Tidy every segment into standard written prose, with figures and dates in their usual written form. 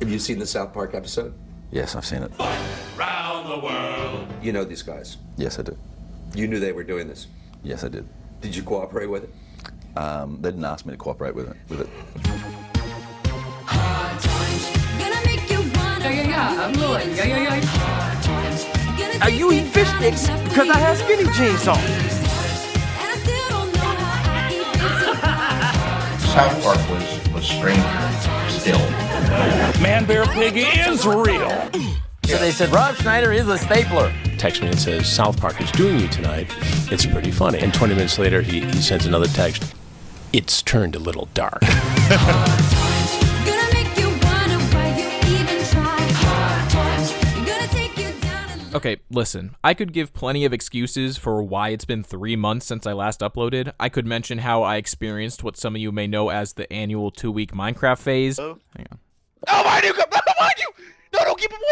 Have you seen the South Park episode? Yes, I've seen it. Round the world. You know these guys? Yes, I do. You knew they were doing this? Yes, I did. Did you cooperate with it? They didn't ask me to cooperate with it. You eat fish sticks because I have skinny jeans on. South Park was stranger still. Man Bear Piggy is real. So they said Rob Schneider is a stapler. Text me and says, South Park is doing you tonight. It's pretty funny. And 20 minutes later, he sends another text. It's turned a little dark. Okay, listen, I could give plenty of excuses for why it's been 3 months since I last uploaded. I could mention how I experienced what some of you may know as the annual 2-week Minecraft phase. Hang on. Oh, my dude, behind you! No, don't keep him away!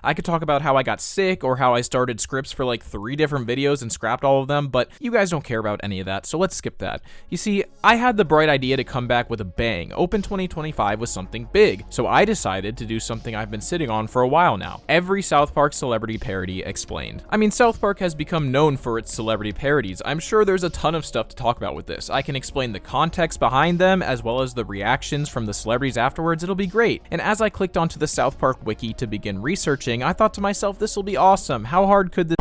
I could talk about how I got sick or how I started scripts for like 3 different videos and scrapped all of them, but you guys don't care about any of that, so let's skip that. You see, I had the bright idea to come back with a bang, open 2025 with something big, so I decided to do something I've been sitting on for a while now. Every South Park celebrity parody explained. I mean, South Park has become known for its celebrity parodies. I'm sure there's a ton of stuff to talk about with this. I can explain the context behind them, as well as the reactions from the celebrities afterwards. It'll be great. And as I clicked onto the South Park wiki to begin researching, I thought to myself, this will be awesome. How hard could this...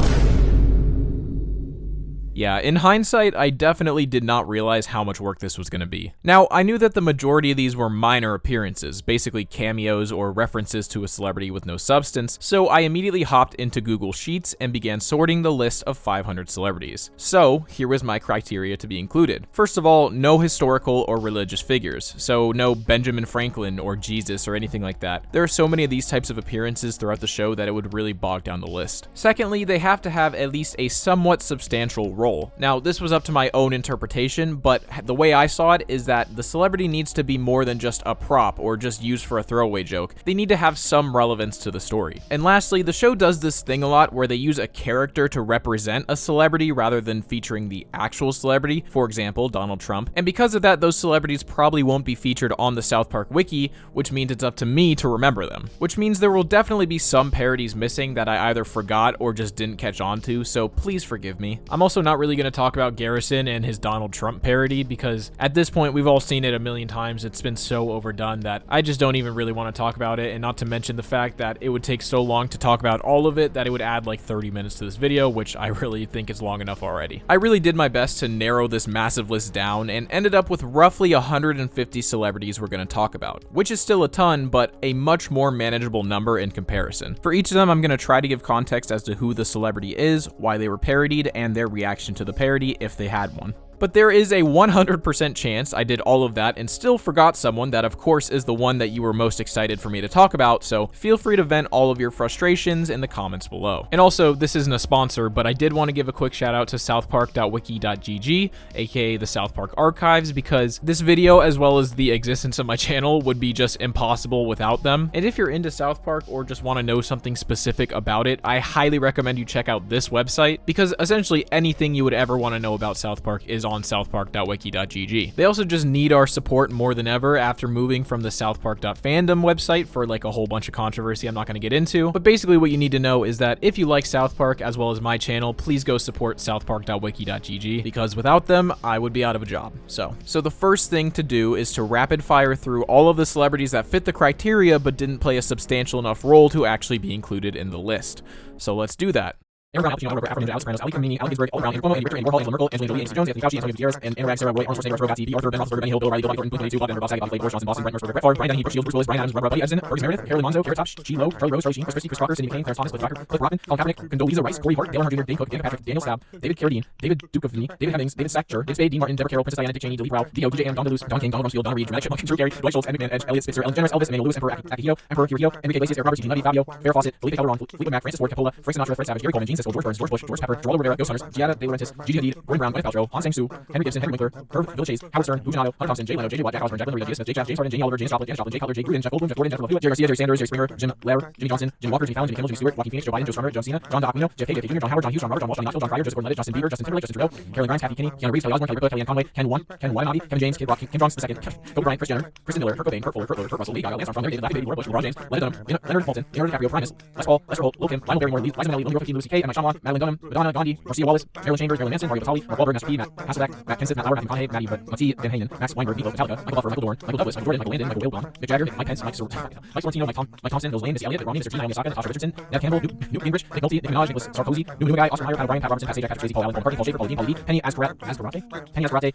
Yeah, in hindsight, I definitely did not realize how much work this was going to be. Now, I knew that the majority of these were minor appearances, basically cameos or references to a celebrity with no substance, so I immediately hopped into Google Sheets and began sorting the list of 500 celebrities. So, here was my criteria to be included. First of all, no historical or religious figures, so no Benjamin Franklin or Jesus or anything like that. There are so many of these types of appearances throughout the show that it would really bog down the list. Secondly, they have to have at least a somewhat substantial role. Now, this was up to my own interpretation, but the way I saw it is that the celebrity needs to be more than just a prop or just used for a throwaway joke. They need to have some relevance to the story. And lastly, the show does this thing a lot where they use a character to represent a celebrity rather than featuring the actual celebrity, for example, Donald Trump. And because of that, those celebrities probably won't be featured on the South Park wiki, which means it's up to me to remember them. Which means there will definitely be some parodies missing that I either forgot or just didn't catch on to, so please forgive me. I'm also not really going to talk about Garrison and his Donald Trump parody because at this point we've all seen it a million times. It's been so overdone that I just don't even really want to talk about it, and not to mention the fact that it would take so long to talk about all of it that it would add like 30 minutes to this video, which I really think is long enough already. I really did my best to narrow this massive list down and ended up with roughly 150 celebrities we're going to talk about, which is still a ton, but a much more manageable number in comparison. For each of them, I'm going to try to give context as to who the celebrity is, why they were parodied, and their reaction to the parody if they had one. But there is a 100% chance I did all of that and still forgot someone that of course is the one that you were most excited for me to talk about, so feel free to vent all of your frustrations in the comments below. And also, this isn't a sponsor, but I did want to give a quick shout out to southpark.wiki.gg, aka the South Park Archives, because this video as well as the existence of my channel would be just impossible without them. And if you're into South Park or just want to know something specific about it, I highly recommend you check out this website, because essentially anything you would ever want to know about South Park is on southpark.wiki.gg. They also just need our support more than ever after moving from the southpark.fandom website for like a whole bunch of controversy I'm not going to get into. But basically what you need to know is that if you like South Park as well as my channel, please go support southpark.wiki.gg, because without them, I would be out of a job. So the first thing to do is to rapid fire through all of the celebrities that fit the criteria but didn't play a substantial enough role to actually be included in the list. So let's do that. Aaron Brown, Al Pacino, Albert Brooke, Afro Ninja, Alex Sopranos, Ali Carmini, Allen Ginsberg, Owen Brown, Andrew Cuomo, Andy Richter, Andy Warhol, Angela Merkel, Angelina Jolie, Anthony Jones, Anthony Fauci, Anthony Gutierrez, and Anurag, Sarah Boy, Arnold Schwarzenegger, Rob Gatsby, Arthur, Ben Roethlisberger, Benny Hill, Bill O'Reilly, Bill Clinton, Blink-182, Bob Denver, Bob Saget, Bobby Flay, Boris Johnson, Boston, Brent Mercer, Brett Favre, Brian Dennehy, Brooke Shields, Bruce Willis, Brian Adams, Buddy Ebsen, Buddy Meredith, Carolyn Monzo, Carrot Top, G. Lo, Charlie Rose, Charlie Sheen, Chris Christie, Chris Crocker, Cindy McCain, Clarence Thomas, Cliff Tucker, Cliff Rotten, Colin Kaepernick, Condoleezza Rice, Corey Hart, Dale Earnhardt Jr., Dane Cook, David Patrick, Daniel Staub, David Carradine, David Duchovny, David Hemmings, David Sackler, David Spade, Dean Martin, Deborah Carroll, Princess Diana, Dick Cheney, Dilly Rowell, Dio, DJ Am, Don DeLuise, Don King, Donald Rumsfeld, Don Reed, Dramatic Chipmunk, Drew Carey, Dwight Schultz, Ed McMahon, Edge, Elliot Spitzer, Ellen DeGeneres, Elvis, Emmanuel Lewis, Emperor Akihito, Emperor Kirihito, Enrique Iglesias, Eric Roberts, Eugene Levy, Fabio, Farrah Fawcett, Felipe Calderon, Fleetwood Mac, Francis Ford Coppola, Frank Sinatra, Fred Savage, Gary Coleman, Gene Siskel, George Burns, George Bush, George Pepper, Geraldo Rivera, Ghost Hunters, Giada De Laurentiis, Gigi Hadid, Gordon Brown, Gwyneth Paltrow, Han Sang-soo, Henry Gibson, Henry Winkler, Herb Villechase, Howard Stern, Lou Giannato, Hunter Thompson, Jay Leno, JJ Watt, Jack Osborne, Jack Lynn, Rita Smith, Jay Chaff, James Harden, Jamie Oliver, James Joplin, Jay Cutler, Jay Gruden, Jeff Goldblum, Jeff Gordon, Jeff Lopez, Jerry Garcia, Jerry Sanders, Jerry Springer, Jim Lehrer, Jimmy Johnson, Jim Walker, Jimmy Fallon, Jimmy Kimmel, Jimmy Stewart, Joaquin Phoenix, Joe Biden, Joe Strummer, John Cena, John D'Aquino, Jeff Hager, Jr., John Howard, John Hughes, John Robert, John Walsh, John Knoxville, John Cryer, Joseph Gordon-Levitt, Justin Bieber, Justin Timberlake, Justin Trudeau, Caroline Grimes, Kathy Kinney, Keanu Reeves, Kelly Osbourne, Kelly Ripa, Kellyanne Conway, Ken Watanabe, Kevin James, Kid Rock, Kim Jong II, Kobe Bryant, Kris Jenner, Kristen Miller, Kurt Cobain, Kurt Fuller, Kurt Loder, Kurt Russell, Lady Gaga, Lance Armstrong, Larry David, Matthew Baby, Laura Bush, LeBron James, Leonard Dunham, Leonard Maltin, Leonardo DiCaprio, Primus, Les Paul, Lester Holt, Lil Kim, Lionel Barrymore, Liza Minnelli, Lil York 15, Lucy K, M. Night Shyamalan, Madeline Dunham, Madonna, Gandhi, Marcia Wallace, Marilyn Chambers, Marilyn Manson, Mario Batali, Mark Wahlberg, Master P, Matt Hasselbeck, Matt Kenseth, Matt Lauer, Matthew McConaughey, Matty Van Hanen, Max Weinberg, Meatloaf, Metallica, Michael Buffer, Michael Dorn, Michael Douglas, Michael Jordan, Michael Landon, Michael Wilbon, Mick Jagger, Mike Pence, Mike Sorrentino, Mike Thompson, Bill Lane, Missy Elliott, Romney, Mr. T, Naomi Osaka, Natasha Richardson, Neve Campbell, Newt Gingrich, Nick Nolte, Nick Minaj, Nicholas Sarkozy, New Guy, Oscar Mayer, Pat O'Brien, Pat Robertson, Pat Sajak, Patrick Swayze, Paul Allen, Paul McCartney, Paul Schaefer, Paul Dean, Paul Lee, Penny Ascarate,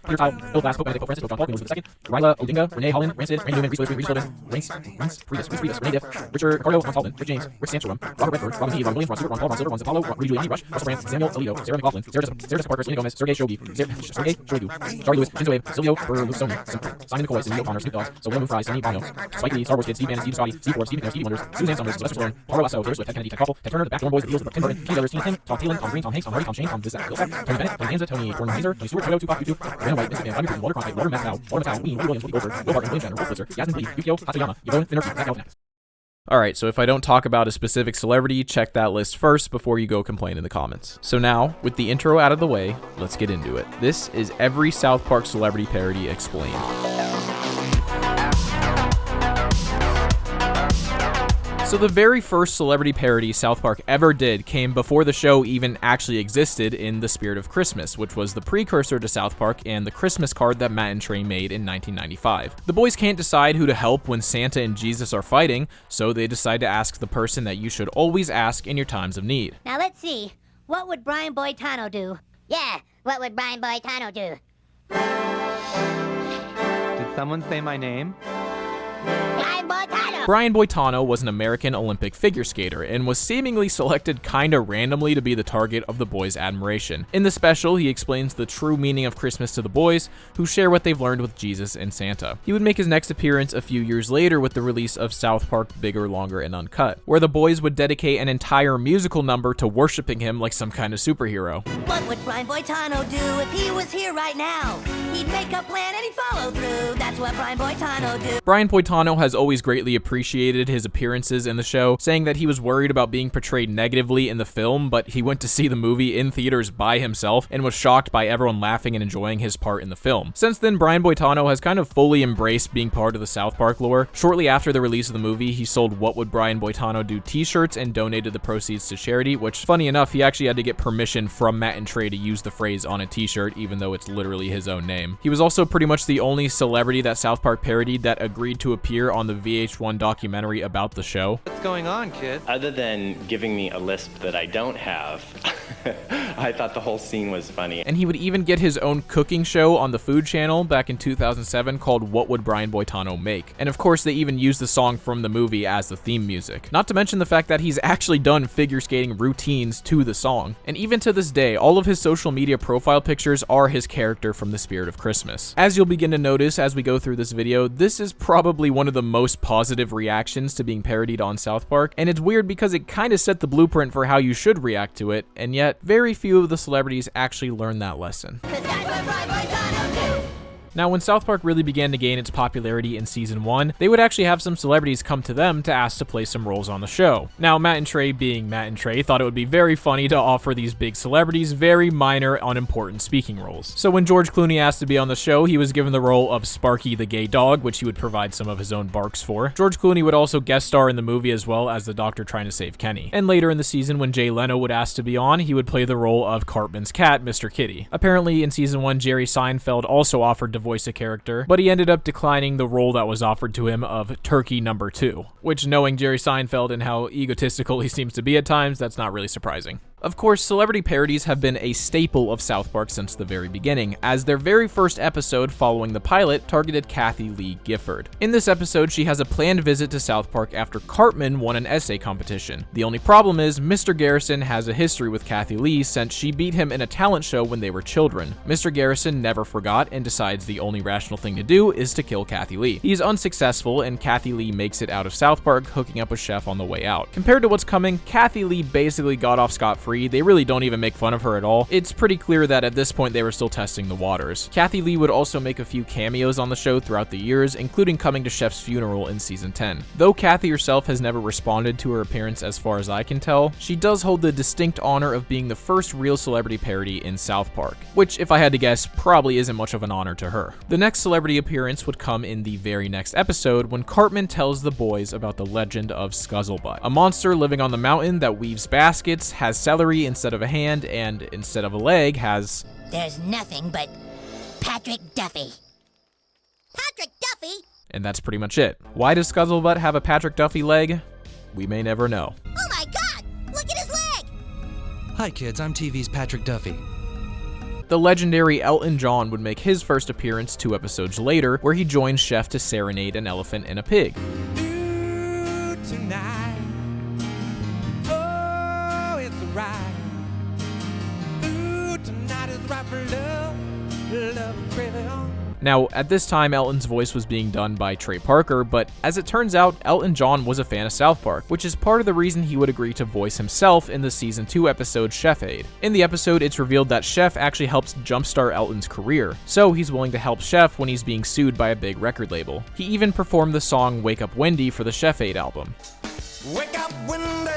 Peter Tile, Bill Blass, Pope Benedict, Pope Francis, Pope John Paul, Queen Elizabeth II, Ryla Odinga, Renee Holland, Rancid, Randy Newman, Reese Witherspoon, Reese Witherspoon, Reese Friedis, Renee Diff, Richard Ricardo, Ron Tallman, Rick James, Rick Santorum, Robert Redford, Robin T, Ron Williams, Ron Stewart, Ron Paul, Ron Silver, Ron Zapalo, Rudy Giuliani, Rush, Russell Brand, Samuel Alito, Sarah McLaughlin, Sarah Jessica Parker, Selena Gomez, Sergei Shogi, Sergei Shoigu, Charlie Lewis, Shinzo Abe, Silvio Berlusconi, Simon McCoy, Cindy O'Connor, Snoop Dogg, Selena Moon Fry, Sonny Bono, Spike Lee, Star Wars Kid, Steve Bannon, Steve Scotty, Steve Forbes, Steve McNair, Stevie Wonders, Suzanne Summers, Sylvester Stallone, Paul Lasso, Taylor Swift, Ted Kennedy, Ted Koppel, Ted Turner, The Backdoor Boys, The Eagles, Tim Burton, Kenny Rogers, Tina Tim, Tom Thielen, Tom Green, Tom Hanks, Tom Hardy, Tom Shane, Tom Zizek, Tony Bennett, Tony Danza, Tony Gordon Hazer, Tony Stewart, Toto, Tupac, Tutu, Brandon White, Vincent Van, Vladimir Putin, Walter Cronkite, Walter Matthau, Ween, Woody Williams, Whoopi Goldberg, Will Barton, William Shatner, Wolf Blitzer, Yasmin Bleak, Yukio, Tatayama, Yvonne Finner, Zach Galifianakis. Alright, so if I don't talk about a specific celebrity, check that list first before you go complain in the comments. So now, with the intro out of the way, let's get into it. This is every South Park celebrity parody explained. So the very first celebrity parody South Park ever did came before the show even actually existed in The Spirit of Christmas, which was the precursor to South Park and the Christmas card that Matt and Trey made in 1995. The boys can't decide who to help when Santa and Jesus are fighting, so they decide to ask the person that you should always ask in your times of need. Now let's see. What would Brian Boitano do? Yeah, what would Brian Boitano do? Did someone say my name? Brian Boitano! Brian Boitano was an American Olympic figure skater and was seemingly selected kinda randomly to be the target of the boys' admiration. In the special, he explains the true meaning of Christmas to the boys, who share what they've learned with Jesus and Santa. He would make his next appearance a few years later with the release of South Park Bigger, Longer, and Uncut, where the boys would dedicate an entire musical number to worshiping him like some kind of superhero. What would Brian Boitano do if he was here right now? He'd make a plan and he'd follow through. That's what Brian Boitano do. Brian Boitano has always greatly appreciated his appearances in the show, saying that he was worried about being portrayed negatively in the film, but he went to see the movie in theaters by himself and was shocked by everyone laughing and enjoying his part in the film. Since then, Brian Boitano has kind of fully embraced being part of the South Park lore. Shortly after the release of the movie, he sold What Would Brian Boitano Do t-shirts and donated the proceeds to charity, which, funny enough, he actually had to get permission from Matt and Trey to use the phrase on a t-shirt, even though it's literally his own name. He was also pretty much the only celebrity that South Park parodied that agreed to appear on the VH1 documentary about the show. What's going on, kid? Other than giving me a lisp that I don't have, I thought the whole scene was funny. And he would even get his own cooking show on the Food Channel back in 2007 called What Would Brian Boitano Make? And of course, they even used the song from the movie as the theme music. Not to mention the fact that he's actually done figure skating routines to the song. And even to this day, all of his social media profile pictures are his character from The Spirit of Christmas. As you'll begin to notice as we go through this video, this is probably one of the most positive reactions to being parodied on South Park, and it's weird because it kind of set the blueprint for how you should react to it, and yet very few of the celebrities actually learn that lesson. Now, when South Park really began to gain its popularity in season 1, they would actually have some celebrities come to them to ask to play some roles on the show. Now, Matt and Trey, being Matt and Trey, thought it would be very funny to offer these big celebrities very minor, unimportant speaking roles. So when George Clooney asked to be on the show, he was given the role of Sparky the gay dog, which he would provide some of his own barks for. George Clooney would also guest star in the movie as well as the doctor trying to save Kenny. And later in the season, when Jay Leno would ask to be on, he would play the role of Cartman's cat, Mr. Kitty. Apparently, in season 1, Jerry Seinfeld also offered to voice a character, but he ended up declining the role that was offered to him of Turkey Number 2, which, knowing Jerry Seinfeld and how egotistical he seems to be at times, that's not really surprising. Of course, celebrity parodies have been a staple of South Park since the very beginning, as their very first episode following the pilot targeted Kathy Lee Gifford. In this episode, she has a planned visit to South Park after Cartman won an essay competition. The only problem is Mr. Garrison has a history with Kathy Lee since she beat him in a talent show when they were children. Mr. Garrison never forgot and decides the only rational thing to do is to kill Kathy Lee. He is unsuccessful, and Kathy Lee makes it out of South Park, hooking up with Chef on the way out. Compared to what's coming, Kathy Lee basically got off scot-free 3, they really don't even make fun of her at all. It's pretty clear that at this point they were still testing the waters. Kathy Lee would also make a few cameos on the show throughout the years, including coming to Chef's funeral in season 10. Though Kathy herself has never responded to her appearance as far as I can tell, she does hold the distinct honor of being the first real celebrity parody in South Park, which, if I had to guess, probably isn't much of an honor to her. The next celebrity appearance would come in the very next episode when Cartman tells the boys about the legend of Scuzzlebutt, a monster living on the mountain that weaves baskets, has celery instead of a hand, and instead of a leg has... There's nothing but Patrick Duffy. Patrick Duffy? And that's pretty much it. Why does Scuzzlebutt have a Patrick Duffy leg? We may never know. Oh my god! Look at his leg! Hi kids, I'm TV's Patrick Duffy. The legendary Elton John would make his first appearance 2 episodes later, where he joins Chef to serenade an elephant and a pig. Ooh, tonight. Oh, it's right. Ooh, tonight is right for love. Love craving on. Now, at this time, Elton's voice was being done by Trey Parker, but as it turns out, Elton John was a fan of South Park, which is part of the reason he would agree to voice himself in the season 2 episode Chef Aid. In the episode, it's revealed that Chef actually helps jumpstart Elton's career, so he's willing to help Chef when he's being sued by a big record label. He even performed the song Wake Up Wendy for the Chef Aid album. Wake up, Wendy.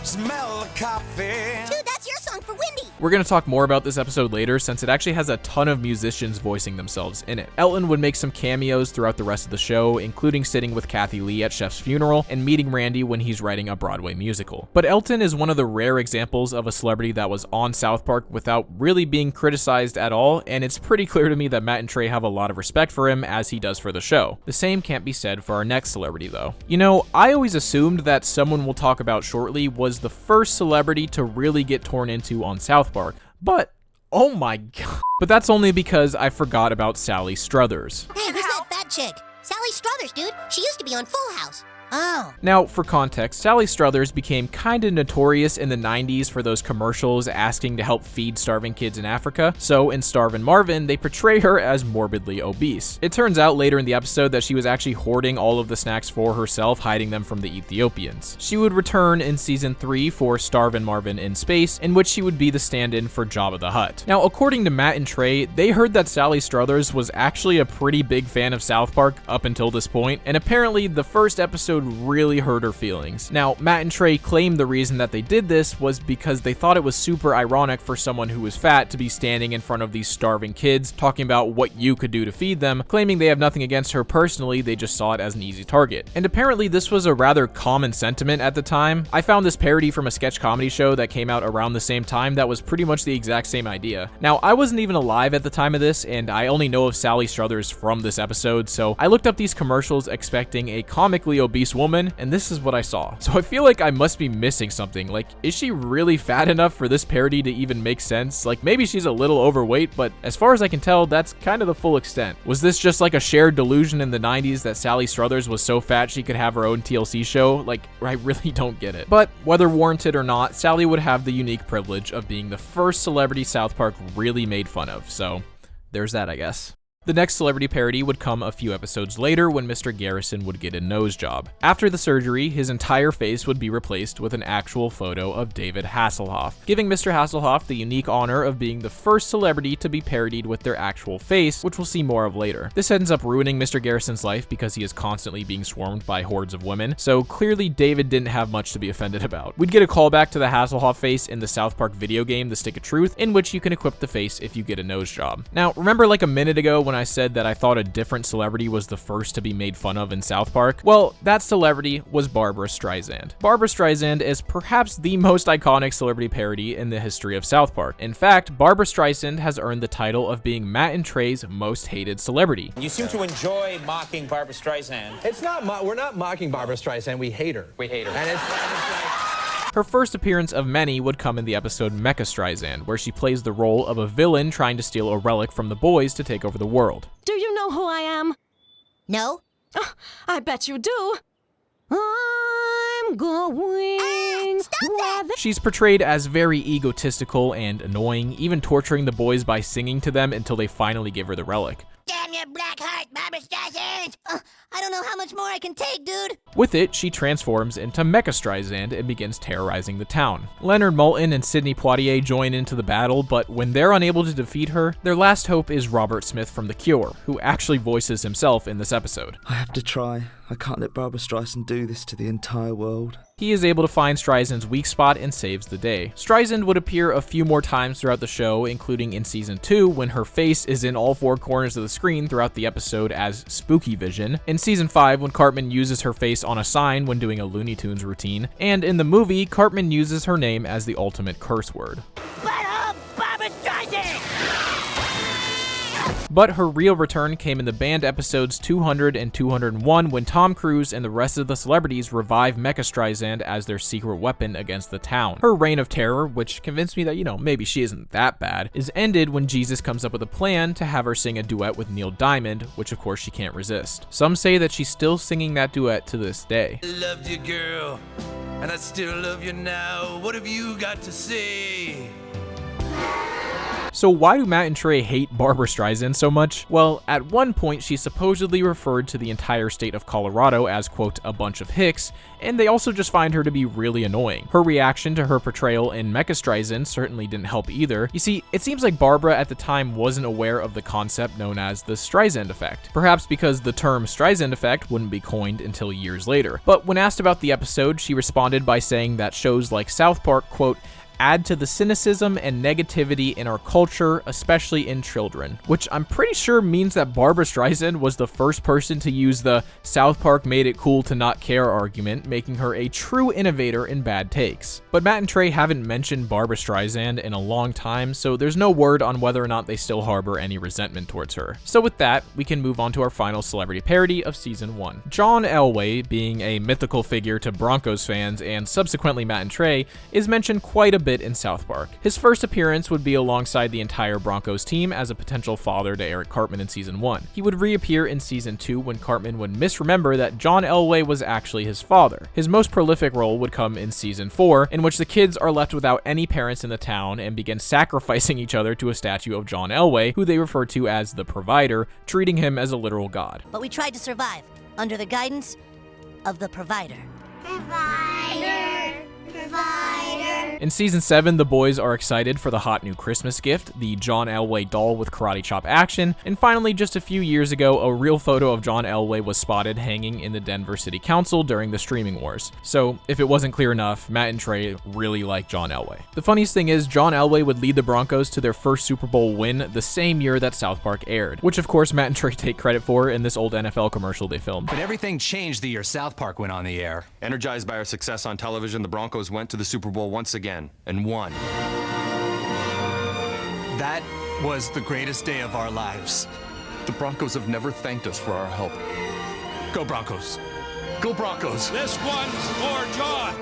Smell the coffee. Dude, that's your song for Wendy! We're going to talk more about this episode later since it actually has a ton of musicians voicing themselves in it. Elton would make some cameos throughout the rest of the show, including sitting with Kathy Lee at Chef's funeral and meeting Randy when he's writing a Broadway musical. But Elton is one of the rare examples of a celebrity that was on South Park without really being criticized at all, and it's pretty clear to me that Matt and Trey have a lot of respect for him as he does for the show. The same can't be said for our next celebrity though. You know, I always assumed that someone we'll talk about shortly was the first celebrity to really get torn into on South Park, but oh my god. But that's only because I forgot about Sally Struthers. Hey, who's that fat chick? Sally Struthers, dude. She used to be on Full House. Oh. Now, for context, Sally Struthers became kinda notorious in the 90s for those commercials asking to help feed starving kids in Africa, so in Starvin' Marvin, they portray her as morbidly obese. It turns out later in the episode that she was actually hoarding all of the snacks for herself, hiding them from the Ethiopians. She would return in season 3 for Starvin' Marvin in Space, in which she would be the stand-in for Jabba the Hutt. Now, according to Matt and Trey, they heard that Sally Struthers was actually a pretty big fan of South Park up until this point, and apparently the first episode really hurt her feelings. Now, Matt and Trey claimed the reason that they did this was because they thought it was super ironic for someone who was fat to be standing in front of these starving kids talking about what you could do to feed them, claiming they have nothing against her personally, they just saw it as an easy target. And apparently this was a rather common sentiment at the time. I found this parody from a sketch comedy show that came out around the same time that was pretty much the exact same idea. Now, I wasn't even alive at the time of this, and I only know of Sally Struthers from this episode, so I looked up these commercials expecting a comically obese woman, and this is what I saw. So I feel like I must be missing something. Like, is she really fat enough for this parody to even make sense? Like, maybe she's a little overweight, but as far as I can tell, that's kind of the full extent. Was this just like a shared delusion in the 90s that Sally Struthers was so fat she could have her own TLC show? Like, I really don't get it. But whether warranted or not, Sally would have the unique privilege of being the first celebrity South Park really made fun of. So there's that, I guess. The next celebrity parody would come a few episodes later when Mr. Garrison would get a nose job. After the surgery, his entire face would be replaced with an actual photo of David Hasselhoff, giving Mr. Hasselhoff the unique honor of being the first celebrity to be parodied with their actual face, which we'll see more of later. This ends up ruining Mr. Garrison's life because he is constantly being swarmed by hordes of women, so clearly David didn't have much to be offended about. We'd get a callback to the Hasselhoff face in the South Park video game, The Stick of Truth, in which you can equip the face if you get a nose job. Now, remember like a minute ago when I said that I thought a different celebrity was the first to be made fun of in South Park? Well, that celebrity was Barbra Streisand. Barbra Streisand is perhaps the most iconic celebrity parody in the history of South Park. In fact, Barbra Streisand has earned the title of being Matt and Trey's most hated celebrity. You seem to enjoy mocking Barbra Streisand. It's not, we're not mocking Barbra Streisand, we hate her. We hate her. And it's like... Her first appearance of many would come in the episode Mecha Streisand, where she plays the role of a villain trying to steal a relic from the boys to take over the world. Do you know who I am? No. Oh, I bet you do. I'm going. Stop that! She's portrayed as very egotistical and annoying, even torturing the boys by singing to them until they finally give her the relic. Damn your black heart, Barbra Streisand! I don't know how much more I can take, dude. With it, she transforms into Mecha Streisand and begins terrorizing the town. Leonard Maltin and Sidney Poitier join into the battle, but when they're unable to defeat her, their last hope is Robert Smith from The Cure, who actually voices himself in this episode. I have to try. I can't let Barbara Streisand do this to the entire world. He is able to find Streisand's weak spot and saves the day. Streisand would appear a few more times throughout the show, including in season 2 when her face is in all 4 corners of the screen throughout the episode as Spooky Vision, in season 5 when Cartman uses her face on a sign when doing a Looney Tunes routine, and in the movie, Cartman uses her name as the ultimate curse word. Barbara Streisand! But her real return came in the banned episodes 200 and 201 when Tom Cruise and the rest of the celebrities revive Mecha Streisand as their secret weapon against the town. Her reign of terror, which convinced me that, maybe she isn't that bad, is ended when Jesus comes up with a plan to have her sing a duet with Neil Diamond, which of course she can't resist. Some say that she's still singing that duet to this day. I loved you, girl, and I still love you now. What have you got to say? So why do Matt and Trey hate Barbara Streisand so much? Well, at one point she supposedly referred to the entire state of Colorado as, quote, a bunch of hicks, and they also just find her to be really annoying. Her reaction to her portrayal in Mecha Streisand certainly didn't help either. You see, it seems like Barbara at the time wasn't aware of the concept known as the Streisand effect, perhaps because the term Streisand effect wouldn't be coined until years later. But when asked about the episode, she responded by saying that shows like South Park, quote, add to the cynicism and negativity in our culture, especially in children. Which I'm pretty sure means that Barbara Streisand was the first person to use the South Park made it cool to not care argument, making her a true innovator in bad takes. But Matt and Trey haven't mentioned Barbara Streisand in a long time, so there's no word on whether or not they still harbor any resentment towards her. So with that, we can move on to our final celebrity parody of season 1. John Elway, being a mythical figure to Broncos fans and subsequently Matt and Trey, is mentioned quite a bit in South Park. His first appearance would be alongside the entire Broncos team as a potential father to Eric Cartman in season 1. He would reappear in season 2 when Cartman would misremember that John Elway was actually his father. His most prolific role would come in season 4, in which the kids are left without any parents in the town and begin sacrificing each other to a statue of John Elway, who they refer to as the Provider, treating him as a literal god. But we tried to survive under the guidance of the Provider. Provider. In season 7, the boys are excited for the hot new Christmas gift, the John Elway doll with karate chop action, and finally, just a few years ago, a real photo of John Elway was spotted hanging in the Denver City Council during the streaming wars. So, if it wasn't clear enough, Matt and Trey really like John Elway. The funniest thing is, John Elway would lead the Broncos to their first Super Bowl win the same year that South Park aired, which of course Matt and Trey take credit for in this old NFL commercial they filmed. But everything changed the year South Park went on the air. Energized by our success on television, the Broncos went to the Super Bowl once again and won. That was the greatest day of our lives. The Broncos have never thanked us for our help. Go Broncos. Go Broncos. This one's for John.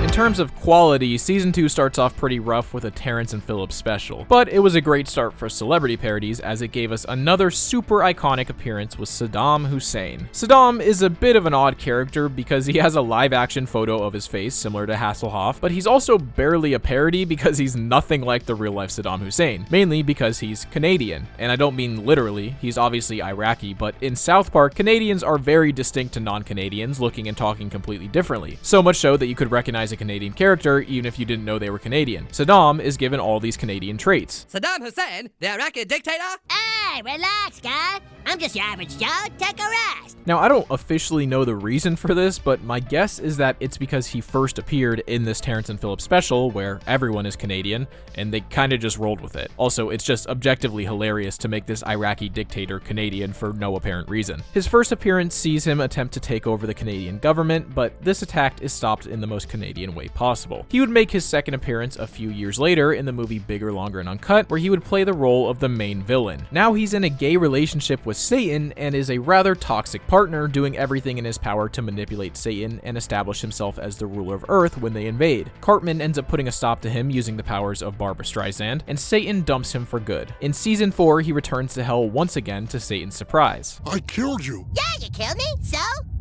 In terms of quality, season 2 starts off pretty rough with a Terrence and Phillips special, but it was a great start for celebrity parodies as it gave us another super iconic appearance with Saddam Hussein. Saddam is a bit of an odd character because he has a live-action photo of his face similar to Hasselhoff, but he's also barely a parody because he's nothing like the real-life Saddam Hussein, mainly because he's Canadian. And I don't mean literally, he's obviously Iraqi, but in South Park, Canadians are very distinct to non-Canadians, looking and talking completely differently. So much so that you could recognize a Canadian character even if you didn't know they were Canadian. Saddam is given all these Canadian traits. Saddam Hussein, the Iraqi dictator? Hey, relax, guy. I'm just your average Joe. Take a rest. Now, I don't officially know the reason for this, but my guess is that it's because he first appeared in this Terrence and Phillips special where everyone is Canadian, and they kind of just rolled with it. Also, it's just objectively hilarious to make this Iraqi dictator Canadian for no apparent reason. His first appearance sees him attempt to take over the Canadian government, but this attack is stopped in the most Canadian way possible. He would make his second appearance a few years later in the movie Bigger, Longer, and Uncut, where he would play the role of the main villain. Now he's in a gay relationship with Satan and is a rather toxic partner, doing everything in his power to manipulate Satan and establish himself as the ruler of Earth when they invade. Cartman ends up putting a stop to him using the powers of Barbara Streisand, and Satan dumps him for good. In season 4, he returns to hell once again to Satan's surprise. I killed you. Yeah, you killed me. So?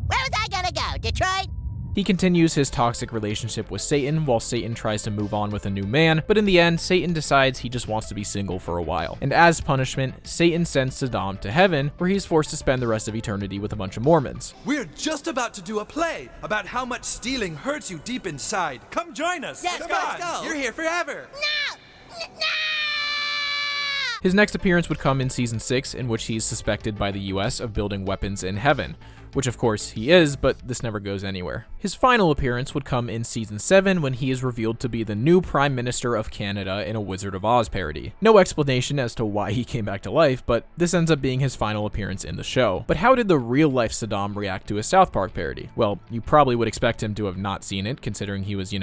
Where was I gonna go? Detroit? He continues his toxic relationship with Satan while Satan tries to move on with a new man, but in the end, Satan decides he just wants to be single for a while. And as punishment, Satan sends Saddam to heaven, where he's forced to spend the rest of eternity with a bunch of Mormons. We're just about to do a play about how much stealing hurts you deep inside. Come join us. Yes, Come let's on. go. You're here forever. His next appearance would come in season 6, in which he's suspected by the US of building weapons in heaven, which of course he is, but this never goes anywhere. His final appearance would come in season 7, when he is revealed to be the new Prime Minister of Canada in a Wizard of Oz parody. No explanation as to why he came back to life, but this ends up being his final appearance in the show. But how did the real-life Saddam react to a South Park parody? Well, you probably would expect him to have not seen it, considering he was,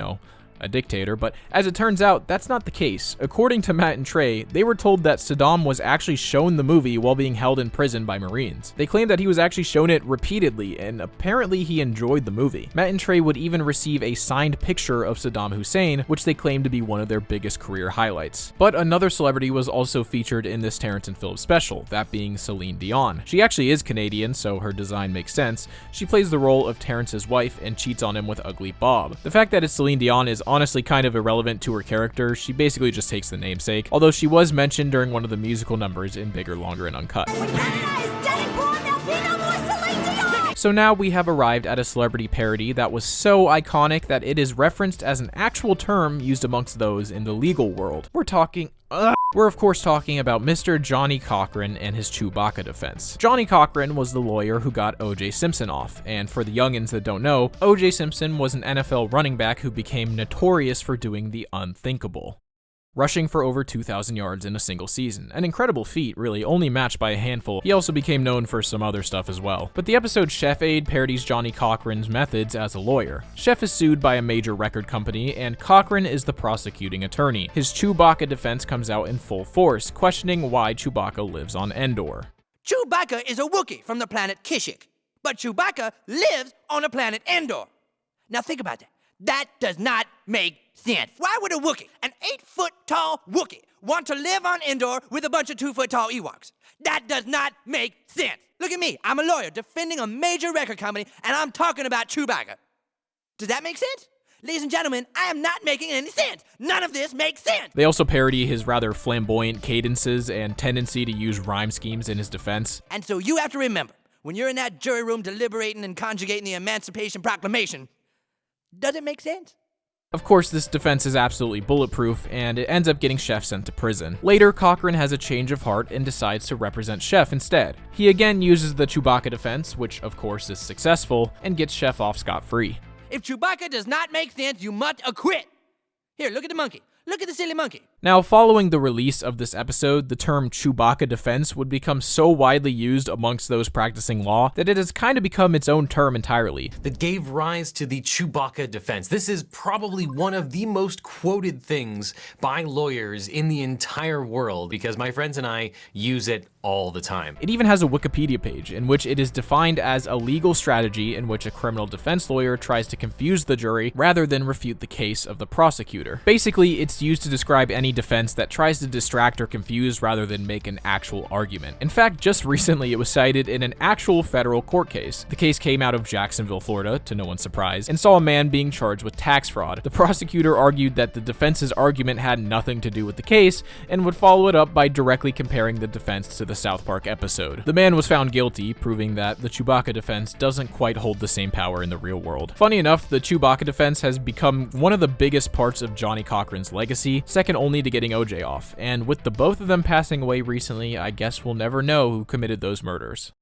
a dictator, but as it turns out, that's not the case. According to Matt and Trey, they were told that Saddam was actually shown the movie while being held in prison by Marines. They claimed that he was actually shown it repeatedly, and apparently he enjoyed the movie. Matt and Trey would even receive a signed picture of Saddam Hussein, which they claimed to be one of their biggest career highlights. But another celebrity was also featured in this Terrence and Phillips special, that being Celine Dion. She actually is Canadian, so her design makes sense. She plays the role of Terrence's wife and cheats on him with Ugly Bob. The fact that it's Celine Dion is honestly kind of irrelevant to her character. She basically just takes the namesake, although she was mentioned during one of the musical numbers in Bigger, Longer, and Uncut. So now we have arrived at a celebrity parody that was so iconic that it is referenced as an actual term used amongst those in the legal world. We're of course talking about Mr. Johnny Cochran and his Chewbacca defense. Johnny Cochran was the lawyer who got O.J. Simpson off, and for the youngins that don't know, O.J. Simpson was an NFL running back who became notorious for doing the unthinkable, rushing for over 2,000 yards in a single season. An incredible feat, really, only matched by a handful. He also became known for some other stuff as well. But the episode Chef Aid parodies Johnny Cochran's methods as a lawyer. Chef is sued by a major record company, and Cochran is the prosecuting attorney. His Chewbacca defense comes out in full force, questioning why Chewbacca lives on Endor. Chewbacca is a Wookiee from the planet Kashyyyk, but Chewbacca lives on the planet Endor. Now think about that. That does not make sense. Why would a Wookiee, an 8-foot-tall Wookiee, want to live on Endor with a bunch of 2-foot-tall Ewoks? That does not make sense. Look at me. I'm a lawyer defending a major record company, and I'm talking about Chewbacca. Does that make sense? Ladies and gentlemen, I am not making any sense. None of this makes sense. They also parody his rather flamboyant cadences and tendency to use rhyme schemes in his defense. And so you have to remember, when you're in that jury room deliberating and conjugating the Emancipation Proclamation, does it make sense? Of course, this defense is absolutely bulletproof, and it ends up getting Chef sent to prison. Later, Cochran has a change of heart and decides to represent Chef instead. He again uses the Chewbacca defense, which of course is successful, and gets Chef off scot-free. If Chewbacca does not make sense, you must acquit. Here, look at the monkey. Look at the silly monkey. Now, following the release of this episode, the term Chewbacca defense would become so widely used amongst those practicing law that it has kind of become its own term entirely. That gave rise to the Chewbacca defense. This is probably one of the most quoted things by lawyers in the entire world because my friends and I use it all the time. It even has a Wikipedia page in which it is defined as a legal strategy in which a criminal defense lawyer tries to confuse the jury rather than refute the case of the prosecutor. Basically, it's used to describe any defense that tries to distract or confuse rather than make an actual argument. In fact, just recently it was cited in an actual federal court case. The case came out of Jacksonville, Florida, to no one's surprise, and saw a man being charged with tax fraud. The prosecutor argued that the defense's argument had nothing to do with the case and would follow it up by directly comparing the defense to the South Park episode. The man was found guilty, proving that the Chewbacca defense doesn't quite hold the same power in the real world. Funny enough, the Chewbacca defense has become one of the biggest parts of Johnny Cochran's legacy, second only to getting OJ off, and with the both of them passing away recently, I guess we'll never know who committed those murders.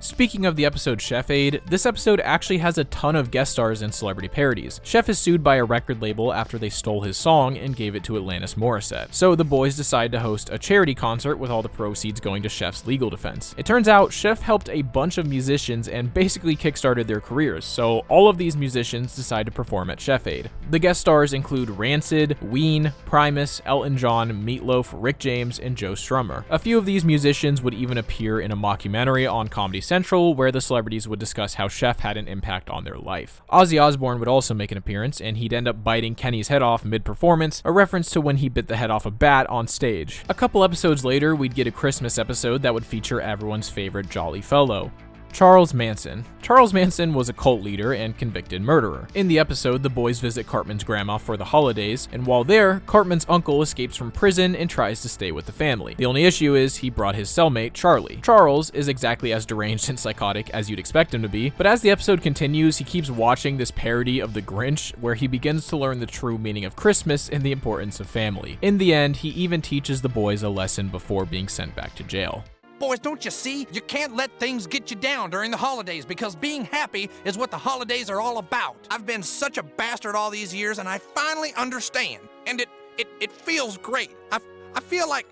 Speaking of the episode Chef Aid, this episode actually has a ton of guest stars and celebrity parodies. Chef is sued by a record label after they stole his song and gave it to Alanis Morissette. So the boys decide to host a charity concert with all the proceeds going to Chef's legal defense. It turns out Chef helped a bunch of musicians and basically kickstarted their careers, so all of these musicians decide to perform at Chef Aid. The guest stars include Rancid, Ween, Primus, Elton John, Meatloaf, Rick James, and Joe Strummer. A few of these musicians would even appear in a mockumentary on Comedy Central, where the celebrities would discuss how Chef had an impact on their life. Ozzy Osbourne would also make an appearance, and he'd end up biting Kenny's head off mid-performance, a reference to when he bit the head off a bat on stage. A couple episodes later, we'd get a Christmas episode that would feature everyone's favorite Jolly Fellow, Charles Manson. Charles Manson was a cult leader and convicted murderer. In the episode, the boys visit Cartman's grandma for the holidays, and while there, Cartman's uncle escapes from prison and tries to stay with the family. The only issue is he brought his cellmate, Charlie. Charles is exactly as deranged and psychotic as you'd expect him to be, but as the episode continues, he keeps watching this parody of the Grinch, where he begins to learn the true meaning of Christmas and the importance of family. In the end, he even teaches the boys a lesson before being sent back to jail. Boys, don't you see? You can't let things get you down during the holidays because being happy is what the holidays are all about. I've been such a bastard all these years and I finally understand. And it feels great. I feel like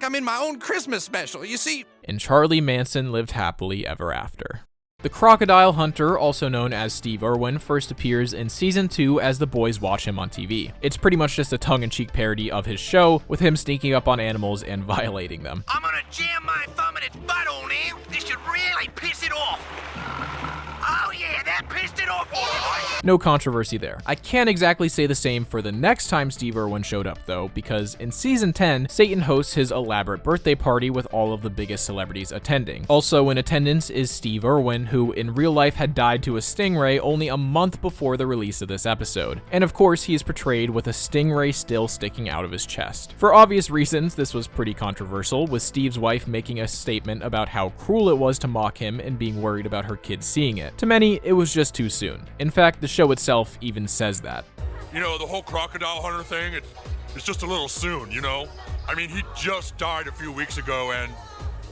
I'm in my own Christmas special, you see? And Charlie Manson lived happily ever after. The Crocodile Hunter, also known as Steve Irwin, first appears in Season 2 as the boys watch him on TV. It's pretty much just a tongue-in-cheek parody of his show, with him sneaking up on animals and violating them. I'm gonna jam my thumb in its butthole now. This should really piss it off. Oh yeah, that pissed it off all right. No controversy there. I can't exactly say the same for the next time Steve Irwin showed up though, because in Season 10, Satan hosts his elaborate birthday party with all of the biggest celebrities attending. Also in attendance is Steve Irwin, who in real life had died to a stingray only a month before the release of this episode. And of course, he is portrayed with a stingray still sticking out of his chest. For obvious reasons, this was pretty controversial, with Steve's wife making a statement about how cruel it was to mock him and being worried about her kids seeing it. To many, it was just too soon. In fact, the show itself even says that. You know, the whole crocodile hunter thing, it's just a little soon, you know? I mean, he just died a few weeks ago and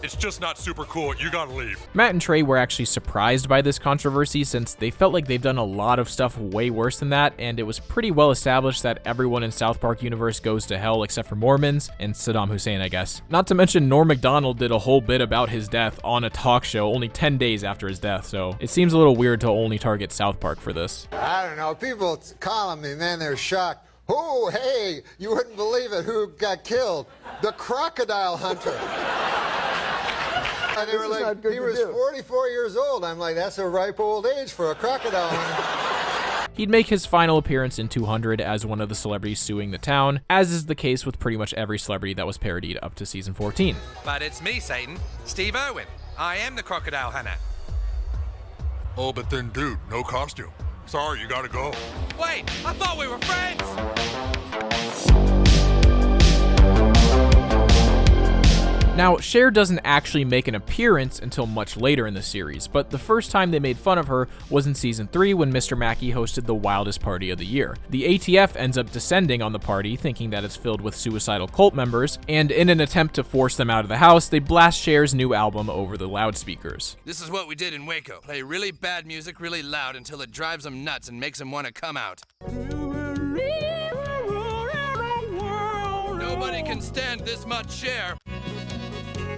it's just not super cool. You gotta leave. Matt and Trey were actually surprised by this controversy since they felt like they've done a lot of stuff way worse than that, and it was pretty well established that everyone in South Park universe goes to hell except for Mormons and Saddam Hussein, I guess. Not to mention Norm Macdonald did a whole bit about his death on a talk show only 10 days after his death, so it seems a little weird to only target South Park for this. I don't know, people call me and then they're shocked. Oh, hey, you wouldn't believe it, who got killed? The crocodile hunter. And they were like, he was 44 years old. I'm like, that's a ripe old age for a crocodile hunter. He'd make his final appearance in 200 as one of the celebrities suing the town, as is the case with pretty much every celebrity that was parodied up to season 14. But it's me, Satan, Steve Irwin. I am the crocodile hunter. Oh, but then, dude, no costume. Sorry, you gotta go. Wait, I thought we were friends! Now, Cher doesn't actually make an appearance until much later in the series, but the first time they made fun of her was in Season 3 when Mr. Mackey hosted the wildest party of the year. The ATF ends up descending on the party, thinking that it's filled with suicidal cult members, and in an attempt to force them out of the house, they blast Cher's new album over the loudspeakers. This is what we did in Waco. Play really bad music really loud until it drives them nuts and makes them want to come out. Nobody can stand this much Cher.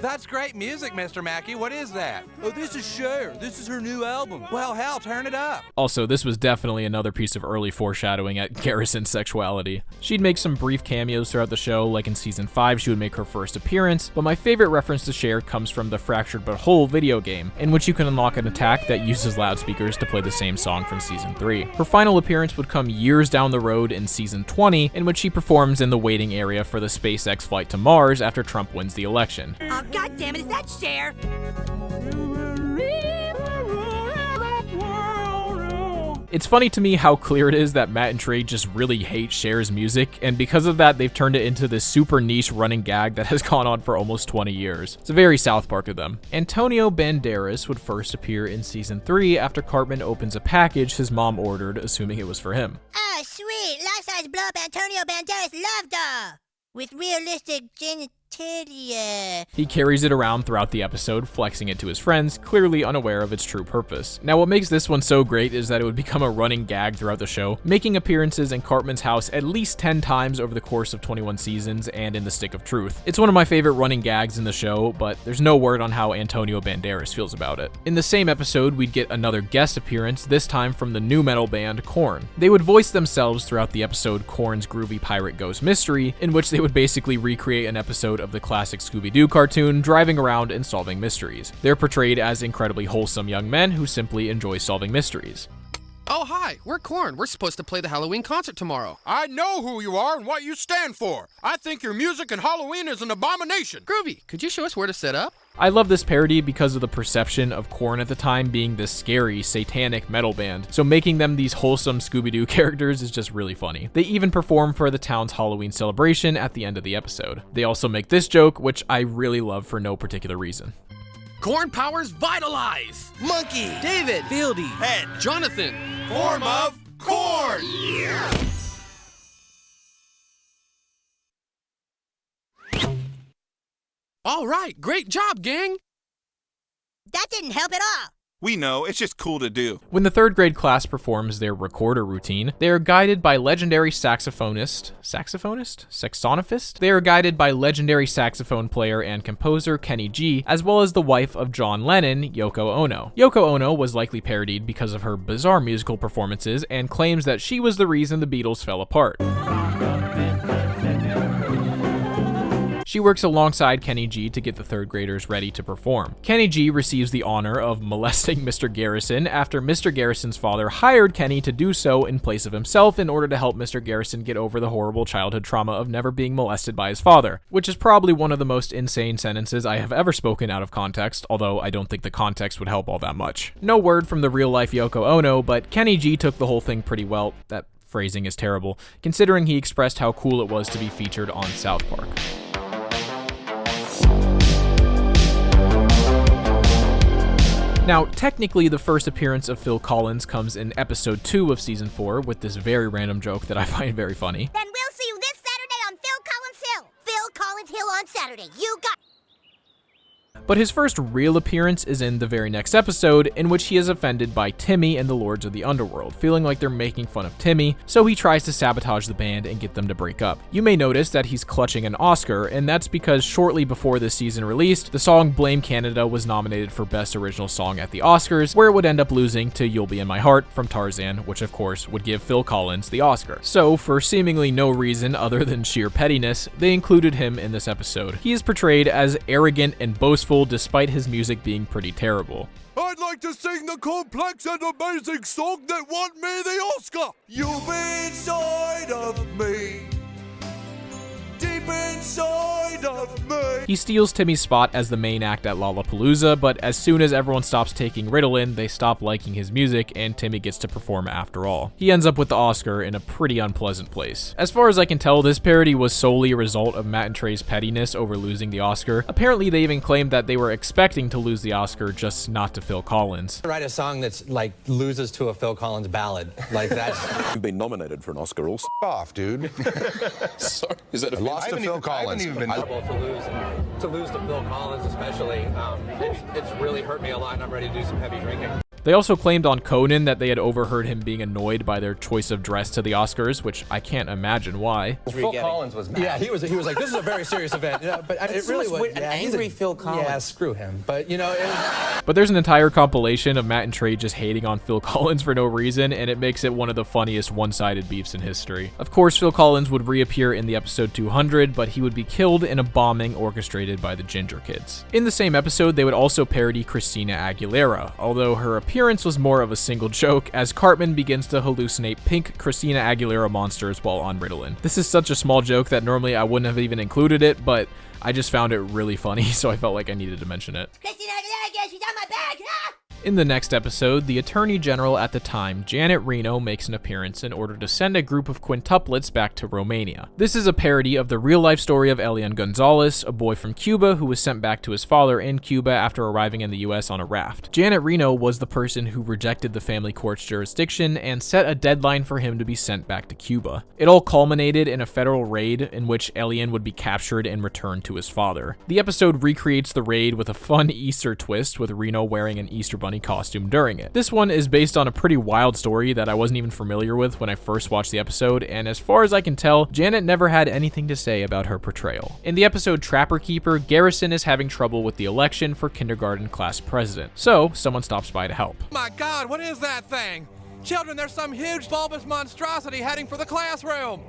That's great music, Mr. Mackey. What is that? Oh, this is Cher. This is her new album. Well, hell, turn it up. Also, this was definitely another piece of early foreshadowing at Garrison's sexuality. She'd make some brief cameos throughout the show, like in Season 5 she would make her first appearance, but my favorite reference to Cher comes from the Fractured But Whole video game, in which you can unlock an attack that uses loudspeakers to play the same song from Season 3. Her final appearance would come years down the road in Season 20, in which she performs in the waiting area for the SpaceX flight to Mars after Trump wins the election. Oh, God damn it, is that Cher? It's funny to me how clear it is that Matt and Trey just really hate Cher's music, and because of that, they've turned it into this super niche running gag that has gone on for almost 20 years. It's a very South Park of them. Antonio Banderas would first appear in Season 3 after Cartman opens a package his mom ordered, assuming it was for him. Oh, sweet. Life-size blow-up Antonio Banderas love doll with realistic genitalia. He carries it around throughout the episode, flexing it to his friends, clearly unaware of its true purpose. Now, what makes this one so great is that it would become a running gag throughout the show, making appearances in Cartman's house at least 10 times over the course of 21 seasons and in The Stick of Truth. It's one of my favorite running gags in the show, but there's no word on how Antonio Banderas feels about it. In the same episode, we'd get another guest appearance, this time from the nu metal band Korn. They would voice themselves throughout the episode Korn's Groovy Pirate Ghost Mystery, in which they would basically recreate an episode of the classic Scooby-Doo cartoon, driving around and solving mysteries. They're portrayed as incredibly wholesome young men who simply enjoy solving mysteries. Oh, hi, we're Korn. We're supposed to play the Halloween concert tomorrow. I know who you are and what you stand for. I think your music and Halloween is an abomination. Groovy, could you show us where to set up? I love this parody because of the perception of Korn at the time being this scary, satanic metal band, so making them these wholesome Scooby-Doo characters is just really funny. They even perform for the town's Halloween celebration at the end of the episode. They also make this joke, which I really love for no particular reason. Korn powers vitalize! Monkey, David, Fieldy, Head, Jonathan, Form of Korn. All right, great job, gang! That didn't help at all. We know, it's just cool to do. When the 3rd grade class performs their recorder routine, they are guided by legendary saxophonist? Saxophonist? They are guided by legendary saxophone player and composer Kenny G, as well as the wife of John Lennon, Yoko Ono. Yoko Ono was likely parodied because of her bizarre musical performances and claims that she was the reason the Beatles fell apart. She works alongside Kenny G to get the 3rd graders ready to perform. Kenny G receives the honor of molesting Mr. Garrison after Mr. Garrison's father hired Kenny to do so in place of himself in order to help Mr. Garrison get over the horrible childhood trauma of never being molested by his father, which is probably one of the most insane sentences I have ever spoken out of context, although I don't think the context would help all that much. No word from the real-life Yoko Ono, but Kenny G took the whole thing pretty well. That phrasing is terrible, considering he expressed how cool it was to be featured on South Park. Now, technically, the first appearance of Phil Collins comes in episode 2 of season 4 with this very random joke that I find very funny. Then we'll see you this Saturday on Phil Collins Hill. Phil Collins Hill on Saturday. You got... But his first real appearance is in the very next episode, in which he is offended by Timmy and the Lords of the Underworld, feeling like they're making fun of Timmy, so he tries to sabotage the band and get them to break up. You may notice that he's clutching an Oscar, and that's because shortly before this season released, the song Blame Canada was nominated for Best Original Song at the Oscars, where it would end up losing to You'll Be in My Heart from Tarzan, which of course would give Phil Collins the Oscar. So, for seemingly no reason other than sheer pettiness, they included him in this episode. He is portrayed as arrogant and boastful despite his music being pretty terrible. I'd like to sing the complex and amazing song that won me the Oscar. You'll be inside of me. Deep inside of me. He steals Timmy's spot as the main act at Lollapalooza, but as soon as everyone stops taking Ritalin, they stop liking his music, and Timmy gets to perform after all. He ends up with the Oscar in a pretty unpleasant place. As far as I can tell, this parody was solely a result of Matt and Trey's pettiness over losing the Oscar. Apparently, they even claimed that they were expecting to lose the Oscar, just not to Phil Collins. Write a song that's like loses to a Phil Collins ballad. Like that's... You've been nominated for an Oscar, all Off, dude. Sorry, is that a Lost to Phil Collins. To lose to Phil Collins especially, it's really hurt me a lot, and I'm ready to do some heavy drinking. They also claimed on Conan that they had overheard him being annoyed by their choice of dress to the Oscars, which I can't imagine why. Phil Collins was mad. Yeah, he was like, this is a very serious event. Yeah, but it really was. An angry Phil Collins. Yeah, screw him. But, you know, it was... But there's an entire compilation of Matt and Trey just hating on Phil Collins for no reason, and it makes it one of the funniest one-sided beefs in history. Of course, Phil Collins would reappear in the episode 200, but he would be killed in a bombing orchestrated by the Ginger Kids. In the same episode, they would also parody Christina Aguilera, although her appearance was more of a single joke, as Cartman begins to hallucinate pink Christina Aguilera monsters while on Ritalin. This is such a small joke that normally I wouldn't have even included it, but I just found it really funny, so I felt like I needed to mention it. Christina Aguilera, she's on my back! Ah! In the next episode, the Attorney General at the time, Janet Reno, makes an appearance in order to send a group of quintuplets back to Romania. This is a parody of the real-life story of Elian Gonzalez, a boy from Cuba who was sent back to his father in Cuba after arriving in the US on a raft. Janet Reno was the person who rejected the family court's jurisdiction and set a deadline for him to be sent back to Cuba. It all culminated in a federal raid in which Elian would be captured and returned to his father. The episode recreates the raid with a fun Easter twist, with Reno wearing an Easter bunny costume during it. This one is based on a pretty wild story that I wasn't even familiar with when I first watched the episode, and as far as I can tell, Janet never had anything to say about her portrayal. In the episode Trapper Keeper, Garrison is having trouble with the election for kindergarten class president, so someone stops by to help. My God, what is that thing? Children, there's some huge bulbous monstrosity heading for the classroom.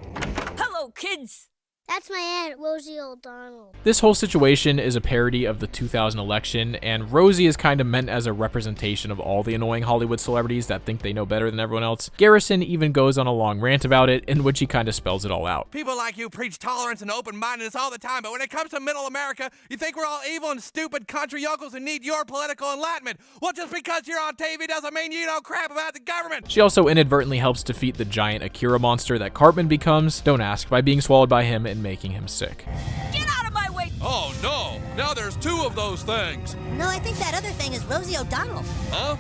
Hello, kids. That's my aunt, Rosie O'Donnell. This whole situation is a parody of the 2000 election, and Rosie is kind of meant as a representation of all the annoying Hollywood celebrities that think they know better than everyone else. Garrison even goes on a long rant about it, in which he kind of spells it all out. People like you preach tolerance and open-mindedness all the time, but when it comes to middle America, you think we're all evil and stupid country yokels who need your political enlightenment. Well, just because you're on TV doesn't mean you know crap about the government. She also inadvertently helps defeat the giant Akira monster that Cartman becomes, don't ask, by being swallowed by him and making him sick. Get out of my way! Oh no! Now there's two of those things! No, I think that other thing is Rosie O'Donnell. Huh?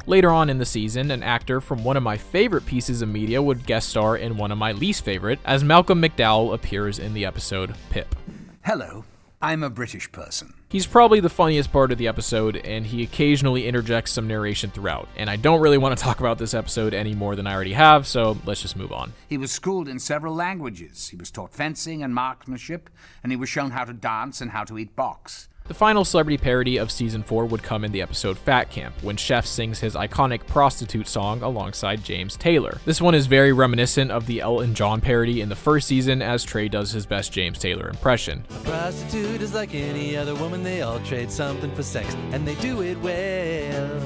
Later on in the season, an actor from one of my favorite pieces of media would guest star in one of my least favorite, as Malcolm McDowell appears in the episode Pip. Hello, I'm a British person. He's probably the funniest part of the episode, and he occasionally interjects some narration throughout. And I don't really want to talk about this episode any more than I already have, so let's just move on. He was schooled in several languages. He was taught fencing and marksmanship, and he was shown how to dance and how to eat box. The final celebrity parody of Season 4 would come in the episode Fat Camp, when Chef sings his iconic prostitute song alongside James Taylor. This one is very reminiscent of the Elton John parody in the first season, as Trey does his best James Taylor impression. A prostitute is like any other woman, they all trade something for sex, and they do it well.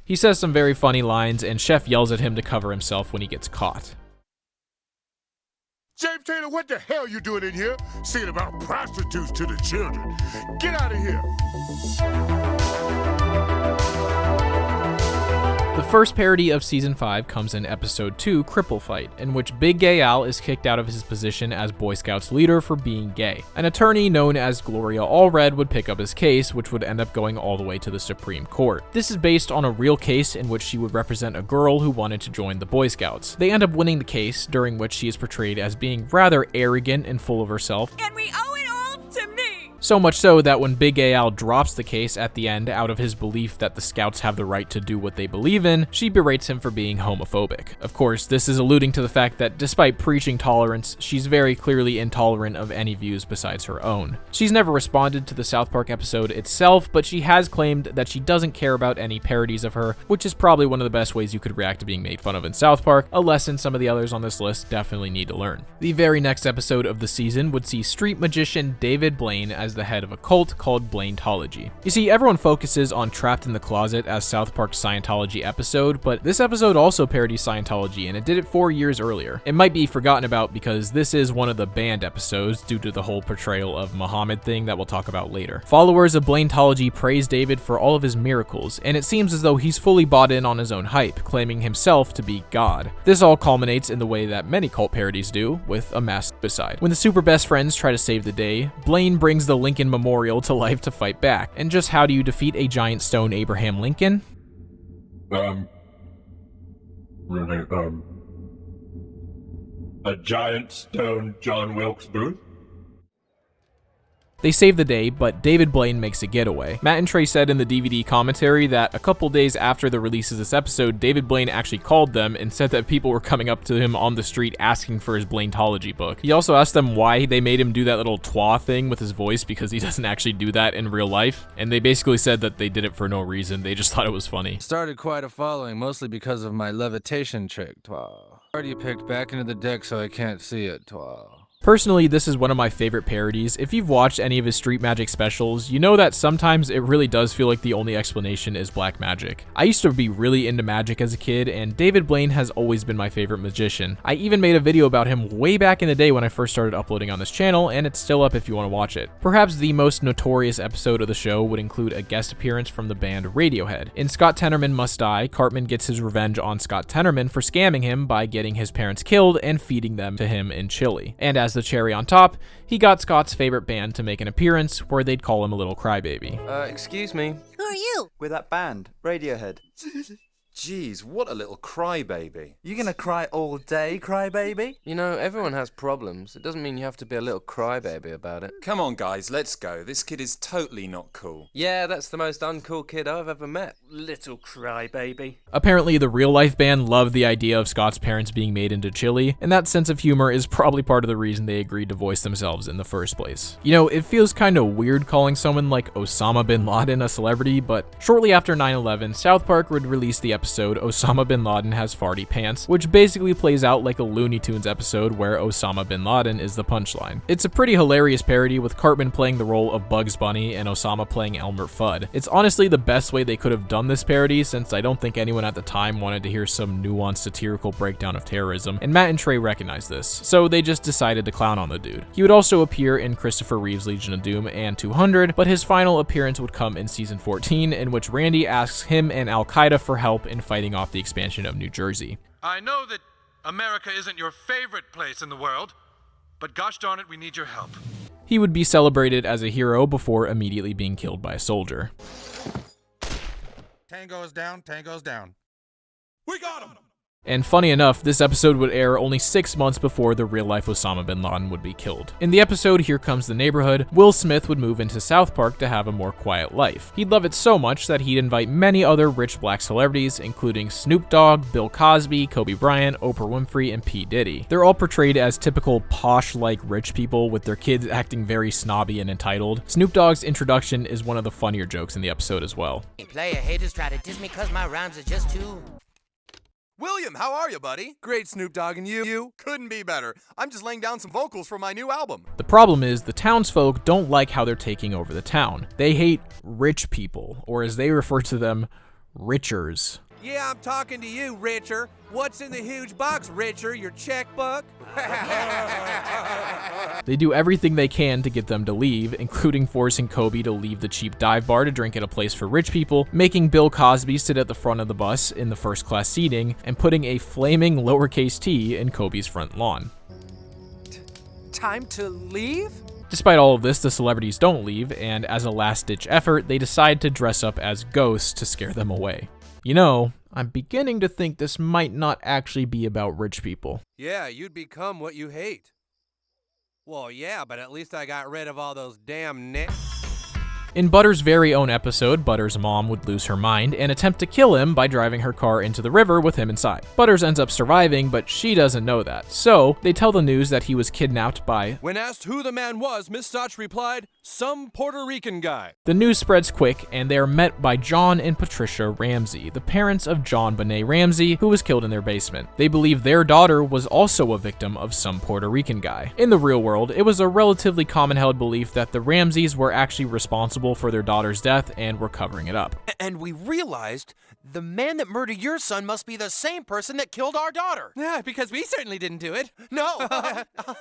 He says some very funny lines, and Chef yells at him to cover himself when he gets caught. James Taylor, what the hell you doing in here? Singing about prostitutes to the children. Get out of here. The first parody of Season 5 comes in Episode 2, Cripple Fight, in which Big Gay Al is kicked out of his position as Boy Scouts leader for being gay. An attorney known as Gloria Allred would pick up his case, which would end up going all the way to the Supreme Court. This is based on a real case in which she would represent a girl who wanted to join the Boy Scouts. They end up winning the case, during which she is portrayed as being rather arrogant and full of herself. And we owe it all to me! So much so that when Big Gay Al drops the case at the end out of his belief that the Scouts have the right to do what they believe in, she berates him for being homophobic. Of course, this is alluding to the fact that despite preaching tolerance, she's very clearly intolerant of any views besides her own. She's never responded to the South Park episode itself, but she has claimed that she doesn't care about any parodies of her, which is probably one of the best ways you could react to being made fun of in South Park, a lesson some of the others on this list definitely need to learn. The very next episode of the season would see street magician David Blaine as the head of a cult called Blaintology. You see, everyone focuses on Trapped in the Closet as South Park's Scientology episode, but this episode also parodies Scientology, and it did it 4 years earlier. It might be forgotten about because this is one of the banned episodes due to the whole portrayal of Muhammad thing that we'll talk about later. Followers of Blaintology praise David for all of his miracles, and it seems as though he's fully bought in on his own hype, claiming himself to be God. This all culminates in the way that many cult parodies do, with a mass suicide. When the super best friends try to save the day, Blaine brings the Lincoln Memorial to life to fight back. And just how do you defeat a giant stone Abraham Lincoln? A giant stone John Wilkes Booth? They save the day, but David Blaine makes a getaway. Matt and Trey said in the DVD commentary that a couple days after the release of this episode, David Blaine actually called them and said that people were coming up to him on the street asking for his Blaintology book. He also asked them why they made him do that little twa thing with his voice, because he doesn't actually do that in real life, and they basically said that they did it for no reason, they just thought it was funny. Started quite a following, mostly because of my levitation trick, twa. Already picked back into the deck so I can't see it, twa. Personally, this is one of my favorite parodies. If you've watched any of his street magic specials, you know that sometimes it really does feel like the only explanation is black magic. I used to be really into magic as a kid, and David Blaine has always been my favorite magician. I even made a video about him way back in the day when I first started uploading on this channel, and it's still up if you want to watch it. Perhaps the most notorious episode of the show would include a guest appearance from the band Radiohead. In Scott Tenorman Must Die, Cartman gets his revenge on Scott Tenorman for scamming him by getting his parents killed and feeding them to him in Chile. And as the cherry on top, he got Scott's favorite band to make an appearance where they'd call him a little crybaby. Excuse me. Who are you? We're that band, Radiohead. Jeez, what a little crybaby. You gonna cry all day, crybaby? You know, everyone has problems. It doesn't mean you have to be a little crybaby about it. Come on, guys, let's go. This kid is totally not cool. Yeah, that's the most uncool kid I've ever met. Little crybaby. Apparently, the real-life band loved the idea of Scott's parents being made into chili, and that sense of humor is probably part of the reason they agreed to voice themselves in the first place. You know, it feels kind of weird calling someone like Osama bin Laden a celebrity, but shortly after 9/11, South Park would release the episode episode, Osama bin Laden has farty pants, which basically plays out like a Looney Tunes episode where Osama bin Laden is the punchline. It's a pretty hilarious parody with Cartman playing the role of Bugs Bunny and Osama playing Elmer Fudd. It's honestly the best way they could have done this parody, since I don't think anyone at the time wanted to hear some nuanced satirical breakdown of terrorism, and Matt and Trey recognized this, so they just decided to clown on the dude. He would also appear in Christopher Reeve's Legion of Doom and 200, but his final appearance would come in season 14, in which Randy asks him and Al-Qaeda for help in fighting off the expansion of New Jersey. I know that America isn't your favorite place in the world, but gosh darn it, we need your help. He would be celebrated as a hero before immediately being killed by a soldier. Tango's down, Tango's down. We got him! And funny enough, this episode would air only 6 months before the real-life Osama bin Laden would be killed. In the episode Here Comes the Neighborhood, Will Smith would move into South Park to have a more quiet life. He'd love it so much that he'd invite many other rich black celebrities, including Snoop Dogg, Bill Cosby, Kobe Bryant, Oprah Winfrey, and P. Diddy. They're all portrayed as typical posh-like rich people, with their kids acting very snobby and entitled. Snoop Dogg's introduction is one of the funnier jokes in the episode as well. Player haters try to diss me cause my rhymes are just too... William, how are you, buddy? Great, Snoop Dogg, and you? Couldn't be better. I'm just laying down some vocals for my new album. The problem is the townsfolk don't like how they're taking over the town. They hate rich people, or as they refer to them, richers. Yeah, I'm talking to you, Richer. What's in the huge box, Richer? Your checkbook? They do everything they can to get them to leave, including forcing Kobe to leave the cheap dive bar to drink at a place for rich people, making Bill Cosby sit at the front of the bus in the first class seating, and putting a flaming lowercase t in Kobe's front lawn. Time to leave? Despite all of this, the celebrities don't leave, and as a last-ditch effort, they decide to dress up as ghosts to scare them away. You know, I'm beginning to think this might not actually be about rich people. Yeah, you'd become what you hate. Well, yeah, but at least I got rid of all those damn In Butter's very own episode, Butter's mom would lose her mind and attempt to kill him by driving her car into the river with him inside. Butters ends up surviving, but she doesn't know that. So, they tell the news that he was kidnapped by... When asked who the man was, Miss Stotch replied, some Puerto Rican guy. The news spreads quick, and they are met by John and Patricia Ramsey, the parents of John Benet Ramsey, who was killed in their basement. They believe their daughter was also a victim of some Puerto Rican guy. In the real world, it was a relatively common-held belief that the Ramseys were actually responsible for their daughter's death and were covering it up. And we realized the man that murdered your son must be the same person that killed our daughter. Yeah, because we certainly didn't do it. No.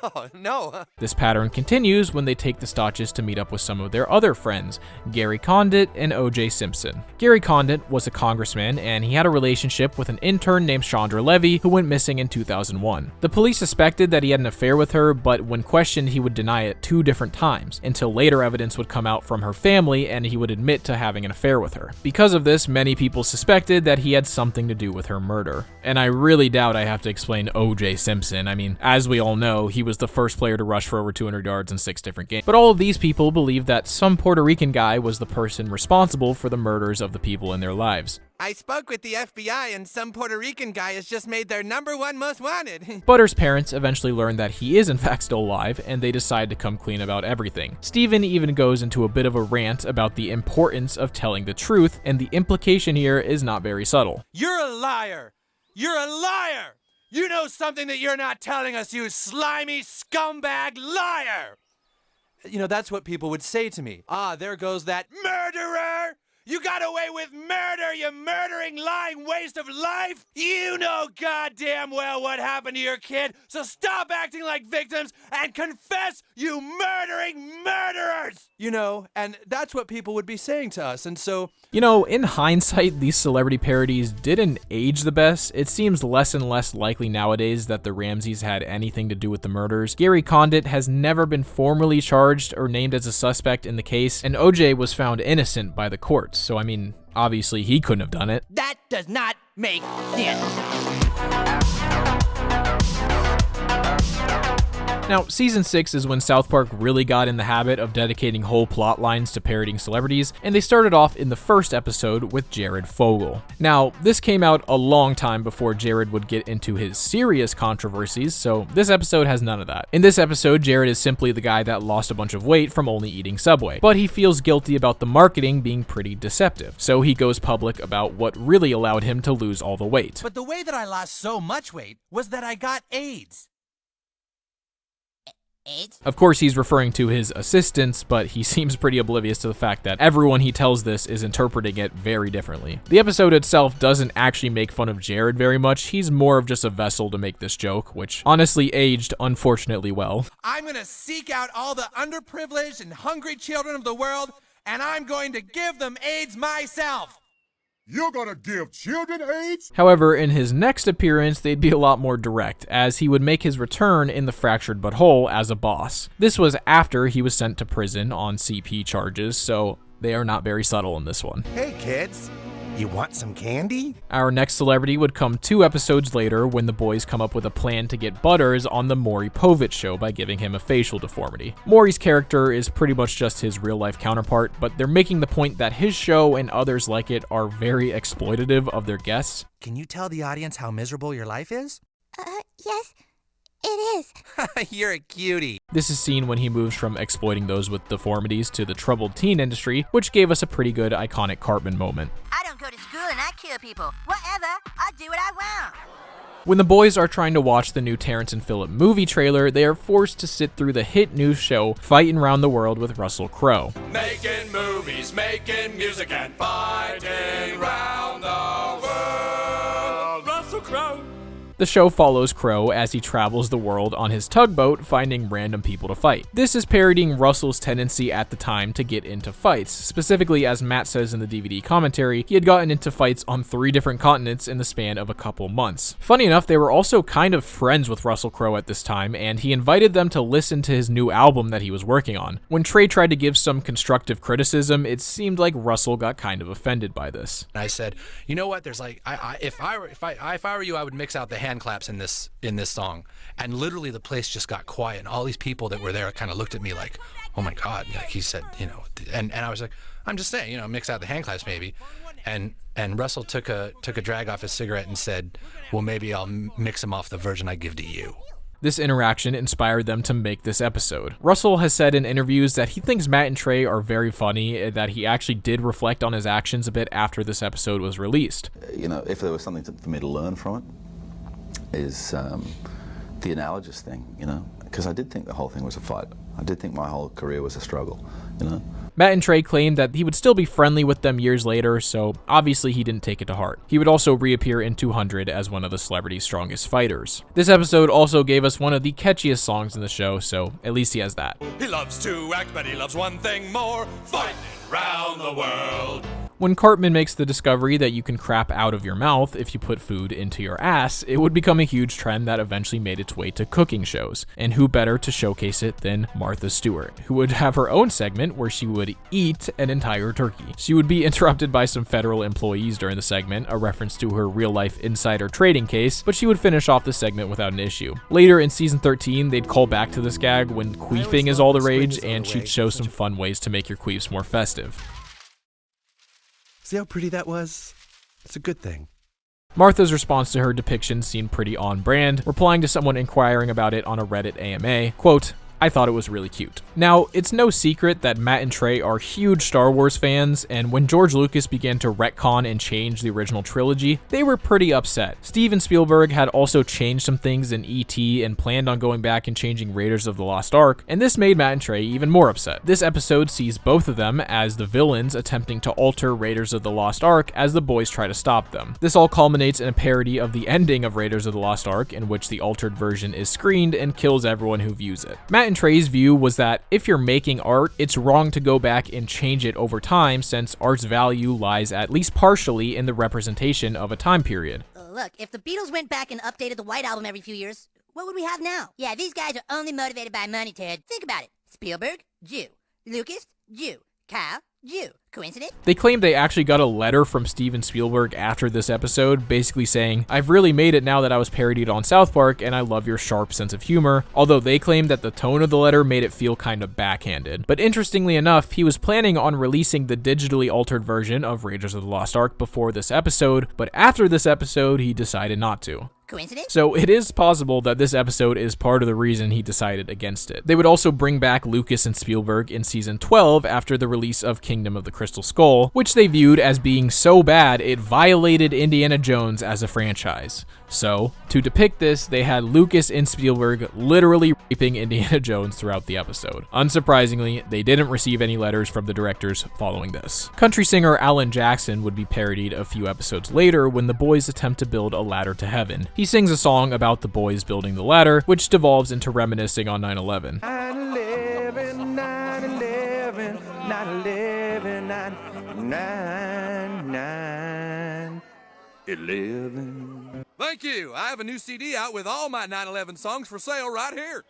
Oh, no. This pattern continues when they take the Stotches to meet up with some of their other friends, Gary Condit and O.J. Simpson. Gary Condit was a congressman, and he had a relationship with an intern named Chandra Levy, who went missing in 2001. The police suspected that he had an affair with her, but when questioned, he would deny it 2 different times, until later evidence would come out from her family and he would admit to having an affair with her. Because of this, many people suspected that he had something to do with her murder. And I really doubt I have to explain O.J. Simpson. I mean, as we all know, he was the first player to rush for over 200 yards in 6 different games. But all of these people believe that some Puerto Rican guy was the person responsible for the murders of the people in their lives. I spoke with the FBI, and some Puerto Rican guy has just made their #1 most wanted. Butter's parents eventually learn that he is in fact still alive, and they decide to come clean about everything. Steven even goes into a bit of a rant about the importance of telling the truth, and the implication here is not very subtle. You're a liar! You're a liar! You know something that you're not telling us, you slimy scumbag liar! You know, that's what people would say to me. Ah, there goes that murderer! You got away with murder, you murdering, lying waste of life! You know goddamn well what happened to your kid, so stop acting like victims and confess, you murdering murderers! You know, and that's what people would be saying to us, and so... You know, in hindsight, these celebrity parodies didn't age the best. It seems less and less likely nowadays that the Ramseys had anything to do with the murders. Gary Condit has never been formally charged or named as a suspect in the case, and OJ was found innocent by the courts. So, I mean, obviously he couldn't have done it. That does not make sense. Now, season 6 is when South Park really got in the habit of dedicating whole plot lines to parodying celebrities, and they started off in the first episode with Jared Fogle. Now, this came out a long time before Jared would get into his serious controversies, so this episode has none of that. In this episode, Jared is simply the guy that lost a bunch of weight from only eating Subway, but he feels guilty about the marketing being pretty deceptive, so he goes public about what really allowed him to lose all the weight. But the way that I lost so much weight was that I got AIDS. AIDS? Of course, he's referring to his assistants, but he seems pretty oblivious to the fact that everyone he tells this is interpreting it very differently. The episode itself doesn't actually make fun of Jared very much. He's more of just a vessel to make this joke, which honestly aged unfortunately well. I'm gonna seek out all the underprivileged and hungry children of the world, and I'm going to give them AIDS myself. You're gonna give children AIDS? However, in his next appearance, they'd be a lot more direct, as he would make his return in the Fractured But Whole as a boss. This was after he was sent to prison on CP charges, so they are not very subtle in this one. Hey kids, you want some candy? Our next celebrity would come 2 episodes later when the boys come up with a plan to get Butters on the Maury Povich show by giving him a facial deformity. Maury's character is pretty much just his real-life counterpart, but they're making the point that his show and others like it are very exploitative of their guests. Can you tell the audience how miserable your life is? Yes, it is. You're a cutie. This is seen when he moves from exploiting those with deformities to the troubled teen industry, which gave us a pretty good iconic Cartman moment. I don't go to school and I kill people. Whatever, I do what I want. When the boys are trying to watch the new Terrence and Phillip movie trailer, they are forced to sit through the hit news show Fightin' Round the World with Russell Crowe. Making movies, making music, and fighting round the world. Russell Crowe. The show follows Crowe as he travels the world on his tugboat, finding random people to fight. This is parodying Russell's tendency at the time to get into fights. Specifically, as Matt says in the DVD commentary, he had gotten into fights on 3 different continents in the span of a couple months. Funny enough, they were also kind of friends with Russell Crowe at this time, and he invited them to listen to his new album that he was working on. When Trey tried to give some constructive criticism, it seemed like Russell got kind of offended by this. I said, you know what? There's like, if I were you, I would mix out the hand claps in this song. And literally the place just got quiet, and all these people that were there kind of looked at me like, oh my God. Like he said, you know, and I was like, I'm just saying, you know, mix out the hand claps maybe. And Russell took a drag off his cigarette and said, well, maybe I'll mix them off the version I give to you. This interaction inspired them to make this episode. Russell has said in interviews that he thinks Matt and Trey are very funny, that he actually did reflect on his actions a bit after this episode was released. You know, if there was something for me to learn from it, is the analogous thing, you know, because I did think the whole thing was a fight. I did think my whole career was a struggle, you know. Matt and Trey claimed that he would still be friendly with them years later, so obviously he didn't take it to heart. He would also reappear in 200 as one of the celebrity's strongest fighters. This episode also gave us one of the catchiest songs in the show, so at least he has that. He loves to act, but he loves one thing more: fighting round the world. When Cartman makes the discovery that you can crap out of your mouth if you put food into your ass, it would become a huge trend that eventually made its way to cooking shows. And who better to showcase it than Martha Stewart, who would have her own segment where she would eat an entire turkey. She would be interrupted by some federal employees during the segment, a reference to her real-life insider trading case, but she would finish off the segment without an issue. Later in season 13, they'd call back to this gag when queefing is all the rage, and she'd show some fun ways to make your queefs more festive. See how pretty that was? It's a good thing. Martha's response to her depiction seemed pretty on brand, replying to someone inquiring about it on a Reddit AMA, quote, I thought it was really cute. Now, it's no secret that Matt and Trey are huge Star Wars fans, and when George Lucas began to retcon and change the original trilogy, they were pretty upset. Steven Spielberg had also changed some things in E.T. and planned on going back and changing Raiders of the Lost Ark, and this made Matt and Trey even more upset. This episode sees both of them as the villains attempting to alter Raiders of the Lost Ark as the boys try to stop them. This all culminates in a parody of the ending of Raiders of the Lost Ark, in which the altered version is screened and kills everyone who views it. Matt and Trey's view was that if you're making art, it's wrong to go back and change it over time, since art's value lies at least partially in the representation of a time period. Look, if the Beatles went back and updated the White Album every few years, what would we have now? Yeah, these guys are only motivated by money, Ted. Think about it. Spielberg, Jew. Lucas, Jew. Kyle, You. Coincidence? They claim they actually got a letter from Steven Spielberg after this episode, basically saying, "I've really made it now that I was parodied on South Park, and I love your sharp sense of humor," although they claim that the tone of the letter made it feel kind of backhanded. But interestingly enough, he was planning on releasing the digitally altered version of Raiders of the Lost Ark before this episode, but after this episode, he decided not to. Coincidence? So it is possible that this episode is part of the reason he decided against it. They would also bring back Lucas and Spielberg in season 12 after the release of Kingdom of the Crystal Skull, which they viewed as being so bad it violated Indiana Jones as a franchise. So, to depict this, they had Lucas and Spielberg literally raping Indiana Jones throughout the episode. Unsurprisingly, they didn't receive any letters from the directors following this. Country singer Alan Jackson would be parodied a few episodes later when the boys attempt to build a ladder to heaven. He sings a song about the boys building the ladder, which devolves into reminiscing on 9/11. 9/11, 9/11, 9/11, 9/11. Thank you. I have a new CD out with all my 9/11 songs for sale right here.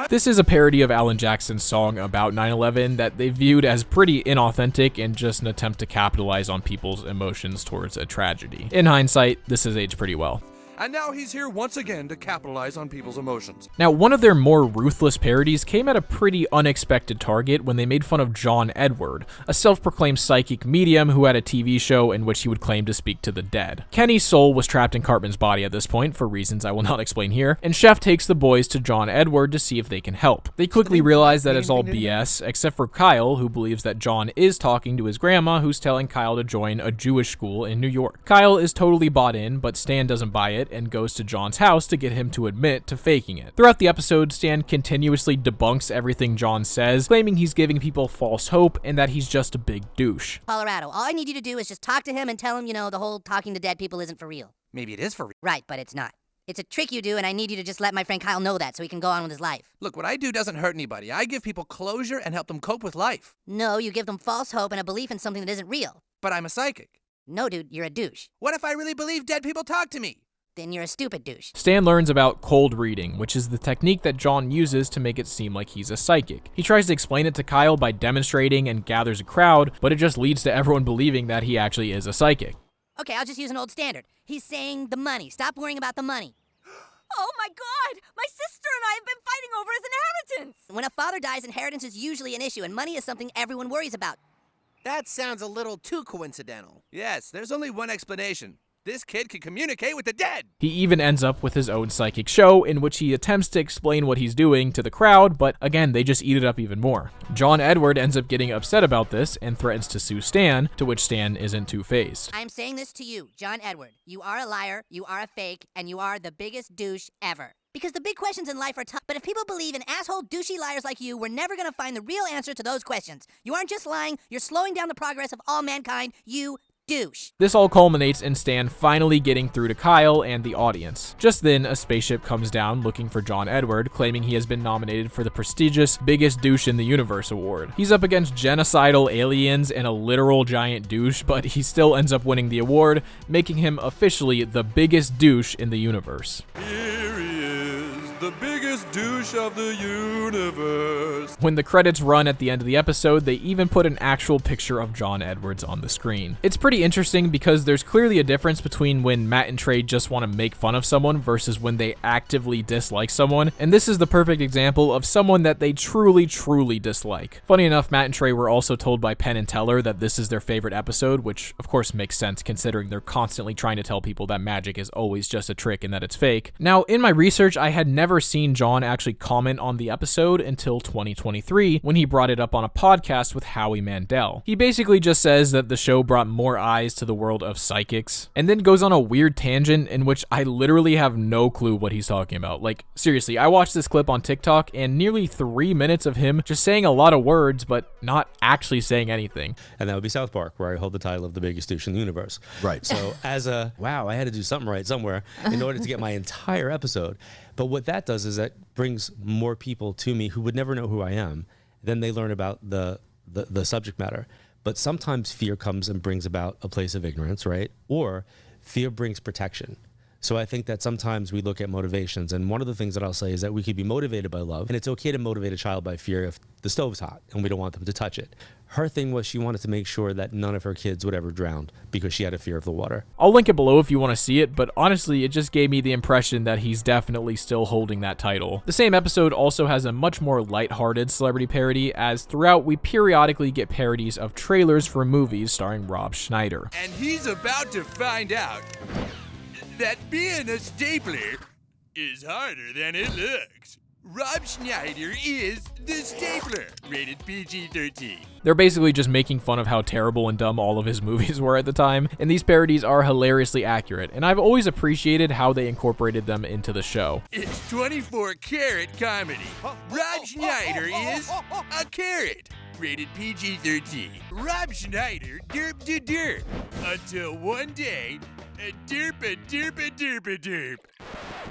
This is a parody of Alan Jackson's song about 9/11 that they viewed as pretty inauthentic and just an attempt to capitalize on people's emotions towards a tragedy. In hindsight, this has aged pretty well. And now he's here once again to capitalize on people's emotions. Now, one of their more ruthless parodies came at a pretty unexpected target when they made fun of John Edward, a self-proclaimed psychic medium who had a TV show in which he would claim to speak to the dead. Kenny's soul was trapped in Cartman's body at this point, for reasons I will not explain here, and Chef takes the boys to John Edward to see if they can help. They quickly realize that it's all BS, except for Kyle, who believes that John is talking to his grandma, who's telling Kyle to join a Jewish school in New York. Kyle is totally bought in, but Stan doesn't buy it and goes to John's house to get him to admit to faking it. Throughout the episode, Stan continuously debunks everything John says, claiming he's giving people false hope and that he's just a big douche. Colorado, all I need you to do is just talk to him and tell him, the whole talking to dead people isn't for real. Maybe it is for real. Right, but it's not. It's a trick you do, and I need you to just let my friend Kyle know that so he can go on with his life. Look, what I do doesn't hurt anybody. I give people closure and help them cope with life. No, you give them false hope and a belief in something that isn't real. But I'm a psychic. No, dude, you're a douche. What if I really believe dead people talk to me? Then you're a stupid douche. Stan learns about cold reading, which is the technique that John uses to make it seem like he's a psychic. He tries to explain it to Kyle by demonstrating and gathers a crowd, but it just leads to everyone believing that he actually is a psychic. Okay, I'll just use an old standard. He's saying the money. Stop worrying about the money. Oh my God! My sister and I have been fighting over his inheritance! When a father dies, inheritance is usually an issue, and money is something everyone worries about. That sounds a little too coincidental. Yes, there's only one explanation. This kid can communicate with the dead! He even ends up with his own psychic show in which he attempts to explain what he's doing to the crowd, but again, they just eat it up even more. John Edward ends up getting upset about this and threatens to sue Stan, to which Stan isn't two-faced. I'm saying this to you, John Edward. You are a liar, you are a fake, and you are the biggest douche ever. Because the big questions in life are tough, but if people believe in asshole, douchey liars like you, we're never gonna find the real answer to those questions. You aren't just lying, you're slowing down the progress of all mankind, you douche. This all culminates in Stan finally getting through to Kyle and the audience. Just then, a spaceship comes down looking for John Edward, claiming he has been nominated for the prestigious Biggest Douche in the Universe award. He's up against genocidal aliens and a literal giant douche, but he still ends up winning the award, making him officially the biggest douche in the universe. Here he is, the biggest douche of the universe. When the credits run at the end of the episode, they even put an actual picture of John Edwards on the screen. It's pretty interesting because there's clearly a difference between when Matt and Trey just want to make fun of someone versus when they actively dislike someone, and this is the perfect example of someone that they truly dislike. Funny enough, Matt and Trey were also told by Penn and Teller that this is their favorite episode, which of course makes sense considering they're constantly trying to tell people that magic is always just a trick and that it's fake. Now, in my research, I had never seen John actually comment on the episode until 2023 when he brought it up on a podcast with Howie Mandel. He basically just says that the show brought more eyes to the world of psychics, and then goes on a weird tangent in which I literally have no clue what he's talking about. Like, seriously, I watched this clip on TikTok and nearly 3 minutes of him just saying a lot of words, but not actually saying anything. And that would be South Park, where I hold the title of the biggest douche in the universe. Right. So I had to do something right somewhere in order to get my entire episode. But what that does is that brings more people to me who would never know who I am. Then they learn about the subject matter. But sometimes fear comes and brings about a place of ignorance, right? Or fear brings protection. So I think that sometimes we look at motivations, and one of the things that I'll say is that we could be motivated by love, and it's okay to motivate a child by fear if the stove's hot and we don't want them to touch it. Her thing was she wanted to make sure that none of her kids would ever drown because she had a fear of the water. I'll link it below if you want to see it, but honestly, it just gave me the impression that he's definitely still holding that title. The same episode also has a much more lighthearted celebrity parody, as throughout we periodically get parodies of trailers for movies starring Rob Schneider. And he's about to find out that being a stapler is harder than it looks. Rob Schneider is the stapler, rated PG-13. They're basically just making fun of how terrible and dumb all of his movies were at the time, and these parodies are hilariously accurate, and I've always appreciated how they incorporated them into the show. It's 24-karat comedy. Rob Schneider is a carrot, rated PG-13. Rob Schneider derp de derp. Until one day, a derp a derp a derp a derp.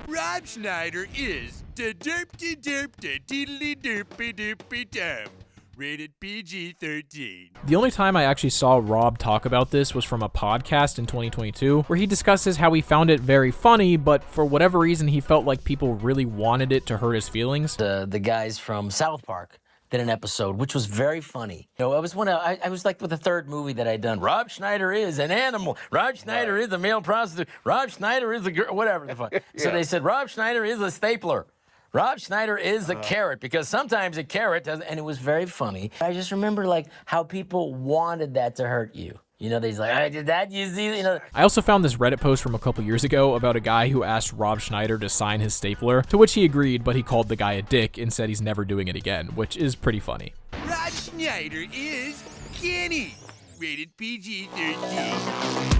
Rob Schneider is da derp de derp da deedly derpy derpy dum. Rated PG-13. The only time I actually saw Rob talk about this was from a podcast in 2022, where he discusses how he found it very funny, but for whatever reason he felt like people really wanted it to hurt his feelings. The guys from South Park did an episode, which was very funny. You know, I was like with the third movie that I'd done. Rob Schneider is an animal. Rob Schneider is a male prostitute. Rob Schneider is a girl, whatever the fuck. So they said, Rob Schneider is a stapler. Rob Schneider is a carrot, because sometimes a carrot does, and it was very funny. I just remember like how people wanted that to hurt you. You know, they's like, I did that, you see, you know. I also found this Reddit post from a couple years ago about a guy who asked Rob Schneider to sign his stapler, to which he agreed, but he called the guy a dick and said he's never doing it again, which is pretty funny. Rob Schneider is Kenny, rated PG-13.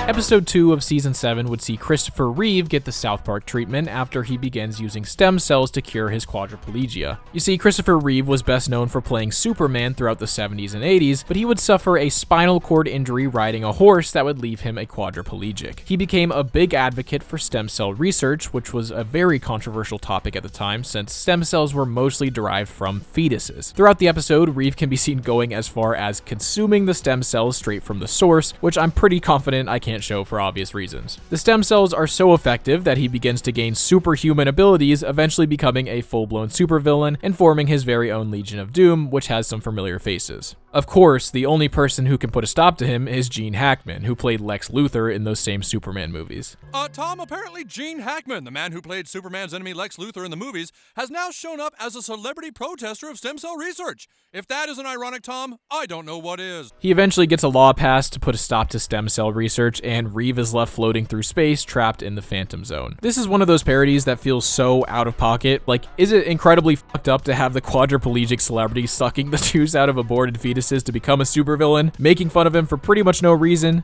Episode 2 of Season 7 would see Christopher Reeve get the South Park treatment after he begins using stem cells to cure his quadriplegia. You see, Christopher Reeve was best known for playing Superman throughout the 70s and 80s, but he would suffer a spinal cord injury riding a horse that would leave him a quadriplegic. He became a big advocate for stem cell research, which was a very controversial topic at the time, since stem cells were mostly derived from fetuses. Throughout the episode, Reeve can be seen going as far as consuming the stem cells straight from the source, which I'm pretty confident I can't show for obvious reasons. The stem cells are so effective that he begins to gain superhuman abilities, eventually becoming a full-blown supervillain and forming his very own Legion of Doom, which has some familiar faces. Of course, the only person who can put a stop to him is Gene Hackman, who played Lex Luthor in those same Superman movies. Tom, apparently Gene Hackman, the man who played Superman's enemy Lex Luthor in the movies, has now shown up as a celebrity protester of stem cell research. If that isn't ironic, Tom, I don't know what is. He eventually gets a law passed to put a stop to stem cell research, and Reeve is left floating through space, trapped in the Phantom Zone. This is one of those parodies that feels so out of pocket. Like, is it incredibly fucked up to have the quadriplegic celebrity sucking the juice out of aborted fetuses to become a supervillain, making fun of him for pretty much no reason?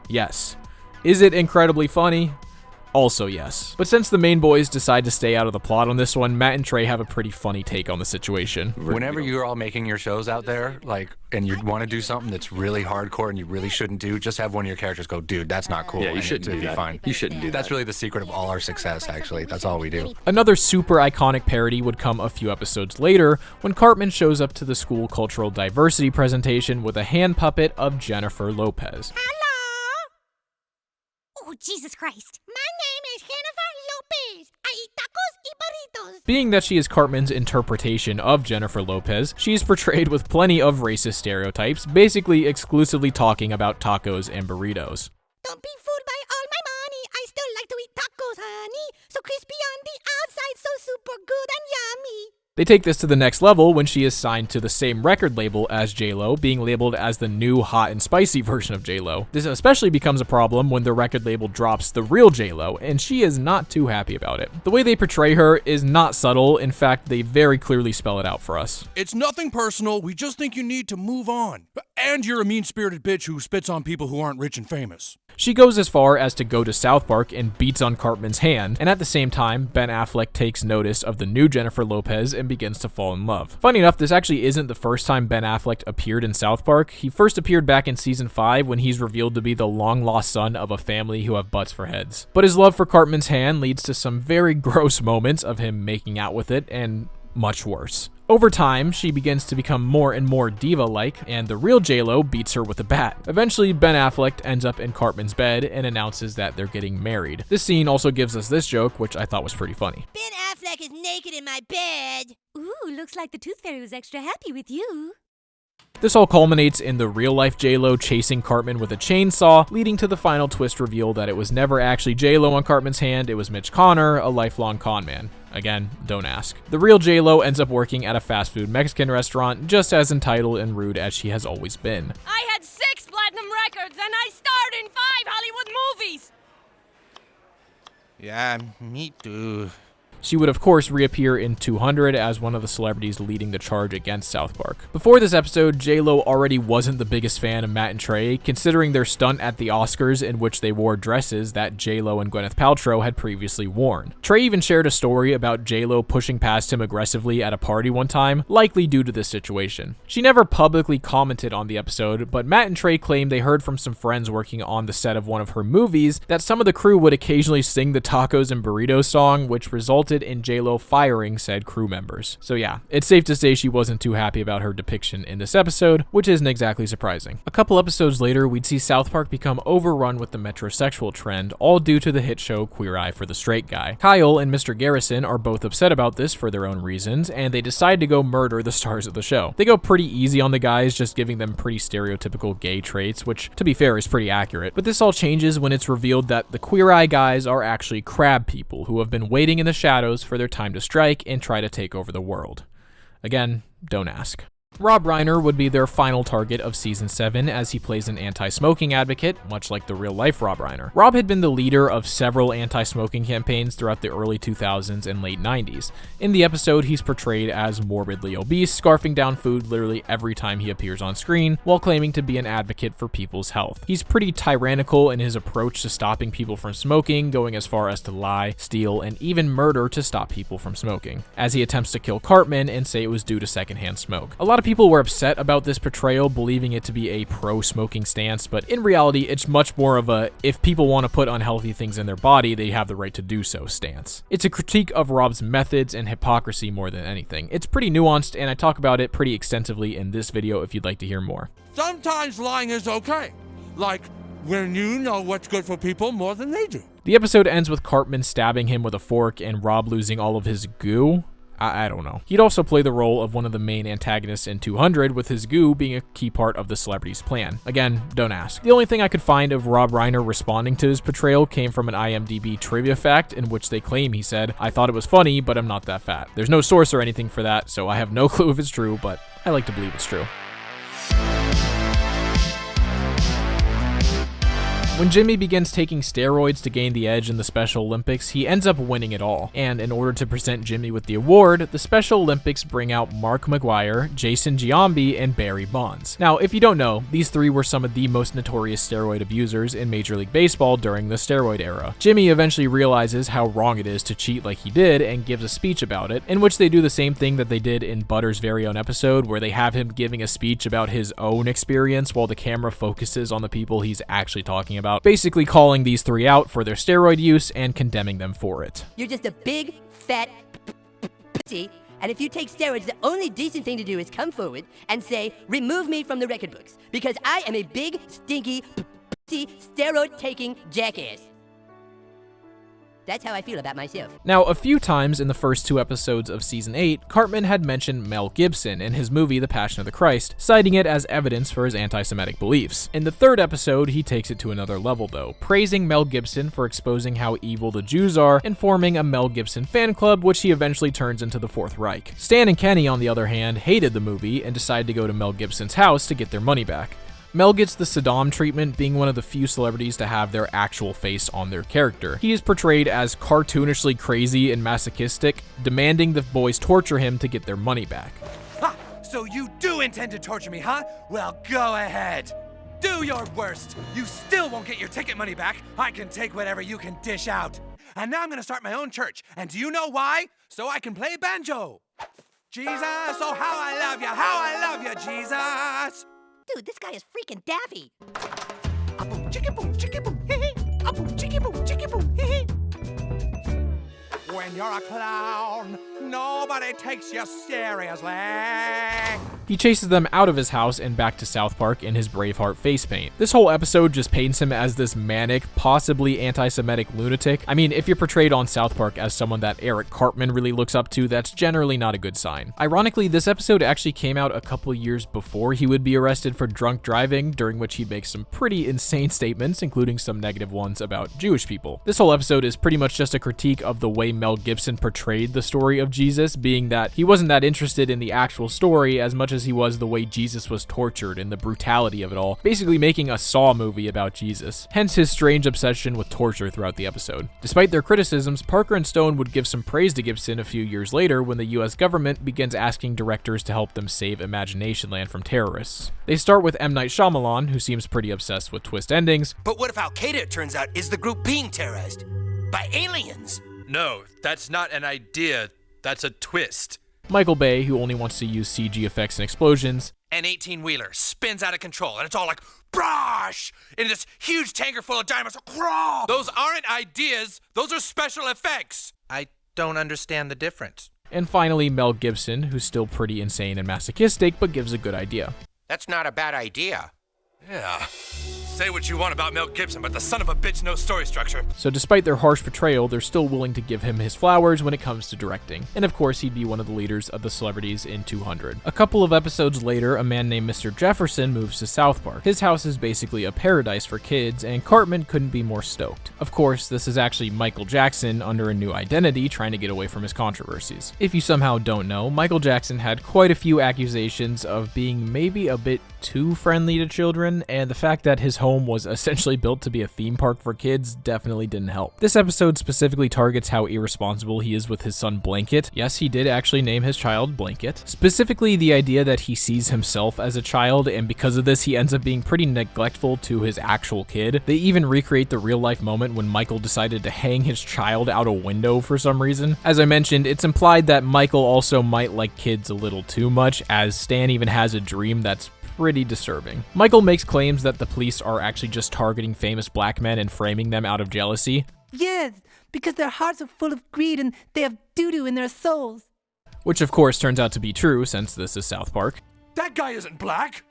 Yes. Is it incredibly funny? Also yes. But since the main boys decide to stay out of the plot on this one, Matt and Trey have a pretty funny take on the situation. Whenever you're all making your shows out there, like, and you want to do something that's really hardcore and you really shouldn't do, just have one of your characters go, dude, that's not cool. Yeah, you shouldn't do that. Fine. You shouldn't do that. That's really the secret of all our success, actually. That's all we do. Another super iconic parody would come a few episodes later when Cartman shows up to the school cultural diversity presentation with a hand puppet of Jennifer Lopez. Oh, Jesus Christ. My name is Jennifer Lopez. I eat tacos y burritos. Being that she is Cartman's interpretation of Jennifer Lopez, she's portrayed with plenty of racist stereotypes, basically exclusively talking about tacos and burritos. Don't be fooled by all my money. I still like to eat tacos, honey. So crispy on the outside, so super good and yummy. They take this to the next level when she is signed to the same record label as J-Lo, being labeled as the new hot and spicy version of J-Lo. This especially becomes a problem when the record label drops the real J-Lo, and she is not too happy about it. The way they portray her is not subtle. In fact, they very clearly spell it out for us. It's nothing personal. We just think you need to move on. And you're a mean-spirited bitch who spits on people who aren't rich and famous. She goes as far as to go to South Park and beats on Cartman's hand, and at the same time, Ben Affleck takes notice of the new Jennifer Lopez and begins to fall in love. Funny enough, this actually isn't the first time Ben Affleck appeared in South Park. He first appeared back in Season 5 when he's revealed to be the long-lost son of a family who have butts for heads. But his love for Cartman's hand leads to some very gross moments of him making out with it, and much worse. Over time, she begins to become more and more diva-like, and the real J-Lo beats her with a bat. Eventually, Ben Affleck ends up in Cartman's bed and announces that they're getting married. This scene also gives us this joke, which I thought was pretty funny. Ben Affleck is naked in my bed. Ooh, looks like the Tooth Fairy was extra happy with you. This all culminates in the real-life J-Lo chasing Cartman with a chainsaw, leading to the final twist reveal that it was never actually J-Lo on Cartman's hand, it was Mitch Connor, a lifelong con man. Again, don't ask. The real J-Lo ends up working at a fast food Mexican restaurant, just as entitled and rude as she has always been. I had 6 platinum records and I starred in 5 Hollywood movies. Yeah, me too. She would of course reappear in 200 as one of the celebrities leading the charge against South Park. Before this episode, J-Lo already wasn't the biggest fan of Matt and Trey, considering their stunt at the Oscars in which they wore dresses that J-Lo and Gwyneth Paltrow had previously worn. Trey even shared a story about J-Lo pushing past him aggressively at a party one time, likely due to this situation. She never publicly commented on the episode, but Matt and Trey claimed they heard from some friends working on the set of one of her movies that some of the crew would occasionally sing the Tacos and Burritos song, which resulted in J-Lo firing said crew members. So yeah, it's safe to say she wasn't too happy about her depiction in this episode, which isn't exactly surprising. A couple episodes later, we'd see South Park become overrun with the metrosexual trend, all due to the hit show Queer Eye for the Straight Guy. Kyle and Mr. Garrison are both upset about this for their own reasons, and they decide to go murder the stars of the show. They go pretty easy on the guys, just giving them pretty stereotypical gay traits, which, to be fair, is pretty accurate. But this all changes when it's revealed that the Queer Eye guys are actually crab people who have been waiting in the shadows for their time to strike and try to take over the world. Again, don't ask. Rob Reiner would be their final target of Season 7 as he plays an anti-smoking advocate, much like the real-life Rob Reiner. Rob had been the leader of several anti-smoking campaigns throughout the early 2000s and late 90s. In the episode, he's portrayed as morbidly obese, scarfing down food literally every time he appears on screen, while claiming to be an advocate for people's health. He's pretty tyrannical in his approach to stopping people from smoking, going as far as to lie, steal, and even murder to stop people from smoking, as he attempts to kill Cartman and say it was due to secondhand smoke. A lot of people were upset about this portrayal, believing it to be a pro-smoking stance, but in reality, it's much more of a, if people want to put unhealthy things in their body, they have the right to do so stance. It's a critique of Rob's methods and hypocrisy more than anything. It's pretty nuanced, and I talk about it pretty extensively in this video if you'd like to hear more. Sometimes lying is okay. Like when you know what's good for people more than they do. The episode ends with Cartman stabbing him with a fork and Rob losing all of his goo. I don't know. He'd also play the role of one of the main antagonists in 200, with his goo being a key part of the celebrity's plan. Again, don't ask. The only thing I could find of Rob Reiner responding to his portrayal came from an IMDb trivia fact in which they claim he said, "I thought it was funny, but I'm not that fat." There's no source or anything for that, so I have no clue if it's true, but I like to believe it's true. When Jimmy begins taking steroids to gain the edge in the Special Olympics, he ends up winning it all. And in order to present Jimmy with the award, the Special Olympics bring out Mark McGuire, Jason Giambi, and Barry Bonds. Now, if you don't know, these three were some of the most notorious steroid abusers in Major League Baseball during the steroid era. Jimmy eventually realizes how wrong it is to cheat like he did and gives a speech about it, in which they do the same thing that they did in Butter's very own episode, where they have him giving a speech about his own experience while the camera focuses on the people he's actually talking about. Basically calling these three out for their steroid use and condemning them for it. You're just a big, fat pussy, and if you take steroids, the only decent thing to do is come forward and say, "Remove me from the record books, because I am a big, stinky, pussy, steroid-taking jackass." That's how I feel about myself. Now, a few times in the first 2 episodes of Season 8, Cartman had mentioned Mel Gibson in his movie The Passion of the Christ, citing it as evidence for his anti-Semitic beliefs. In the 3rd episode, he takes it to another level though, praising Mel Gibson for exposing how evil the Jews are and forming a Mel Gibson fan club, which he eventually turns into the Fourth Reich. Stan and Kenny, on the other hand, hated the movie and decided to go to Mel Gibson's house to get their money back. Mel gets the Saddam treatment, being one of the few celebrities to have their actual face on their character. He is portrayed as cartoonishly crazy and masochistic, demanding the boys torture him to get their money back. Ha! So you do intend to torture me, huh? Well, go ahead. Do your worst. You still won't get your ticket money back. I can take whatever you can dish out. And now I'm gonna start my own church. And do you know why? So I can play banjo. Jesus, oh how I love you, Jesus. Dude, this guy is freaking daffy. When you're a clown, nobody takes you seriously. He chases them out of his house and back to South Park in his Braveheart face paint. This whole episode just paints him as this manic, possibly anti-Semitic lunatic. I mean, if you're portrayed on South Park as someone that Eric Cartman really looks up to, that's generally not a good sign. Ironically, this episode actually came out a couple years before he would be arrested for drunk driving, during which he makes some pretty insane statements, including some negative ones about Jewish people. This whole episode is pretty much just a critique of the way Mel Gibson portrayed the story of Jesus, being that he wasn't that interested in the actual story as much as he was the way Jesus was tortured and the brutality of it all, basically making a Saw movie about Jesus. Hence his strange obsession with torture throughout the episode. Despite their criticisms, Parker and Stone would give some praise to Gibson a few years later when the US government begins asking directors to help them save Imagination Land from terrorists. They start with M. Night Shyamalan, who seems pretty obsessed with twist endings. But what if Al-Qaeda, it turns out, is the group being terrorized by aliens? No, that's not an idea. That's a twist. Michael Bay, who only wants to use CG effects and explosions. An 18-wheeler spins out of control, and it's all like, brush! In this huge tanker full of diamonds, crawl! Those aren't ideas. Those are special effects. I don't understand the difference. And finally, Mel Gibson, who's still pretty insane and masochistic, but gives a good idea. That's not a bad idea. Yeah. Say what you want about Mel Gibson, but the son of a bitch knows story structure. So despite their harsh portrayal, they're still willing to give him his flowers when it comes to directing. And of course, he'd be one of the leaders of the celebrities in 200. A couple of episodes later, a man named Mr. Jefferson moves to South Park. His house is basically a paradise for kids, and Cartman couldn't be more stoked. Of course, this is actually Michael Jackson under a new identity, trying to get away from his controversies. If you somehow don't know, Michael Jackson had quite a few accusations of being maybe a bit too friendly to children, and the fact that his home was essentially built to be a theme park for kids definitely didn't help. This episode specifically targets how irresponsible he is with his son Blanket. Yes, he did actually name his child Blanket. Specifically, the idea that he sees himself as a child, and because of this, he ends up being pretty neglectful to his actual kid. They even recreate the real-life moment when Michael decided to hang his child out a window for some reason. As I mentioned, it's implied that Michael also might like kids a little too much, as Stan even has a dream that's pretty disturbing. Michael makes claims that the police are actually just targeting famous black men and framing them out of jealousy. Yes, because their hearts are full of greed and they have doo-doo in their souls. Which of course turns out to be true, since this is South Park. That guy isn't black!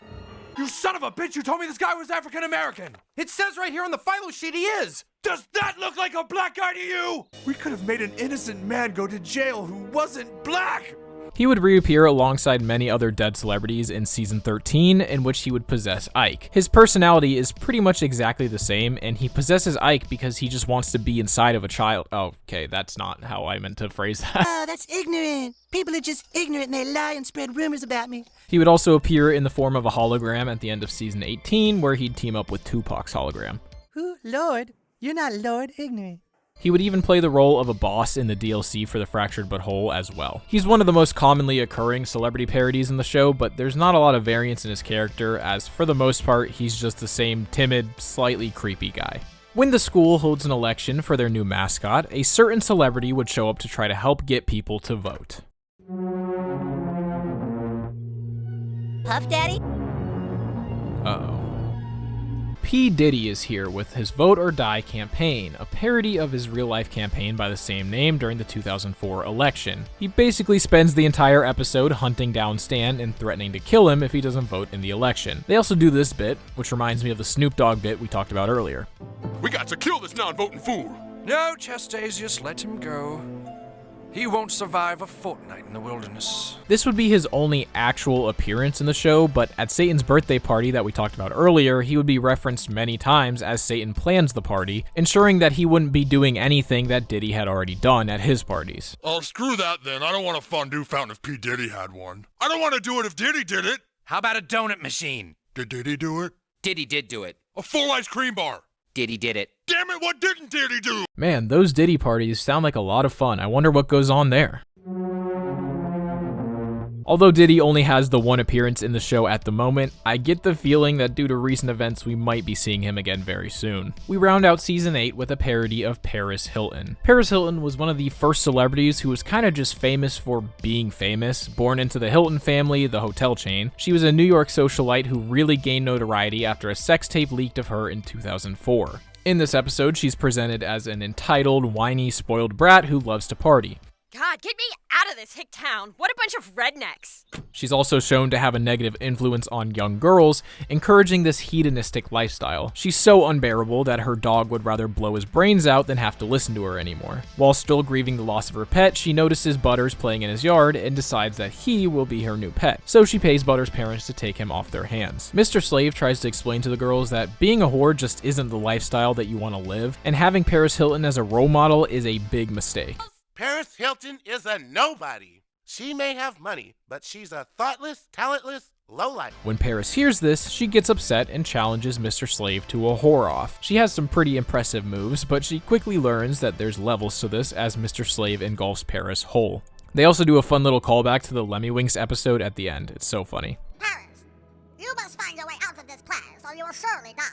You son of a bitch, you told me this guy was African American! It says right here on the philo sheet he is! Does that look like a black guy to you? We could have made an innocent man go to jail who wasn't black! He would reappear alongside many other dead celebrities in season 13, in which he would possess Ike. His personality is pretty much exactly the same, and he possesses Ike because he just wants to be inside of a child. Oh, okay, that's not how I meant to phrase that. Oh, that's ignorant. People are just ignorant and they lie and spread rumors about me. He would also appear in the form of a hologram at the end of season 18, where he'd team up with Tupac's hologram. Who? Lord? You're not Lord Ignorant. He would even play the role of a boss in the DLC for The Fractured But Whole as well. He's one of the most commonly occurring celebrity parodies in the show, but there's not a lot of variance in his character, as for the most part, he's just the same timid, slightly creepy guy. When the school holds an election for their new mascot, a certain celebrity would show up to try to help get people to vote. Puff Daddy? Uh-oh. P. Diddy is here with his Vote or Die campaign, a parody of his real-life campaign by the same name during the 2004 election. He basically spends the entire episode hunting down Stan and threatening to kill him if he doesn't vote in the election. They also do this bit, which reminds me of the Snoop Dogg bit we talked about earlier. We got to kill this non-voting fool! No, Chastasius, let him go. He won't survive a fortnight in the wilderness. This would be his only actual appearance in the show, but at Satan's birthday party that we talked about earlier, he would be referenced many times as Satan plans the party, ensuring that he wouldn't be doing anything that Diddy had already done at his parties. Oh, screw that then. I don't want a fondue fountain if P. Diddy had one. I don't want to do it if Diddy did it. How about a donut machine? Did Diddy do it? Diddy did do it. A full ice cream bar. Diddy did it. Damn it, what didn't Diddy do? Man, those Diddy parties sound like a lot of fun. I wonder what goes on there. Although Diddy only has the one appearance in the show at the moment, I get the feeling that due to recent events, we might be seeing him again very soon. We round out season 8 with a parody of Paris Hilton. Paris Hilton was one of the first celebrities who was kind of just famous for being famous. Born into the Hilton family, the hotel chain, she was a New York socialite who really gained notoriety after a sex tape leaked of her in 2004. In this episode, she's presented as an entitled, whiny, spoiled brat who loves to party. God, get me out of this hick town. What a bunch of rednecks. She's also shown to have a negative influence on young girls, encouraging this hedonistic lifestyle. She's so unbearable that her dog would rather blow his brains out than have to listen to her anymore. While still grieving the loss of her pet, she notices Butters playing in his yard and decides that he will be her new pet. So she pays Butters' parents to take him off their hands. Mr. Slave tries to explain to the girls that being a whore just isn't the lifestyle that you want to live, and having Paris Hilton as a role model is a big mistake. Paris Hilton is a nobody. She may have money, but she's a thoughtless, talentless lowlife. When Paris hears this, she gets upset and challenges Mr. Slave to a whore-off. She has some pretty impressive moves, but she quickly learns that there's levels to this as Mr. Slave engulfs Paris whole. They also do a fun little callback to the Lemmy-Winks episode at the end. It's so funny. Paris, you must find your way out of this place, or you will surely die.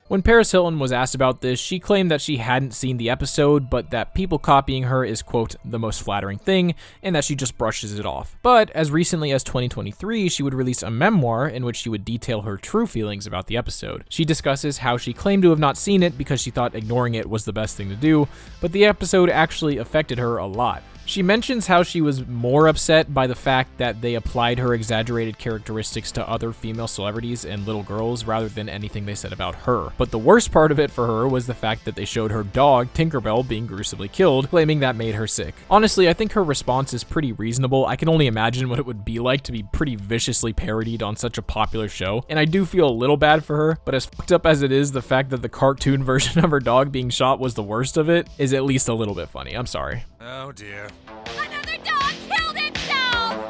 When Paris Hilton was asked about this, she claimed that she hadn't seen the episode, but that people copying her is, quote, the most flattering thing, and that she just brushes it off. But as recently as 2023, she would release a memoir in which she would detail her true feelings about the episode. She discusses how she claimed to have not seen it because she thought ignoring it was the best thing to do, but the episode actually affected her a lot. She mentions how she was more upset by the fact that they applied her exaggerated characteristics to other female celebrities and little girls rather than anything they said about her. But the worst part of it for her was the fact that they showed her dog, Tinkerbell, being gruesomely killed, claiming that made her sick. Honestly, I think her response is pretty reasonable. I can only imagine what it would be like to be pretty viciously parodied on such a popular show, and I do feel a little bad for her, but as fucked up as it is, the fact that the cartoon version of her dog being shot was the worst of it is at least a little bit funny. I'm sorry. Oh dear. Another dog killed itself!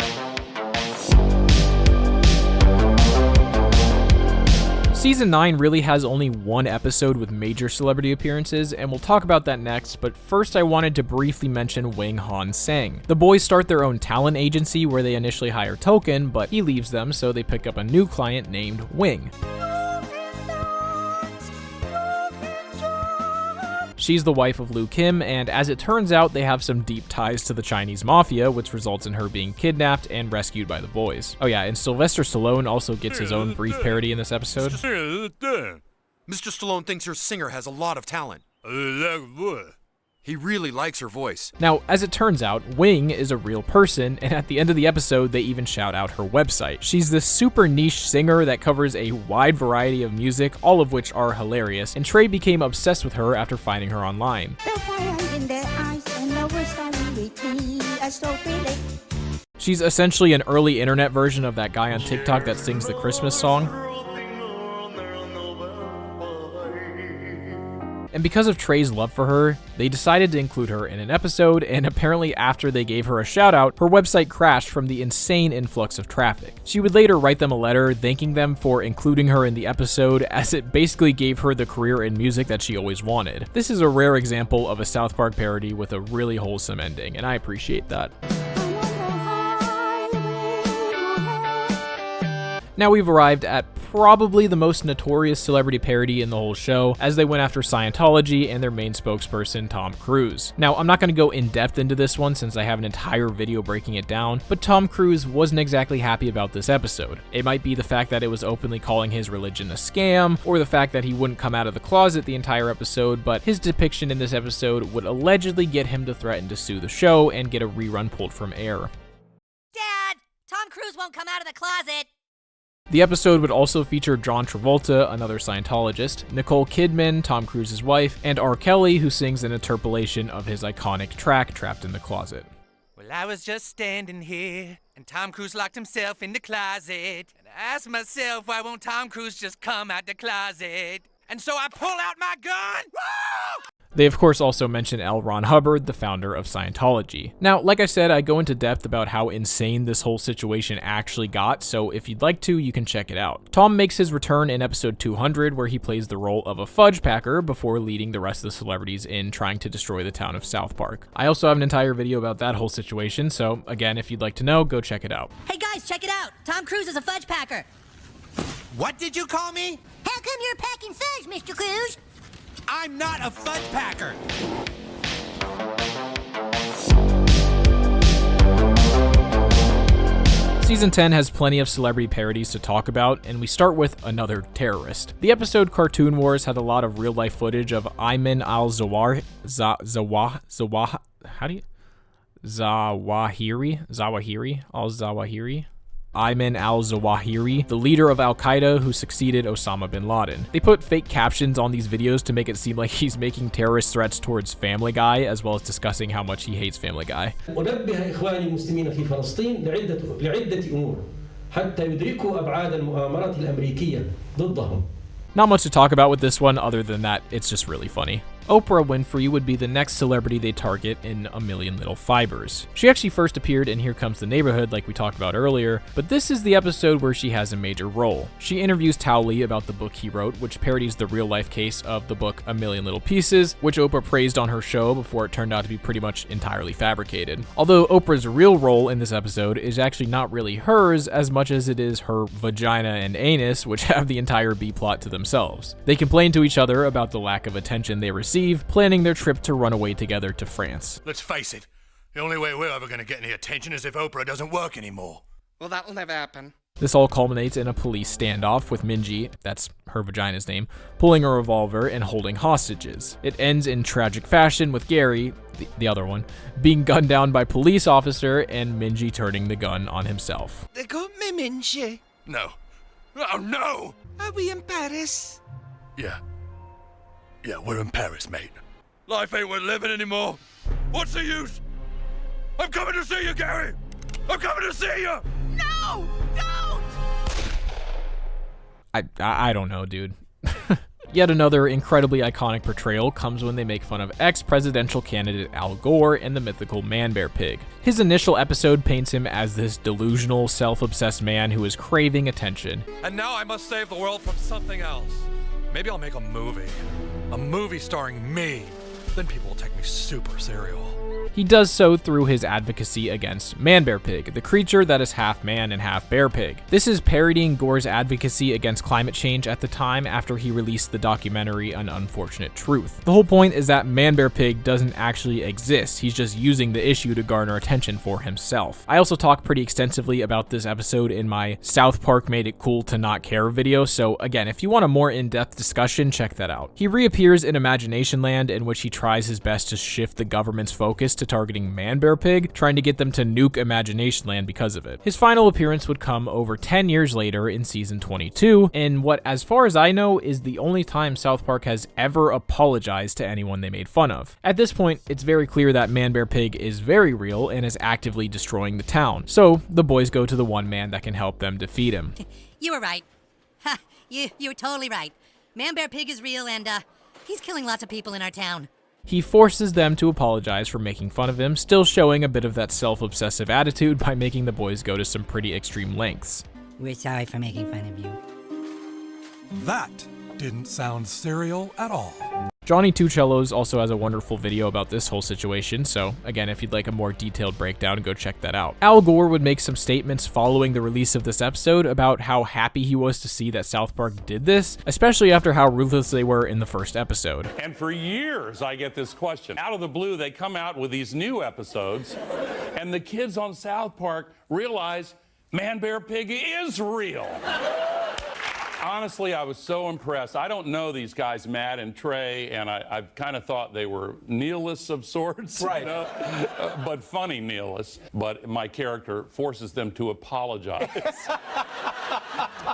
Season 9 really has only one episode with major celebrity appearances, and we'll talk about that next, but first I wanted to briefly mention Wing Han Sang. The boys start their own talent agency where they initially hire Token, but he leaves them, so they pick up a new client named Wing. She's the wife of Liu Kim, and as it turns out, they have some deep ties to the Chinese mafia, which results in her being kidnapped and rescued by the boys. Oh yeah, and Sylvester Stallone also gets his own brief parody in this episode. Mr. Stallone thinks her singer has a lot of talent. He really likes her voice. Now, as it turns out, Wing is a real person, and at the end of the episode, they even shout out her website. She's this super niche singer that covers a wide variety of music, all of which are hilarious, and Trey became obsessed with her after finding her online. She's essentially an early internet version of that guy on TikTok that sings the Christmas song. And because of Trey's love for her, they decided to include her in an episode, and apparently after they gave her a shout out, her website crashed from the insane influx of traffic. She would later write them a letter thanking them for including her in the episode, as it basically gave her the career in music that she always wanted. This is a rare example of a South Park parody with a really wholesome ending, and I appreciate that. Now we've arrived at probably the most notorious celebrity parody in the whole show, as they went after Scientology and their main spokesperson, Tom Cruise. Now, I'm not going to go in depth into this one since I have an entire video breaking it down, but Tom Cruise wasn't exactly happy about this episode. It might be the fact that it was openly calling his religion a scam, or the fact that he wouldn't come out of the closet the entire episode, but his depiction in this episode would allegedly get him to threaten to sue the show and get a rerun pulled from air. Dad, Tom Cruise won't come out of the closet. The episode would also feature John Travolta, another Scientologist, Nicole Kidman, Tom Cruise's wife, and R. Kelly, who sings an interpolation of his iconic track, Trapped in the Closet. Well, I was just standing here, and Tom Cruise locked himself in the closet. And I asked myself, why won't Tom Cruise just come out the closet? And so I pull out my gun. Woo! They of course also mention L. Ron Hubbard, the founder of Scientology. Now, like I said, I go into depth about how insane this whole situation actually got, so if you'd like to, you can check it out. Tom makes his return in episode 200, where he plays the role of a fudge packer before leading the rest of the celebrities in trying to destroy the town of South Park. I also have an entire video about that whole situation, so again, if you'd like to know, go check it out. Hey guys, check it out. Tom Cruise is a fudge packer. What did you call me? How come you're packing fudge, Mr. Cruise? I'm not a fudge packer. Season 10 has plenty of celebrity parodies to talk about, and we start with another terrorist. The episode Cartoon Wars had a lot of real-life footage of Ayman al-Zawahiri, Zawahiri, Ayman al-Zawahiri, the leader of Al-Qaeda who succeeded Osama bin Laden. They put fake captions on these videos to make it seem like he's making terrorist threats towards Family Guy, as well as discussing how much he hates Family Guy. أنبه إخواني المسلمين في فلسطين لعدة أمور حتى يدركوا أبعاد المؤامرة الأمريكية ضدهم. Not much to talk about with this one other than that it's just really funny. Oprah Winfrey would be the next celebrity they target in A Million Little Fibers. She actually first appeared in Here Comes the Neighborhood like we talked about earlier, but this is the episode where she has a major role. She interviews Tao Li about the book he wrote, which parodies the real-life case of the book A Million Little Pieces, which Oprah praised on her show before it turned out to be pretty much entirely fabricated. Although Oprah's real role in this episode is actually not really hers as much as it is her vagina and anus, which have the entire B-plot to themselves. They complain to each other about the lack of attention they receive, planning their trip to run away together to France. Let's face it, the only way we're ever going to get any attention is if Oprah doesn't work anymore. Well, that'll never happen. This all culminates in a police standoff with Minji, that's her vagina's name, pulling a revolver and holding hostages. It ends in tragic fashion with Gary, the other one, being gunned down by a police officer and Minji turning the gun on himself. They got me, Minji. No. Oh, no! Are we in Paris? Yeah, we're in Paris, mate. Life ain't worth living anymore. What's the use? I'm coming to see you, Gary! I'm coming to see you! No! Don't! I don't know, dude. Yet another incredibly iconic portrayal comes when they make fun of ex-presidential candidate Al Gore and the mythical Man-Bear Pig. His initial episode paints him as this delusional, self-obsessed man who is craving attention. And now I must save the world from something else. Maybe I'll make a movie. A movie starring me. Then people will take me super serial. He does so through his advocacy against Man-Bear Pig, the creature that is half man and half bear pig. This is parodying Gore's advocacy against climate change at the time after he released the documentary An Unfortunate Truth. The whole point is that Man-Bear Pig doesn't actually exist, he's just using the issue to garner attention for himself. I also talk pretty extensively about this episode in my South Park Made It Cool to Not Care video, so again, if you want a more in-depth discussion, check that out. He reappears in Imagination Land, in which he tries his best to shift the government's focus to targeting Man-Bear Pig, trying to get them to nuke Imagination Land because of it. His final appearance would come over 10 years later in season 22, in what, as far as I know, is the only time South Park has ever apologized to anyone they made fun of. At this point, it's very clear that Man-Bear Pig is very real and is actively destroying the town, so the boys go to the one man that can help them defeat him. You were right. Ha! You were totally right. Man-Bear Pig is real and, he's killing lots of people in our town. He forces them to apologize for making fun of him, still showing a bit of that self-obsessive attitude by making the boys go to some pretty extreme lengths. We're sorry for making fun of you. That didn't sound serial at all. Johnny Two Cellos also has a wonderful video about this whole situation, so again, if you'd like a more detailed breakdown, go check that out. Al Gore would make some statements following the release of this episode about how happy he was to see that South Park did this, especially after how ruthless they were in the first episode. And for years, I get this question. Out of the blue, they come out with these new episodes, and the kids on South Park realize Man-Bear Pig is real. Honestly, I was so impressed. I don't know these guys, Matt and Trey, and I kind of thought they were nihilists of sorts, right? You know? But funny nihilists. But my character forces them to apologize.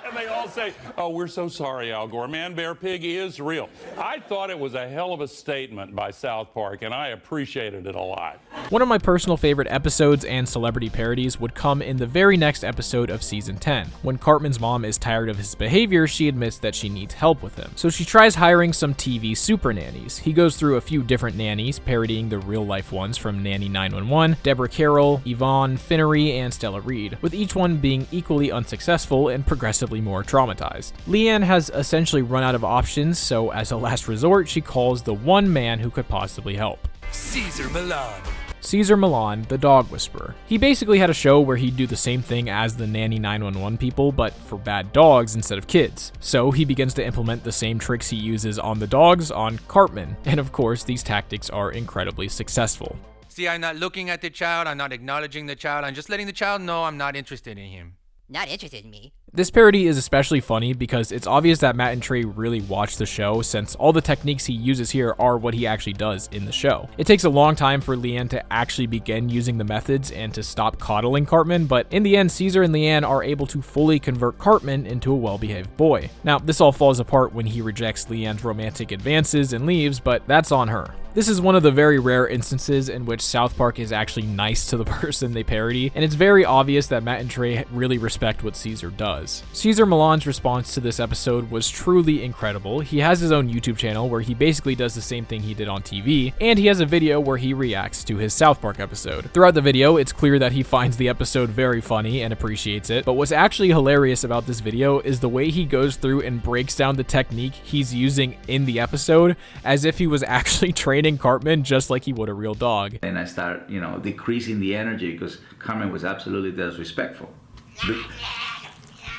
And they all say, oh, we're so sorry, Al Gore. Man-Bear Pig is real. I thought it was a hell of a statement by South Park, and I appreciated it a lot. One of my personal favorite episodes and celebrity parodies would come in the very next episode of season 10. When Cartman's mom is tired of his behavior, she admits that she needs help with him. So she tries hiring some TV super nannies. He goes through a few different nannies, parodying the real-life ones from Nanny 911, Deborah Carroll, Yvonne, Finnery, and Stella Reed, with each one being equally unsuccessful and progressively more traumatized. Leanne has essentially run out of options, so as a last resort, she calls the one man who could possibly help. Caesar Milan. Caesar Milan, the dog whisperer. He basically had a show where he'd do the same thing as the Nanny 911 people, but for bad dogs instead of kids. So he begins to implement the same tricks he uses on the dogs on Cartman, and of course these tactics are incredibly successful. See, I'm not looking at the child, I'm not acknowledging the child, I'm just letting the child know I'm not interested in him. Not interested in me? This parody is especially funny because it's obvious that Matt and Trey really watch the show, since all the techniques he uses here are what he actually does in the show. It takes a long time for Leanne to actually begin using the methods and to stop coddling Cartman, but in the end, Caesar and Leanne are able to fully convert Cartman into a well-behaved boy. Now, this all falls apart when he rejects Leanne's romantic advances and leaves, but that's on her. This is one of the very rare instances in which South Park is actually nice to the person they parody, and it's very obvious that Matt and Trey really respect what Caesar does. Caesar Milan's response to this episode was truly incredible. He has his own YouTube channel where he basically does the same thing he did on TV, and he has a video where he reacts to his South Park episode. Throughout the video, it's clear that he finds the episode very funny and appreciates it, but what's actually hilarious about this video is the way he goes through and breaks down the technique he's using in the episode as if he was actually training Cartman just like he would a real dog. And I started, decreasing the energy because Cartman was absolutely disrespectful.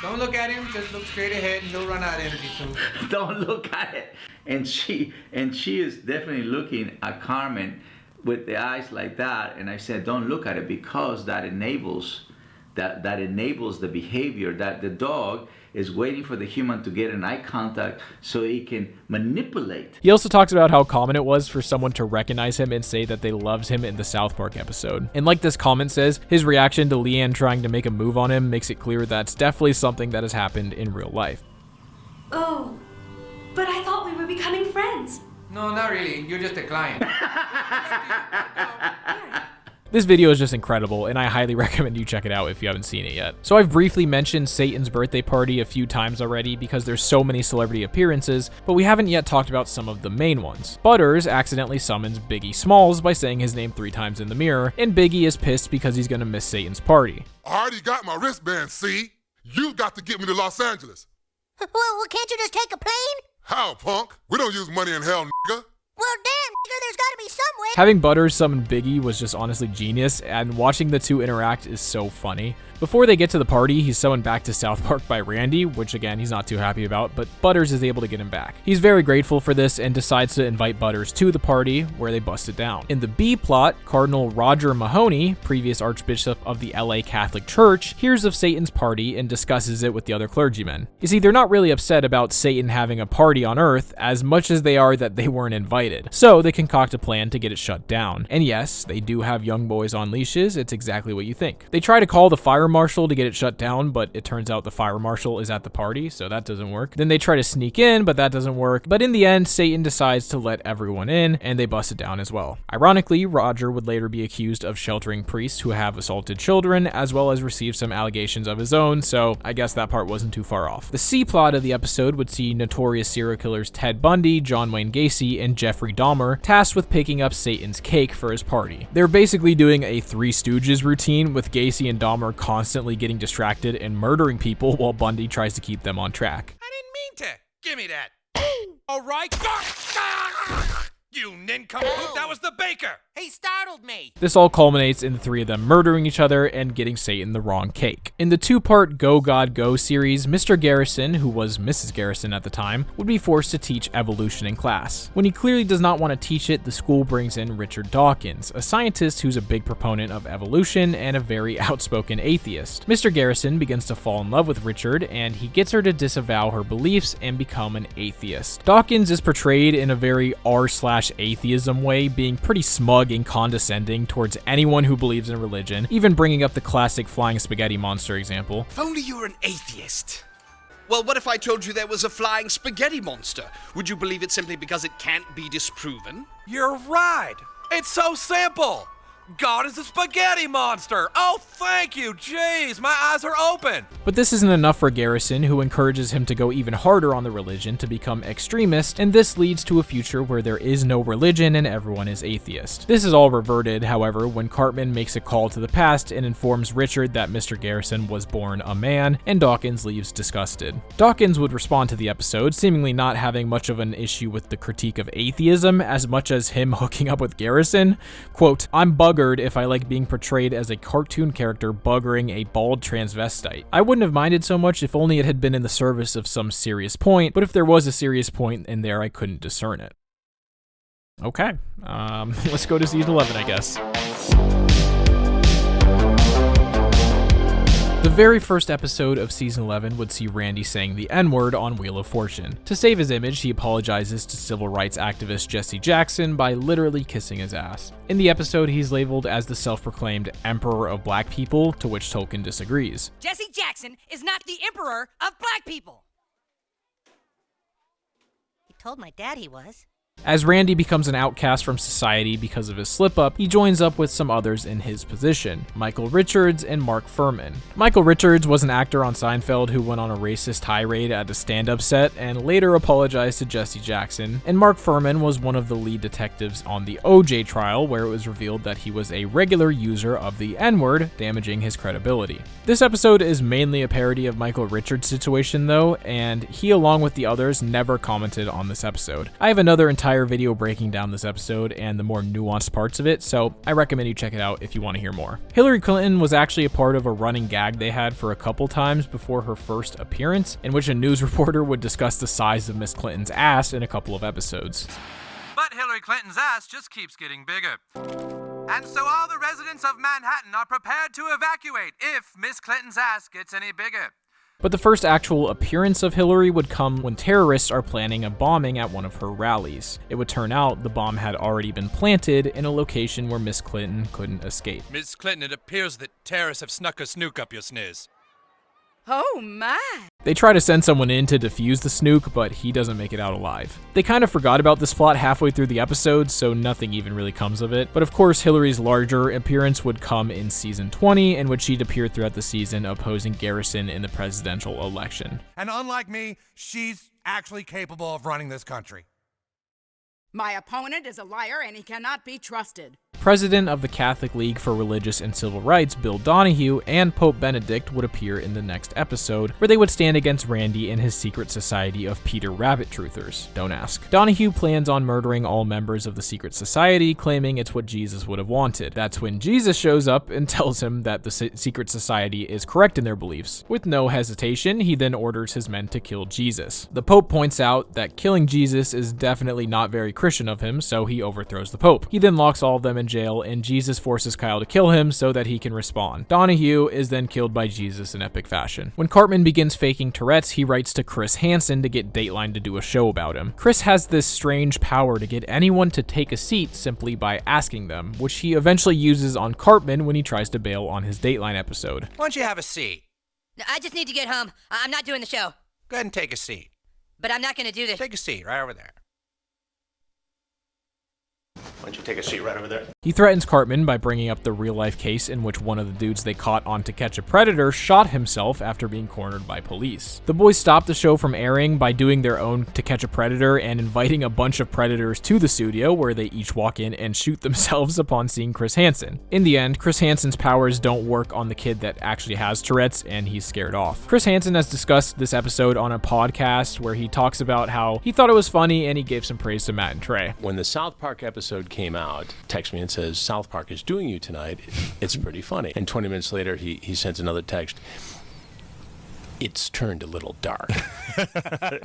Don't look at him, just look straight ahead and he'll run out of energy soon. Don't look at it. And she is definitely looking at Cartman with the eyes like that. And I said, don't look at it, because that enables the behavior that the dog is waiting for the human to get an eye contact so he can manipulate. He also talks about how common it was for someone to recognize him and say that they loved him in the South Park episode. And like this comment says, his reaction to Leanne trying to make a move on him makes it clear that's definitely something that has happened in real life. Oh, but I thought we were becoming friends. No, not really. You're just a client. This video is just incredible, and I highly recommend you check it out if you haven't seen it yet. So I've briefly mentioned Satan's birthday party a few times already because there's so many celebrity appearances, but we haven't yet talked about some of the main ones. Butters accidentally summons Biggie Smalls by saying his name 3 times in the mirror, and Biggie is pissed because he's gonna miss Satan's party. I already got my wristband, see? You got to get me to Los Angeles. Well, can't you just take a plane? How, punk? We don't use money in hell, nigga. Well, damn, nigga, there's gotta be some way. Having Butters summon Biggie was just honestly genius, and watching the two interact is so funny. Before they get to the party, he's summoned back to South Park by Randy, which again, he's not too happy about, but Butters is able to get him back. He's very grateful for this and decides to invite Butters to the party, where they bust it down. In the B plot, Cardinal Roger Mahoney, previous Archbishop of the LA Catholic Church, hears of Satan's party and discusses it with the other clergymen. You see, they're not really upset about Satan having a party on Earth as much as they are that they weren't invited. So they concoct a plan to get it shut down. And yes, they do have young boys on leashes, it's exactly what you think. They try to call the fire marshal to get it shut down, but it turns out the fire marshal is at the party, so that doesn't work. Then they try to sneak in, but that doesn't work. But in the end, Satan decides to let everyone in, and they bust it down as well. Ironically, Roger would later be accused of sheltering priests who have assaulted children, as well as receive some allegations of his own, so I guess that part wasn't too far off. The C plot of the episode would see notorious serial killers Ted Bundy, John Wayne Gacy, and Jeffrey Dahmer tasked with picking up Satan's cake for his party. They're basically doing a Three Stooges routine, with Gacy and Dahmer constantly getting distracted and murdering people while Bundy tries to keep them on track. I didn't mean to. Give me that. All right. You nincompoop, that was the baker. He startled me. This all culminates in the three of them murdering each other and getting Satan the wrong cake. In the 2-part Go God Go series, Mr. Garrison, who was Mrs. Garrison at the time, would be forced to teach evolution in class. When he clearly does not want to teach it, the school brings in Richard Dawkins, a scientist who's a big proponent of evolution and a very outspoken atheist. Mr. Garrison begins to fall in love with Richard, and he gets her to disavow her beliefs and become an atheist. Dawkins is portrayed in a very r/atheism way, being pretty smug and condescending towards anyone who believes in religion, even bringing up the classic flying spaghetti monster example. If only you were an atheist. Well, what if I told you there was a flying spaghetti monster? Would you believe it simply because it can't be disproven? You're right. It's so simple. God is a spaghetti monster. Oh, thank you. Jeez, my eyes are open. But this isn't enough for Garrison, who encourages him to go even harder on the religion to become extremist, and this leads to a future where there is no religion and everyone is atheist. This is all reverted, however, when Cartman makes a call to the past and informs Richard that Mr. Garrison was born a man, and Dawkins leaves disgusted. Dawkins would respond to the episode, seemingly not having much of an issue with the critique of atheism as much as him hooking up with Garrison. Quote, "I'm buggered if I like being portrayed as a cartoon character buggering a bald transvestite. I wouldn't have minded so much if only it had been in the service of some serious point, but if there was a serious point in there, I couldn't discern it." Okay, let's go to season 11, I guess. The very first episode of season 11 would see Randy saying the N-word on Wheel of Fortune. To save his image, he apologizes to civil rights activist Jesse Jackson by literally kissing his ass. In the episode, he's labeled as the self-proclaimed Emperor of Black People, to which Tolkien disagrees. Jesse Jackson is not the emperor of black people. He told my dad he was. As Randy becomes an outcast from society because of his slip-up, he joins up with some others in his position, Michael Richards and Mark Furman. Michael Richards was an actor on Seinfeld who went on a racist tirade at a stand-up set and later apologized to Jesse Jackson, and Mark Furman was one of the lead detectives on the OJ trial, where it was revealed that he was a regular user of the N-word, damaging his credibility. This episode is mainly a parody of Michael Richards' situation though, and he along with the others never commented on this episode. I have another entire video breaking down this episode and the more nuanced parts of it, so I recommend you check it out if you want to hear more. Hillary Clinton was actually a part of a running gag they had for a couple times before her first appearance, in which a news reporter would discuss the size of Miss Clinton's ass in a couple of episodes. But Hillary Clinton's ass just keeps getting bigger. And so all the residents of Manhattan are prepared to evacuate if Miss Clinton's ass gets any bigger. But the first actual appearance of Hillary would come when terrorists are planning a bombing at one of her rallies. It would turn out the bomb had already been planted in a location where Miss Clinton couldn't escape. Miss Clinton, it appears that terrorists have snuck a snook up your sniz. Oh my! They try to send someone in to defuse the snook, but he doesn't make it out alive. They kind of forgot about this plot halfway through the episode, so nothing even really comes of it. But of course, Hillary's larger appearance would come in season 20, in which she'd appear throughout the season opposing Garrison in the presidential election. And unlike me, she's actually capable of running this country. My opponent is a liar and he cannot be trusted. President of the Catholic League for Religious and Civil Rights, Bill Donahue, and Pope Benedict would appear in the next episode, where they would stand against Randy and his secret society of Peter Rabbit truthers. Don't ask. Donahue plans on murdering all members of the secret society, claiming it's what Jesus would have wanted. That's when Jesus shows up and tells him that the secret society is correct in their beliefs. With no hesitation, he then orders his men to kill Jesus. The Pope points out that killing Jesus is definitely not very Christian of him, so he overthrows the Pope. He then locks all of them in jail, and Jesus forces Kyle to kill him so that he can respawn. Donahue is then killed by Jesus in epic fashion. When Cartman begins faking Tourette's, he writes to Chris Hansen to get Dateline to do a show about him. Chris has this strange power to get anyone to take a seat simply by asking them, which he eventually uses on Cartman when he tries to bail on his Dateline episode. Why don't you have a seat? No, I just need to get home. I'm not doing the show. Go ahead and take a seat. But I'm not going to do this. Take a seat right over there. Why don't you take a seat right over there? He threatens Cartman by bringing up the real-life case in which one of the dudes they caught on To Catch a Predator shot himself after being cornered by police. The boys stopped the show from airing by doing their own To Catch a Predator and inviting a bunch of predators to the studio, where they each walk in and shoot themselves upon seeing Chris Hansen. In the end, Chris Hansen's powers don't work on the kid that actually has Tourette's, and he's scared off. Chris Hansen has discussed this episode on a podcast where he talks about how he thought it was funny and he gave some praise to Matt and Trey. When the South Park episode came out, texts me and says, South Park is doing you tonight. It's pretty funny. And 20 minutes later, he sends another text. It's turned a little dark.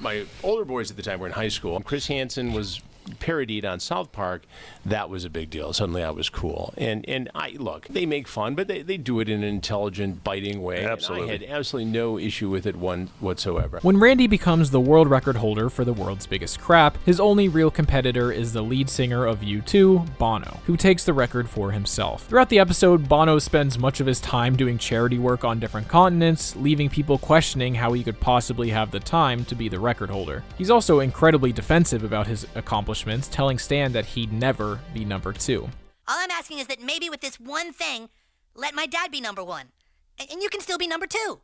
My older boys at the time were in high school. Chris Hansen was parodied on South Park. That was a big deal. Suddenly I was cool. And I look, they make fun, but they do it in an intelligent, biting way. Absolutely. And I had absolutely no issue with it whatsoever. When Randy becomes the world record holder for the world's biggest crap, his only real competitor is the lead singer of U2, Bono, who takes the record for himself. Throughout the episode, Bono spends much of his time doing charity work on different continents, leaving people questioning how he could possibly have the time to be the record holder. He's also incredibly defensive about his accomplishments, telling Stan that he'd never be number 2. All I'm asking is that maybe with this one thing, let my dad be number 1. And you can still be number 2.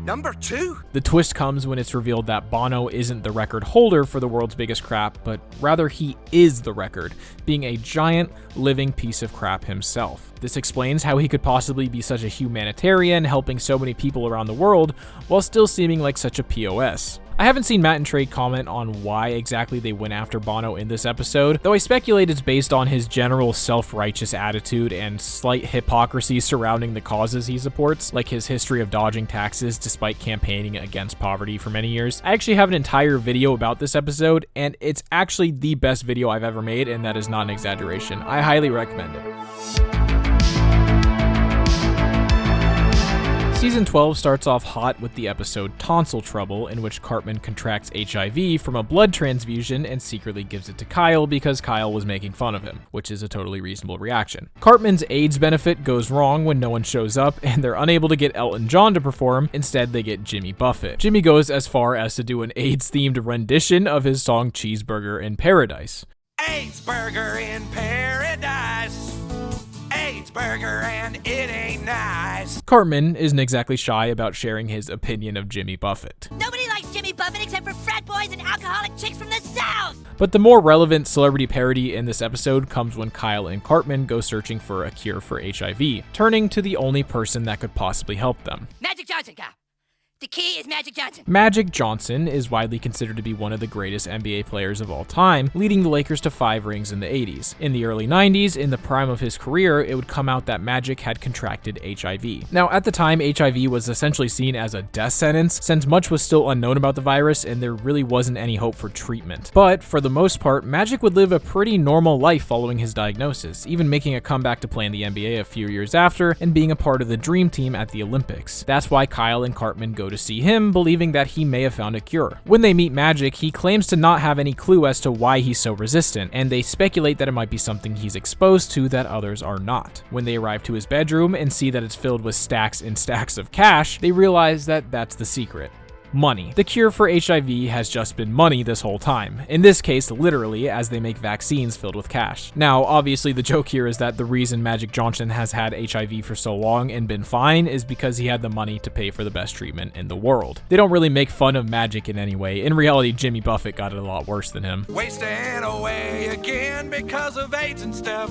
Number 2? The twist comes when it's revealed that Bono isn't the record holder for the world's biggest crap, but rather he is the record, being a giant, living piece of crap himself. This explains how he could possibly be such a humanitarian, helping so many people around the world, while still seeming like such a POS. I haven't seen Matt and Trey comment on why exactly they went after Bono in this episode, though I speculate it's based on his general self-righteous attitude and slight hypocrisy surrounding the causes he supports, like his history of dodging taxes despite campaigning against poverty for many years. I actually have an entire video about this episode, and it's actually the best video I've ever made, and that is not an exaggeration. I highly recommend it. Season 12 starts off hot with the episode Tonsil Trouble, in which Cartman contracts HIV from a blood transfusion and secretly gives it to Kyle because Kyle was making fun of him, which is a totally reasonable reaction. Cartman's AIDS benefit goes wrong when no one shows up, and they're unable to get Elton John to perform. Instead, they get Jimmy Buffett. Jimmy goes as far as to do an AIDS-themed rendition of his song Cheeseburger in Paradise. AIDS burger in paradise. AIDS burger and it ain't nice. Cartman isn't exactly shy about sharing his opinion of Jimmy Buffett. Nobody likes Jimmy Buffett except for frat boys and alcoholic chicks from the South. But the more relevant celebrity parody in this episode comes when Kyle and Cartman go searching for a cure for HIV, turning to the only person that could possibly help them. Magic Johnson, Kyle. The key is Magic Johnson. Magic Johnson is widely considered to be one of the greatest NBA players of all time, leading the Lakers to 5 rings in the 80s. In the early 90s, in the prime of his career, it would come out that Magic had contracted HIV. Now, at the time, HIV was essentially seen as a death sentence, since much was still unknown about the virus and there really wasn't any hope for treatment. But for the most part, Magic would live a pretty normal life following his diagnosis, even making a comeback to play in the NBA a few years after and being a part of the Dream Team at the Olympics. That's why Kyle and Cartman go to see him, believing that he may have found a cure. When they meet Magic, he claims to not have any clue as to why he's so resistant, and they speculate that it might be something he's exposed to that others are not. When they arrive to his bedroom and see that it's filled with stacks and stacks of cash, they realize that that's the secret. Money. The cure for HIV has just been money this whole time. In this case, literally, as they make vaccines filled with cash. Now, obviously, the joke here is that the reason Magic Johnson has had HIV for so long and been fine is because he had the money to pay for the best treatment in the world. They don't really make fun of Magic in any way. In reality, Jimmy Buffett got it a lot worse than him. Wasting away again because of AIDS and stuff.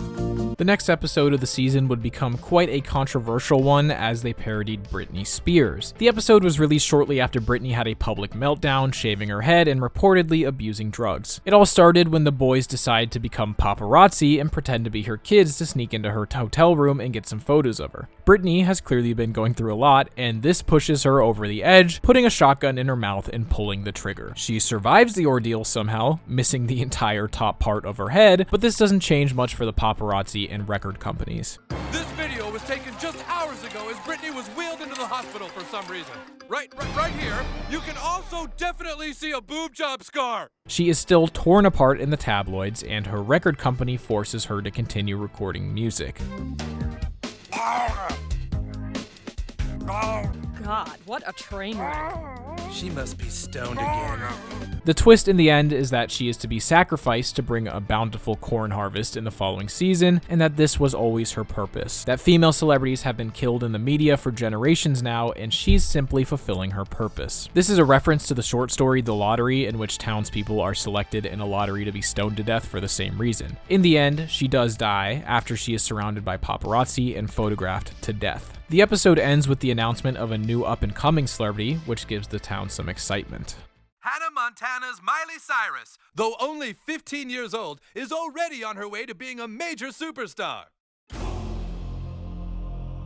The next episode of the season would become quite a controversial one as they parodied Britney Spears. The episode was released shortly after Britney had a public meltdown, shaving her head and reportedly abusing drugs. It all started when the boys decided to become paparazzi and pretend to be her kids to sneak into her hotel room and get some photos of her. Britney has clearly been going through a lot, and this pushes her over the edge, putting a shotgun in her mouth and pulling the trigger. She survives the ordeal somehow, missing the entire top part of her head, but this doesn't change much for the paparazzi and record companies. This video was taken just hours ago as Britney was wheeled into the hospital for some reason. Right here, you can also definitely see a boob job scar. She is still torn apart in the tabloids, and her record company forces her to continue recording music. God, what a train wreck. She must be stoned again. The twist in the end is that she is to be sacrificed to bring a bountiful corn harvest in the following season, and that this was always her purpose. That female celebrities have been killed in the media for generations now, and she's simply fulfilling her purpose. This is a reference to the short story The Lottery, in which townspeople are selected in a lottery to be stoned to death for the same reason. In the end, she does die after she is surrounded by paparazzi and photographed to death. The episode ends with the announcement of a new up-and-coming celebrity, which gives the town some excitement. Hannah Montana's Miley Cyrus, though only 15 years old, is already on her way to being a major superstar.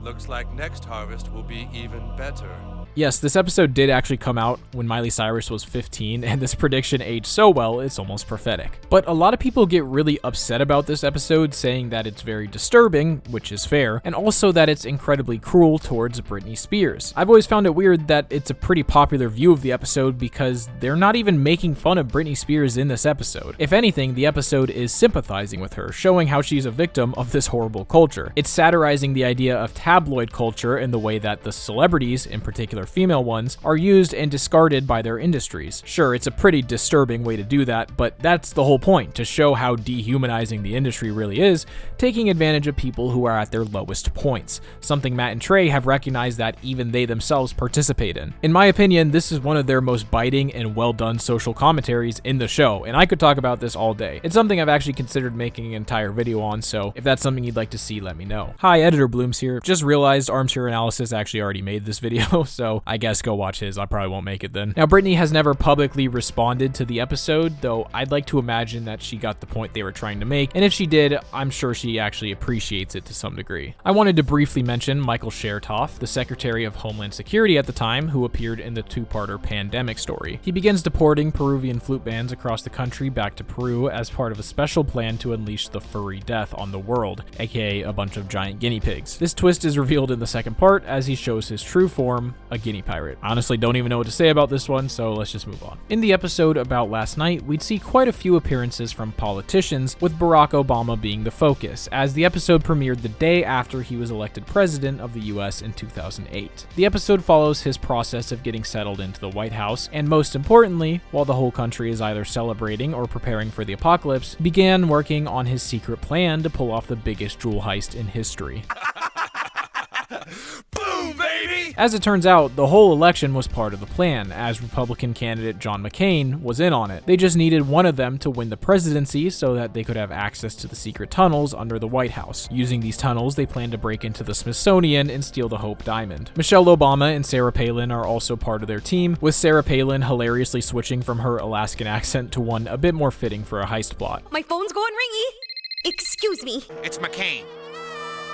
Looks like next harvest will be even better. Yes, this episode did actually come out when Miley Cyrus was 15, and this prediction aged so well, it's almost prophetic. But a lot of people get really upset about this episode, saying that it's very disturbing, which is fair, and also that it's incredibly cruel towards Britney Spears. I've always found it weird that it's a pretty popular view of the episode because they're not even making fun of Britney Spears in this episode. If anything, the episode is sympathizing with her, showing how she's a victim of this horrible culture. It's satirizing the idea of tabloid culture in the way that the celebrities, in particular female ones, are used and discarded by their industries. Sure, it's a pretty disturbing way to do that, but that's the whole point, to show how dehumanizing the industry really is, taking advantage of people who are at their lowest points, something Matt and Trey have recognized that even they themselves participate in. In my opinion, this is one of their most biting and well done social commentaries in the show, and I could talk about this all day. It's something I've actually considered making an entire video on, so if that's something you'd like to see, let me know. Hi, Editor Blooms here. Just realized Armchair Analysis actually already made this video, so so I guess go watch his. I probably won't make it then. Now, Brittany has never publicly responded to the episode, though I'd like to imagine that she got the point they were trying to make, and if she did, I'm sure she actually appreciates it to some degree. I wanted to briefly mention Michael Chertoff, the Secretary of Homeland Security at the time, who appeared in the two-parter Pandemic story. He begins deporting Peruvian flute bands across the country back to Peru as part of a special plan to unleash the furry death on the world, aka a bunch of giant guinea pigs. This twist is revealed in the second part as he shows his true form, a guinea pirate. Honestly, don't even know what to say about this one, so let's just move on. In the episode about last night, we'd see quite a few appearances from politicians, with Barack Obama being the focus, as the episode premiered the day after he was elected president of the US in 2008. The episode follows his process of getting settled into the White House, and most importantly, while the whole country is either celebrating or preparing for the apocalypse, began working on his secret plan to pull off the biggest jewel heist in history. Boom, baby! As it turns out, the whole election was part of the plan, as Republican candidate John McCain was in on it. They just needed one of them to win the presidency so that they could have access to the secret tunnels under the White House. Using these tunnels, they planned to break into the Smithsonian and steal the Hope Diamond. Michelle Obama and Sarah Palin are also part of their team, with Sarah Palin hilariously switching from her Alaskan accent to one a bit more fitting for a heist plot. My phone's going ringy. Excuse me. It's McCain.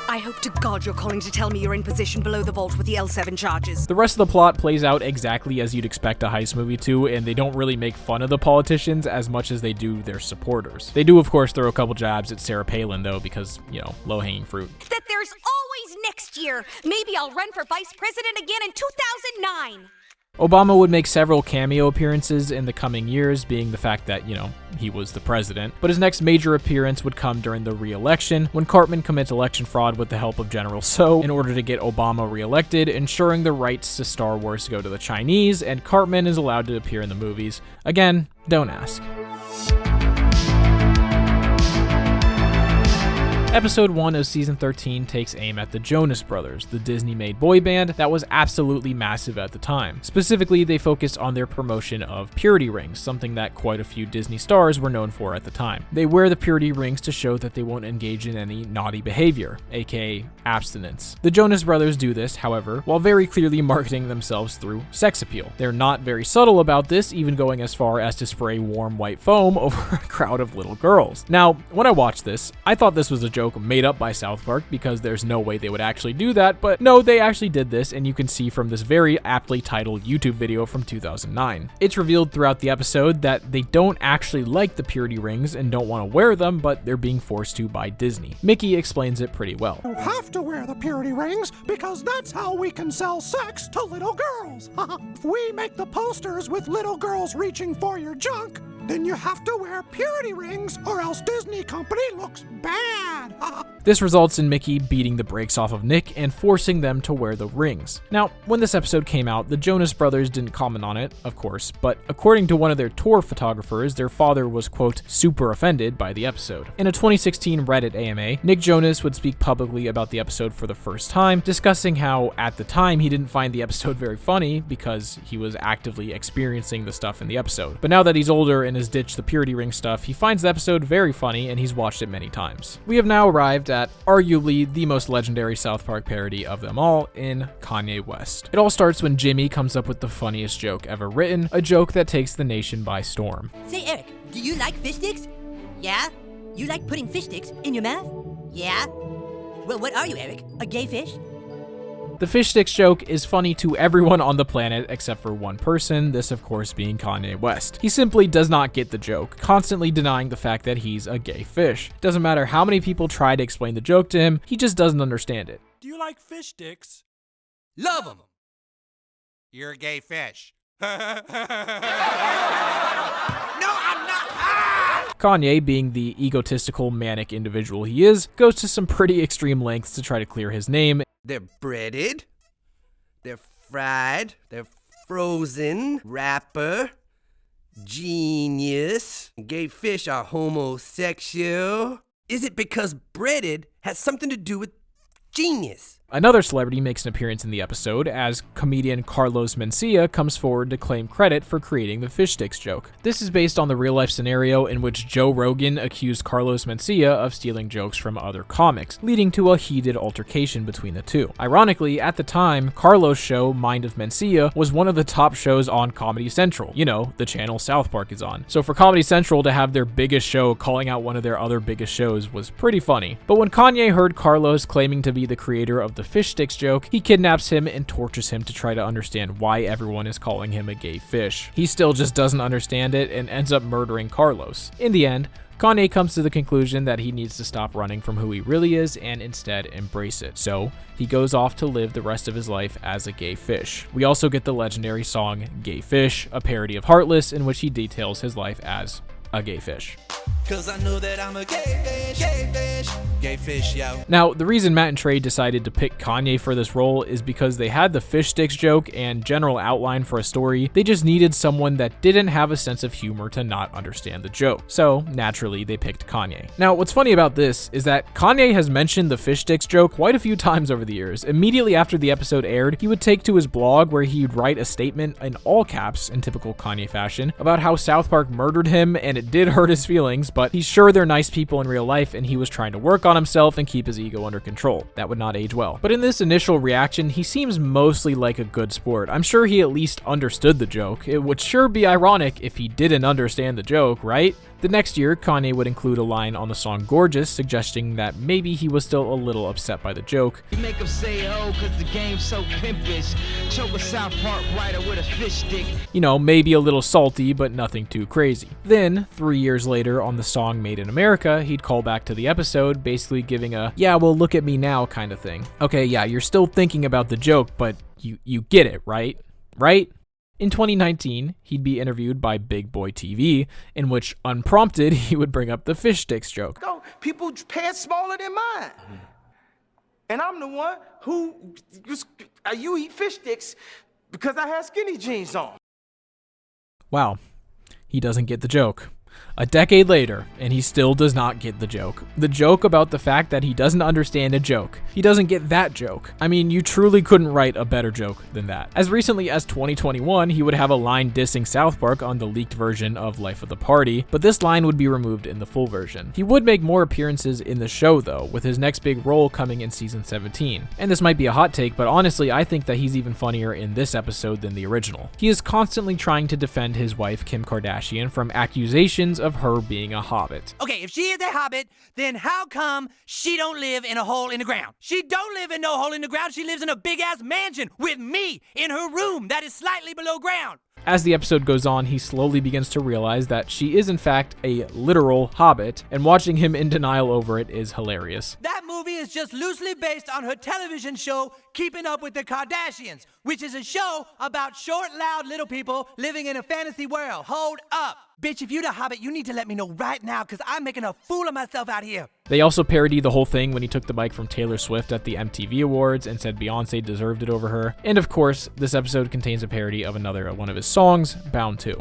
I hope to God you're calling to tell me you're in position below the vault with the L7 charges. The rest of the plot plays out exactly as you'd expect a heist movie to, and they don't really make fun of the politicians as much as they do their supporters. They do, of course, throw a couple jabs at Sarah Palin, though, because, you know, low-hanging fruit. That there's always next year. Maybe I'll run for vice president again in 2009. Obama would make several cameo appearances in the coming years, being the fact that, you know, he was the president. But his next major appearance would come during the re-election, when Cartman commits election fraud with the help of General So in order to get Obama re-elected, ensuring the rights to Star Wars go to the Chinese, and Cartman is allowed to appear in the movies. Again, don't ask. Episode 1 of Season 13 takes aim at the Jonas Brothers, the Disney-made boy band that was absolutely massive at the time. Specifically, they focused on their promotion of purity rings, something that quite a few Disney stars were known for at the time. They wear the purity rings to show that they won't engage in any naughty behavior, aka abstinence. The Jonas Brothers do this, however, while very clearly marketing themselves through sex appeal. They're not very subtle about this, even going as far as to spray warm white foam over a crowd of little girls. Now, when I watched this, I thought this was a joke made up by South Park because there's no way they would actually do that, but no, they actually did this, and you can see from this very aptly titled YouTube video from 2009. It's revealed throughout the episode that they don't actually like the purity rings and don't want to wear them, but they're being forced to by Disney. Mickey explains it pretty well. You have to wear the purity rings because that's how we can sell sex to little girls. If we make the posters with little girls reaching for your junk, then you have to wear purity rings or else Disney Company looks bad. This results in Mickey beating the brakes off of Nick and forcing them to wear the rings. Now, when this episode came out, the Jonas Brothers didn't comment on it, of course, but according to one of their tour photographers, their father was, quote, super offended by the episode. In a 2016 Reddit AMA, Nick Jonas would speak publicly about the episode for the first time, discussing how, at the time, he didn't find the episode very funny because he was actively experiencing the stuff in the episode. But now that he's older and has ditched the purity ring stuff, he finds the episode very funny and he's watched it many times. We have now arrived at arguably the most legendary South Park parody of them all in Kanye West. It all starts when Jimmy comes up with the funniest joke ever written, a joke that takes the nation by storm. Say, Eric, do you like fish sticks? Yeah? You like putting fish sticks in your mouth? Yeah? Well, what are you, Eric? A gay fish? The fish sticks joke is funny to everyone on the planet except for one person, this of course being Kanye West. He simply does not get the joke, constantly denying the fact that he's a gay fish. Doesn't matter how many people try to explain the joke to him, he just doesn't understand it. Do you like fish sticks? Love them. You're a gay fish. No, I'm not. Ah! Kanye, being the egotistical, manic individual he is, goes to some pretty extreme lengths to try to clear his name. They're breaded, they're fried, they're frozen, rapper, genius. Gay fish are homosexual. Is it because breaded has something to do with genius? Another celebrity makes an appearance in the episode as comedian Carlos Mencia comes forward to claim credit for creating the fish sticks joke. This is based on the real-life scenario in which Joe Rogan accused Carlos Mencia of stealing jokes from other comics, leading to a heated altercation between the two. Ironically, at the time, Carlos' show, Mind of Mencia, was one of the top shows on Comedy Central, you know, the channel South Park is on. So for Comedy Central to have their biggest show calling out one of their other biggest shows was pretty funny. But when Kanye heard Carlos claiming to be the creator of the fish sticks joke, he kidnaps him and tortures him to try to understand why everyone is calling him a gay fish. He still just doesn't understand it and ends up murdering Carlos. In the end, Kanye comes to the conclusion that he needs to stop running from who he really is and instead embrace it. So he goes off to live the rest of his life as a gay fish. We also get the legendary song Gay Fish, a parody of Heartless, in which he details his life as a gay fish. Cause I know that I'm a gay fish, yo. Now, the reason Matt and Trey decided to pick Kanye for this role is because they had the fish sticks joke and general outline for a story. They just needed someone that didn't have a sense of humor to not understand the joke. So, naturally, they picked Kanye. Now, what's funny about this is that Kanye has mentioned the fish sticks joke quite a few times over the years. Immediately after the episode aired, he would take to his blog where he'd write a statement in all caps in typical Kanye fashion about how South Park murdered him and it did hurt his feelings, but he's sure they're nice people in real life and he was trying to work on himself and keep his ego under control. That would not age well. But in this initial reaction, he seems mostly like a good sport. I'm sure he at least understood the joke. It would sure be ironic if he didn't understand the joke, right? The next year, Kanye would include a line on the song Gorgeous, suggesting that maybe he was still a little upset by the joke. You make them say, oh, cause the game's so pimpish. Choke a South Park writer with a fish stick. You know, maybe a little salty, but nothing too crazy. Then, 3 years later, on the song Made in America, he'd call back to the episode, basically giving a, yeah, well, look at me now kind of thing. Okay, yeah, you're still thinking about the joke, but you get it, right? Right? In 2019, he'd be interviewed by Big Boy TV, in which, unprompted, he would bring up the fish sticks joke. Go, people pants smaller than mine. And I'm the one who, you eat fish sticks because I have skinny jeans on. Wow, he doesn't get the joke. A decade later, and he still does not get the joke. The joke about the fact that he doesn't understand a joke. He doesn't get that joke. I mean, you truly couldn't write a better joke than that. As recently as 2021, he would have a line dissing South Park on the leaked version of Life of the Party, but this line would be removed in the full version. He would make more appearances in the show though, with his next big role coming in season 17. And this might be a hot take, but honestly, I think that he's even funnier in this episode than the original. He is constantly trying to defend his wife, Kim Kardashian, from accusations of her being a hobbit. Okay, if she is a hobbit, then how come she don't live in a hole in the ground? She don't live in no hole in the ground. She lives in a big-ass mansion with me in her room that is slightly below ground. As the episode goes on, he slowly begins to realize that she is in fact a literal hobbit, and watching him in denial over it is hilarious. That movie is just loosely based on her television show, Keeping Up with the Kardashians, which is a show about short, loud little people living in a fantasy world. Hold up. Bitch, if you the hobbit, you need to let me know right now, because I'm making a fool of myself out here. They also parody the whole thing when he took the mic from Taylor Swift at the MTV Awards and said Beyonce deserved it over her. And of course, this episode contains a parody of another one of his songs, Bound 2.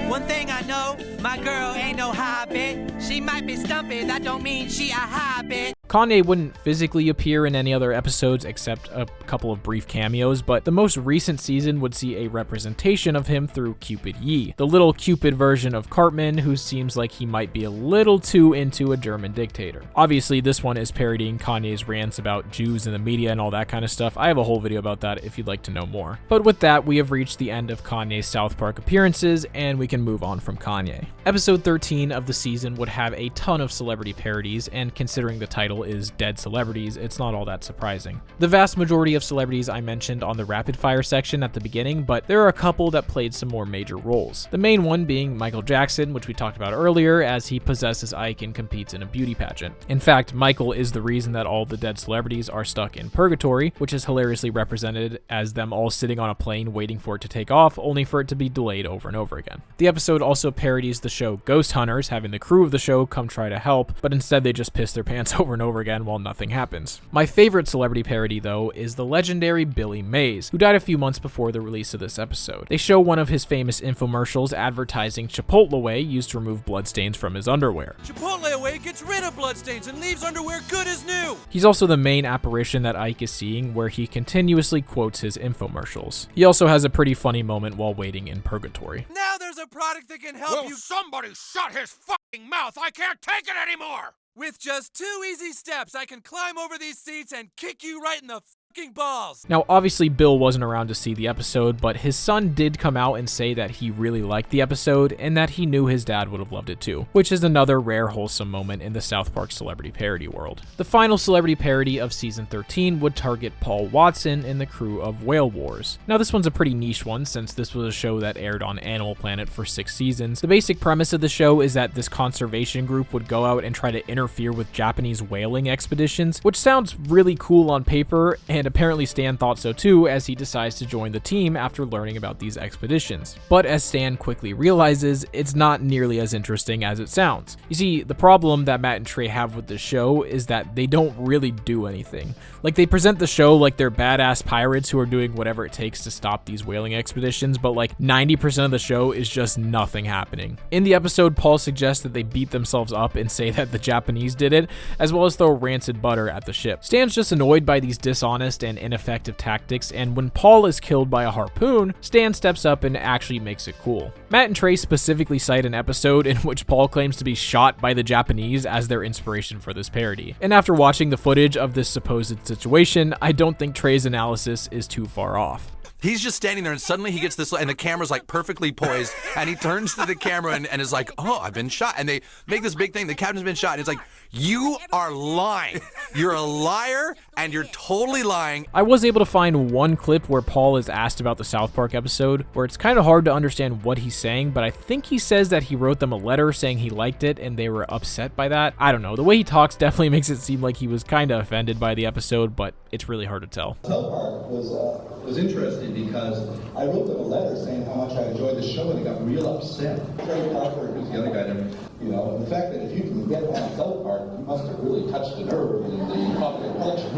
One thing I know, my girl ain't no hobbit. She might be stumpy, that don't mean she a hobbit. Kanye wouldn't physically appear in any other episodes except a couple of brief cameos, but the most recent season would see a representation of him through Cupid Yee, the little Cupid version of Cartman who seems like he might be a little too into a German dictator. Obviously, this one is parodying Kanye's rants about Jews in the media and all that kind of stuff. I have a whole video about that if you'd like to know more. But with that, we have reached the end of Kanye's South Park appearances, and we can move on from Kanye. Episode 13 of the season would have a ton of celebrity parodies, and considering the title is Dead Celebrities, it's not all that surprising. The vast majority of celebrities I mentioned on the rapid fire section at the beginning, but there are a couple that played some more major roles. The main one being Michael Jackson, which we talked about earlier, as he possesses Ike and competes in a beauty pageant. In fact, Michael is the reason that all the dead celebrities are stuck in purgatory, which is hilariously represented as them all sitting on a plane waiting for it to take off, only for it to be delayed over and over again. The episode also parodies the show Ghost Hunters, having the crew of the show come try to help, but instead they just piss their pants over and over over again while nothing happens. My favorite celebrity parody, though, is the legendary Billy Mays, who died a few months before the release of this episode. They show one of his famous infomercials advertising Chipotle Away used to remove bloodstains from his underwear. Chipotle Away gets rid of bloodstains and leaves underwear good as new. He's also the main apparition that Ike is seeing, where he continuously quotes his infomercials. He also has a pretty funny moment while waiting in purgatory. Now there's a product that can help you. Somebody shut his fucking mouth! I can't take it anymore! With just 2 easy steps, I can climb over these seats and kick you right in the fucking balls. Now, obviously, Bill wasn't around to see the episode, but his son did come out and say that he really liked the episode and that he knew his dad would have loved it too, which is another rare wholesome moment in the South Park celebrity parody world. The final celebrity parody of season 13 would target Paul Watson and the crew of Whale Wars. Now, this one's a pretty niche one since this was a show that aired on Animal Planet for 6 seasons. The basic premise of the show is that this conservation group would go out and try to interfere with Japanese whaling expeditions, which sounds really cool on paper, and apparently Stan thought so too, as he decides to join the team after learning about these expeditions. But as Stan quickly realizes, it's not nearly as interesting as it sounds. You see, the problem that Matt and Trey have with the show is that they don't really do anything. Like, they present the show like they're badass pirates who are doing whatever it takes to stop these whaling expeditions, but like 90% of the show is just nothing happening. In the episode, Paul suggests that they beat themselves up and say that the Japanese did it, as well as throw rancid butter at the ship. Stan's just annoyed by these dishonest and ineffective tactics, and when Paul is killed by a harpoon, Stan steps up and actually makes it cool. Matt and Trey specifically cite an episode in which Paul claims to be shot by the Japanese as their inspiration for this parody. And after watching the footage of this supposed situation, I don't think Trey's analysis is too far off. He's just standing there and suddenly he gets this, and the camera's like perfectly poised, and he turns to the camera and is like, oh, I've been shot. And they make this big thing, the captain's been shot. And it's like, you are lying. You're a liar, and you're totally lying. I was able to find one clip where Paul is asked about the South Park episode, where it's kind of hard to understand what he's saying, but I think he says that he wrote them a letter saying he liked it and they were upset by that. I don't know. The way he talks definitely makes it seem like he was kind of offended by the episode, but it's really hard to tell. South Park was interesting because I wrote them a letter saying how much I enjoyed the show, and they got real upset. Trey Parker, who's the other guy there, you know, and the fact that if you can get on South Park, you must have really touched a nerve in the popular culture.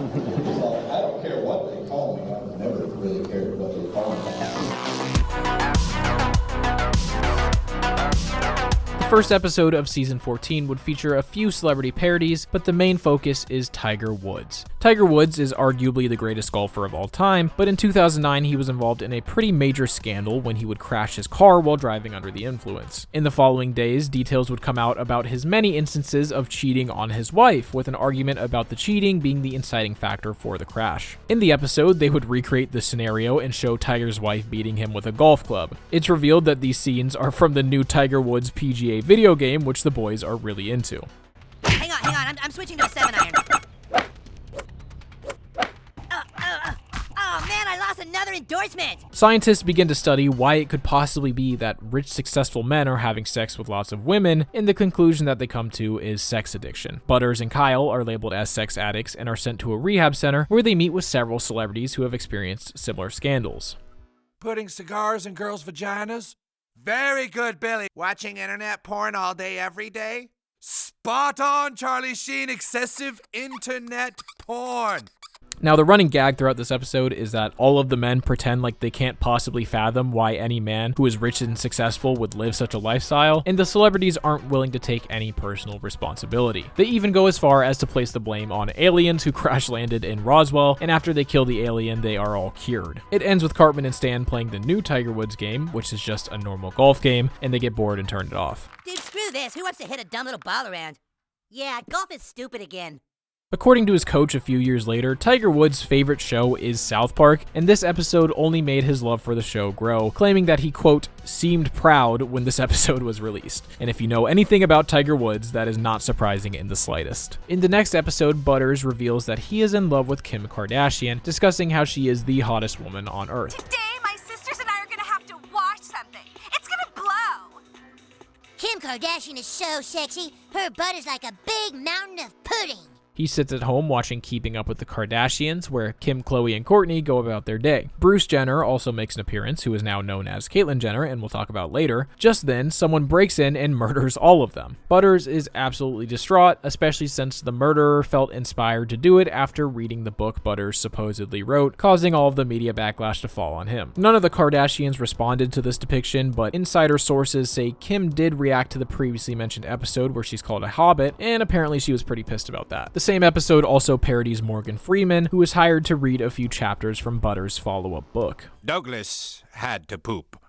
So I don't care what they call me. I've never really cared what they call me. The first episode of season 14 would feature a few celebrity parodies, but the main focus is Tiger Woods. Tiger Woods is arguably the greatest golfer of all time, but in 2009 he was involved in a pretty major scandal when he would crash his car while driving under the influence. In the following days, details would come out about his many instances of cheating on his wife, with an argument about the cheating being the inciting factor for the crash. In the episode, they would recreate the scenario and show Tiger's wife beating him with a golf club. It's revealed that these scenes are from the new Tiger Woods PGA video game, which the boys are really into. Hang on, I'm switching to a 7-iron. Oh man, I lost another endorsement! Scientists begin to study why it could possibly be that rich, successful men are having sex with lots of women, and the conclusion that they come to is sex addiction. Butters and Kyle are labeled as sex addicts and are sent to a rehab center where they meet with several celebrities who have experienced similar scandals. Putting cigars in girls' vaginas? Very good, Billy. Watching internet porn all day, every day? Spot on, Charlie Sheen. Excessive internet porn. Now, the running gag throughout this episode is that all of the men pretend like they can't possibly fathom why any man who is rich and successful would live such a lifestyle, and the celebrities aren't willing to take any personal responsibility. They even go as far as to place the blame on aliens who crash landed in Roswell, and after they kill the alien, they are all cured. It ends with Cartman and Stan playing the new Tiger Woods game, which is just a normal golf game, and they get bored and turn it off. Dude, screw this. Who wants to hit a dumb little ball around? Yeah, golf is stupid again. According to his coach a few years later, Tiger Woods' favorite show is South Park, and this episode only made his love for the show grow, claiming that he, quote, seemed proud when this episode was released. And if you know anything about Tiger Woods, that is not surprising in the slightest. In the next episode, Butters reveals that he is in love with Kim Kardashian, discussing how she is the hottest woman on Earth. Today, my sisters and I are gonna have to watch something. It's gonna blow. Kim Kardashian is so sexy, her butt is like a big mountain of pudding. He sits at home watching Keeping Up with the Kardashians, where Kim, Khloe, and Kourtney go about their day. Bruce Jenner also makes an appearance, who is now known as Caitlyn Jenner, and we'll talk about later. Just then, someone breaks in and murders all of them. Butters is absolutely distraught, especially since the murderer felt inspired to do it after reading the book Butters supposedly wrote, causing all of the media backlash to fall on him. None of the Kardashians responded to this depiction, but insider sources say Kim did react to the previously mentioned episode where she's called a hobbit, and apparently she was pretty pissed about that. The same episode also parodies Morgan Freeman, who was hired to read a few chapters from Butters' follow-up book. Douglas had to poop.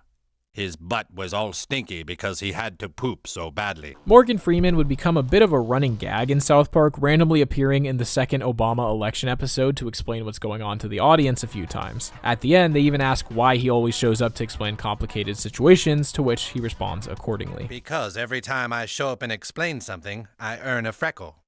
His butt was all stinky because he had to poop so badly. Morgan Freeman would become a bit of a running gag in South Park, randomly appearing in the second Obama election episode to explain what's going on to the audience a few times. At the end, they even ask why he always shows up to explain complicated situations, to which he responds accordingly. Because every time I show up and explain something, I earn a freckle.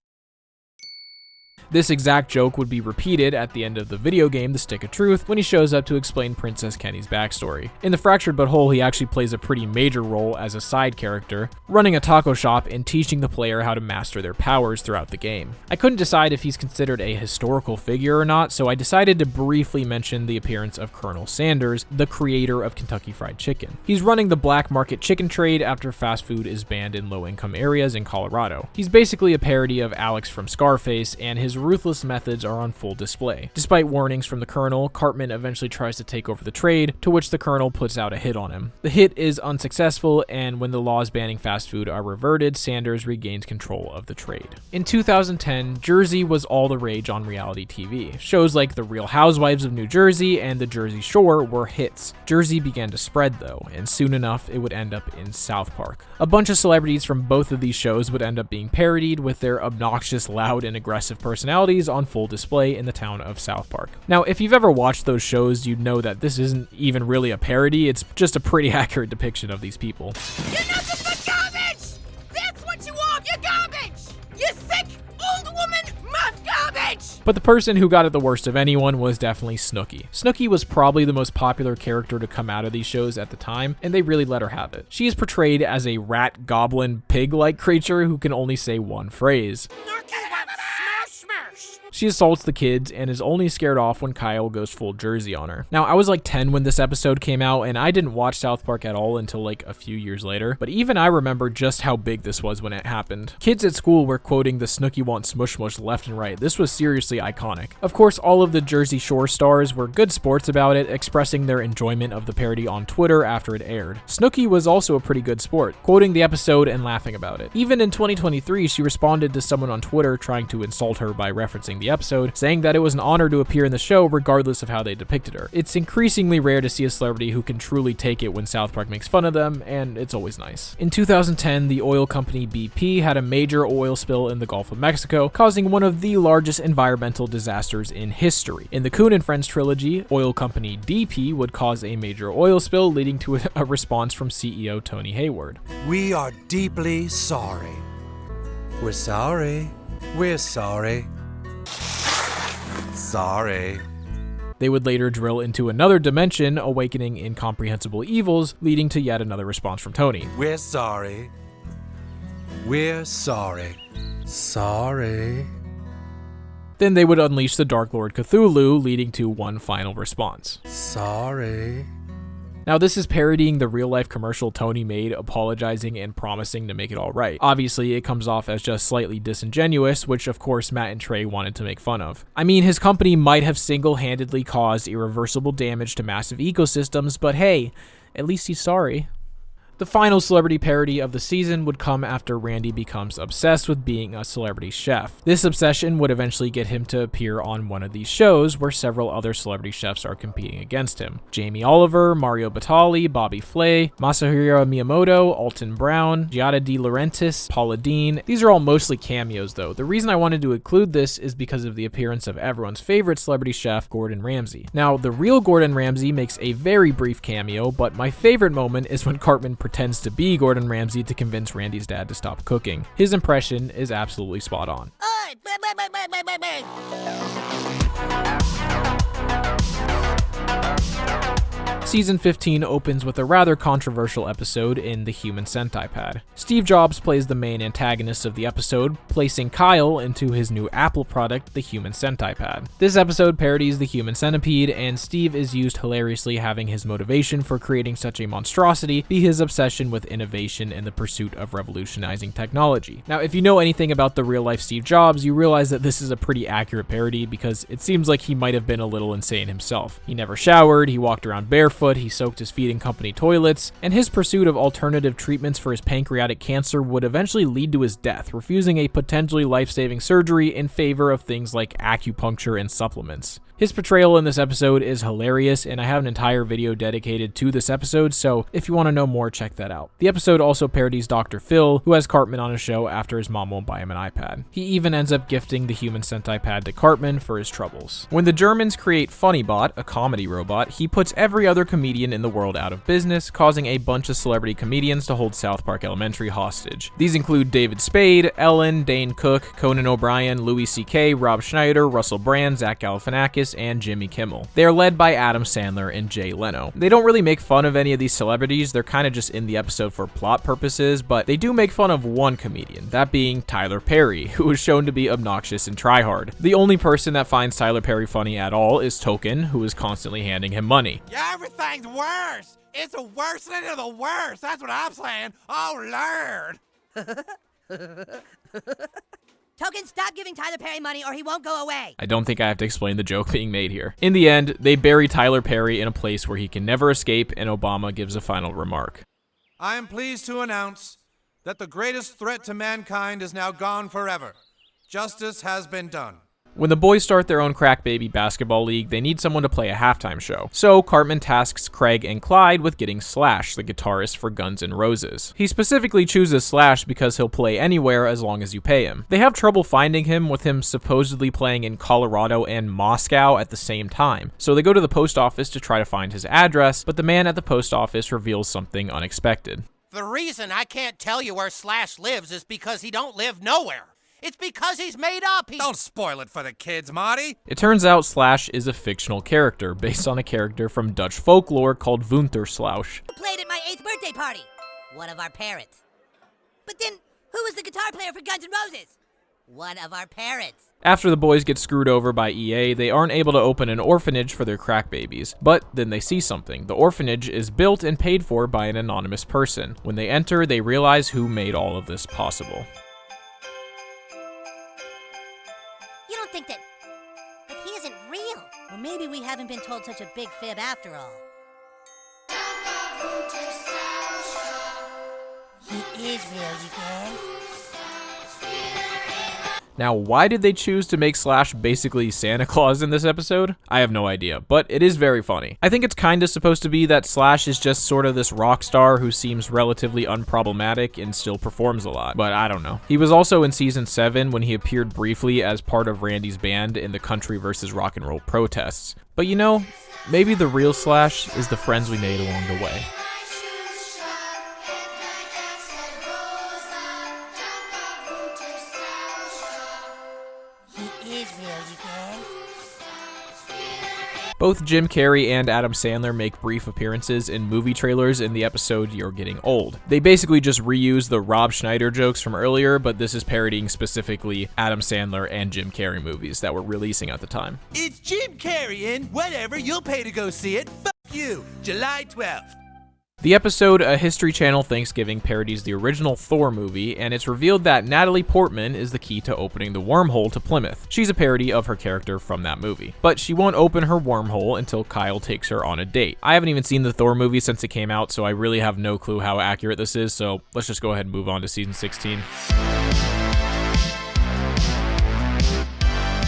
This exact joke would be repeated at the end of the video game The Stick of Truth when he shows up to explain Princess Kenny's backstory. In The Fractured But Whole, he actually plays a pretty major role as a side character, running a taco shop and teaching the player how to master their powers throughout the game. I couldn't decide if he's considered a historical figure or not, so I decided to briefly mention the appearance of Colonel Sanders, the creator of Kentucky Fried Chicken. He's running the black market chicken trade after fast food is banned in low-income areas in Colorado. He's basically a parody of Alex from Scarface, and his ruthless methods are on full display. Despite warnings from the Colonel, Cartman eventually tries to take over the trade, to which the Colonel puts out a hit on him. The hit is unsuccessful, and when the laws banning fast food are reverted, Sanders regains control of the trade. In 2010, Jersey was all the rage on reality TV. Shows like The Real Housewives of New Jersey and The Jersey Shore were hits. Jersey began to spread though, and soon enough it would end up in South Park. A bunch of celebrities from both of these shows would end up being parodied, with their obnoxious, loud, and aggressive personalities on full display in the town of South Park. Now, if you've ever watched those shows, you'd know that this isn't even really a parody, it's just a pretty accurate depiction of these people. You're nothing but garbage! That's what you are! You're garbage! You sick, old woman, muff garbage! But the person who got it the worst of anyone was definitely Snooki. Snooki was probably the most popular character to come out of these shows at the time, and they really let her have it. She is portrayed as a rat, goblin, pig-like creature who can only say one phrase. She assaults the kids and is only scared off when Kyle goes full Jersey on her. Now, I was like 10 when this episode came out, and I didn't watch South Park at all until like a few years later, but even I remember just how big this was when it happened. Kids at school were quoting the Snooki wants smush smush left and right. This was seriously iconic. Of course, all of the Jersey Shore stars were good sports about it, expressing their enjoyment of the parody on Twitter after it aired. Snooki was also a pretty good sport, quoting the episode and laughing about it. Even in 2023, she responded to someone on Twitter trying to insult her by referencing the episode, saying that it was an honor to appear in the show regardless of how they depicted her. It's increasingly rare to see a celebrity who can truly take it when South Park makes fun of them, and it's always nice. In 2010, the oil company BP had a major oil spill in the Gulf of Mexico, causing one of the largest environmental disasters in history. In the Coon and Friends trilogy, oil company BP would cause a major oil spill, leading to a response from CEO Tony Hayward. We are deeply sorry. We're sorry. We're sorry. Sorry. They would later drill into another dimension, awakening incomprehensible evils, leading to yet another response from Tony. We're sorry. We're sorry. Sorry. Then they would unleash the Dark Lord Cthulhu, leading to one final response. Sorry. Now, this is parodying the real-life commercial Tony made, apologizing and promising to make it all right. Obviously, it comes off as just slightly disingenuous, which of course Matt and Trey wanted to make fun of. I mean, his company might have single-handedly caused irreversible damage to massive ecosystems, but hey, at least he's sorry. The final celebrity parody of the season would come after Randy becomes obsessed with being a celebrity chef. This obsession would eventually get him to appear on one of these shows where several other celebrity chefs are competing against him. Jamie Oliver, Mario Batali, Bobby Flay, Masahiro Miyamoto, Alton Brown, Giada De Laurentiis, Paula Deen. These are all mostly cameos though. The reason I wanted to include this is because of the appearance of everyone's favorite celebrity chef, Gordon Ramsay. Now, the real Gordon Ramsay makes a very brief cameo, but my favorite moment is when Cartman pretends to be Gordon Ramsay to convince Randy's dad to stop cooking. His impression is absolutely spot on. Season 15 opens with a rather controversial episode in The Human Sentai Pad. Steve Jobs plays the main antagonist of the episode, placing Kyle into his new Apple product, the Human Sentai Pad. This episode parodies the human centipede, and Steve is used hilariously, having his motivation for creating such a monstrosity be his obsession with innovation and the pursuit of revolutionizing technology. Now, if you know anything about the real-life Steve Jobs, you realize that this is a pretty accurate parody because it seems like he might have been a little insane himself. He never showered, he walked around barefoot, he soaked his feet in company toilets, and his pursuit of alternative treatments for his pancreatic cancer would eventually lead to his death, refusing a potentially life-saving surgery in favor of things like acupuncture and supplements. His portrayal in this episode is hilarious, and I have an entire video dedicated to this episode, so if you want to know more, check that out. The episode also parodies Dr. Phil, who has Cartman on his show after his mom won't buy him an iPad. He even ends up gifting the Human Sentai Pad to Cartman for his troubles. When the Germans create FunnyBot, a comedy robot, he puts every other comedian in the world out of business, causing a bunch of celebrity comedians to hold South Park Elementary hostage. These include David Spade, Ellen, Dane Cook, Conan O'Brien, Louis C.K., Rob Schneider, Russell Brand, Zach Galifianakis, and Jimmy Kimmel. They are led by Adam Sandler and Jay Leno. They don't really make fun of any of these celebrities, they're kind of just in the episode for plot purposes, but they do make fun of one comedian, that being Tyler Perry, who is shown to be obnoxious and tryhard. The only person that finds Tyler Perry funny at all is Token, who is constantly handing him money. Yeah, everything's worse. It's the worst thing of the worst. That's what I'm saying. Oh, Lord. Token, stop giving Tyler Perry money or he won't go away. I don't think I have to explain the joke being made here. In the end, they bury Tyler Perry in a place where he can never escape, and Obama gives a final remark. I am pleased to announce that the greatest threat to mankind is now gone forever. Justice has been done. When the boys start their own crack baby basketball league, they need someone to play a halftime show. So Cartman tasks Craig and Clyde with getting Slash, the guitarist for Guns N' Roses. He specifically chooses Slash because he'll play anywhere as long as you pay him. They have trouble finding him, with him supposedly playing in Colorado and Moscow at the same time. So they go to the post office to try to find his address, but the man at the post office reveals something unexpected. The reason I can't tell you where Slash lives is because he don't live nowhere. It's because he's made up. Don't spoil it for the kids, Marty. It turns out Slash is a fictional character based on a character from Dutch folklore called Wunterslausch. Who played at my 8th birthday party? One of our parents. But then, who was the guitar player for Guns N' Roses? One of our parents. After the boys get screwed over by EA, they aren't able to open an orphanage for their crack babies. But then they see something. The orphanage is built and paid for by an anonymous person. When they enter, they realize who made all of this possible. Think that he isn't real. Or maybe we haven't been told such a big fib after all. He is real, you guys. Now, why did they choose to make Slash basically Santa Claus in this episode? I have no idea, but it is very funny. I think it's kinda supposed to be that Slash is just sort of this rock star who seems relatively unproblematic and still performs a lot, but I don't know. He was also in Season 7 when he appeared briefly as part of Randy's band in the country versus rock and roll protests. But you know, maybe the real Slash is the friends we made along the way. Both Jim Carrey and Adam Sandler make brief appearances in movie trailers in the episode You're Getting Old. They basically just reuse the Rob Schneider jokes from earlier, but this is parodying specifically Adam Sandler and Jim Carrey movies that were releasing at the time. It's Jim Carrey in whatever, you'll pay to go see it. Fuck you. July 12th. The episode A History Channel Thanksgiving parodies the original Thor movie, and it's revealed that Natalie Portman is the key to opening the wormhole to Plymouth. She's a parody of her character from that movie. But she won't open her wormhole until Kyle takes her on a date. I haven't even seen the Thor movie since it came out, so I really have no clue how accurate this is, so let's just go ahead and move on to Season 16.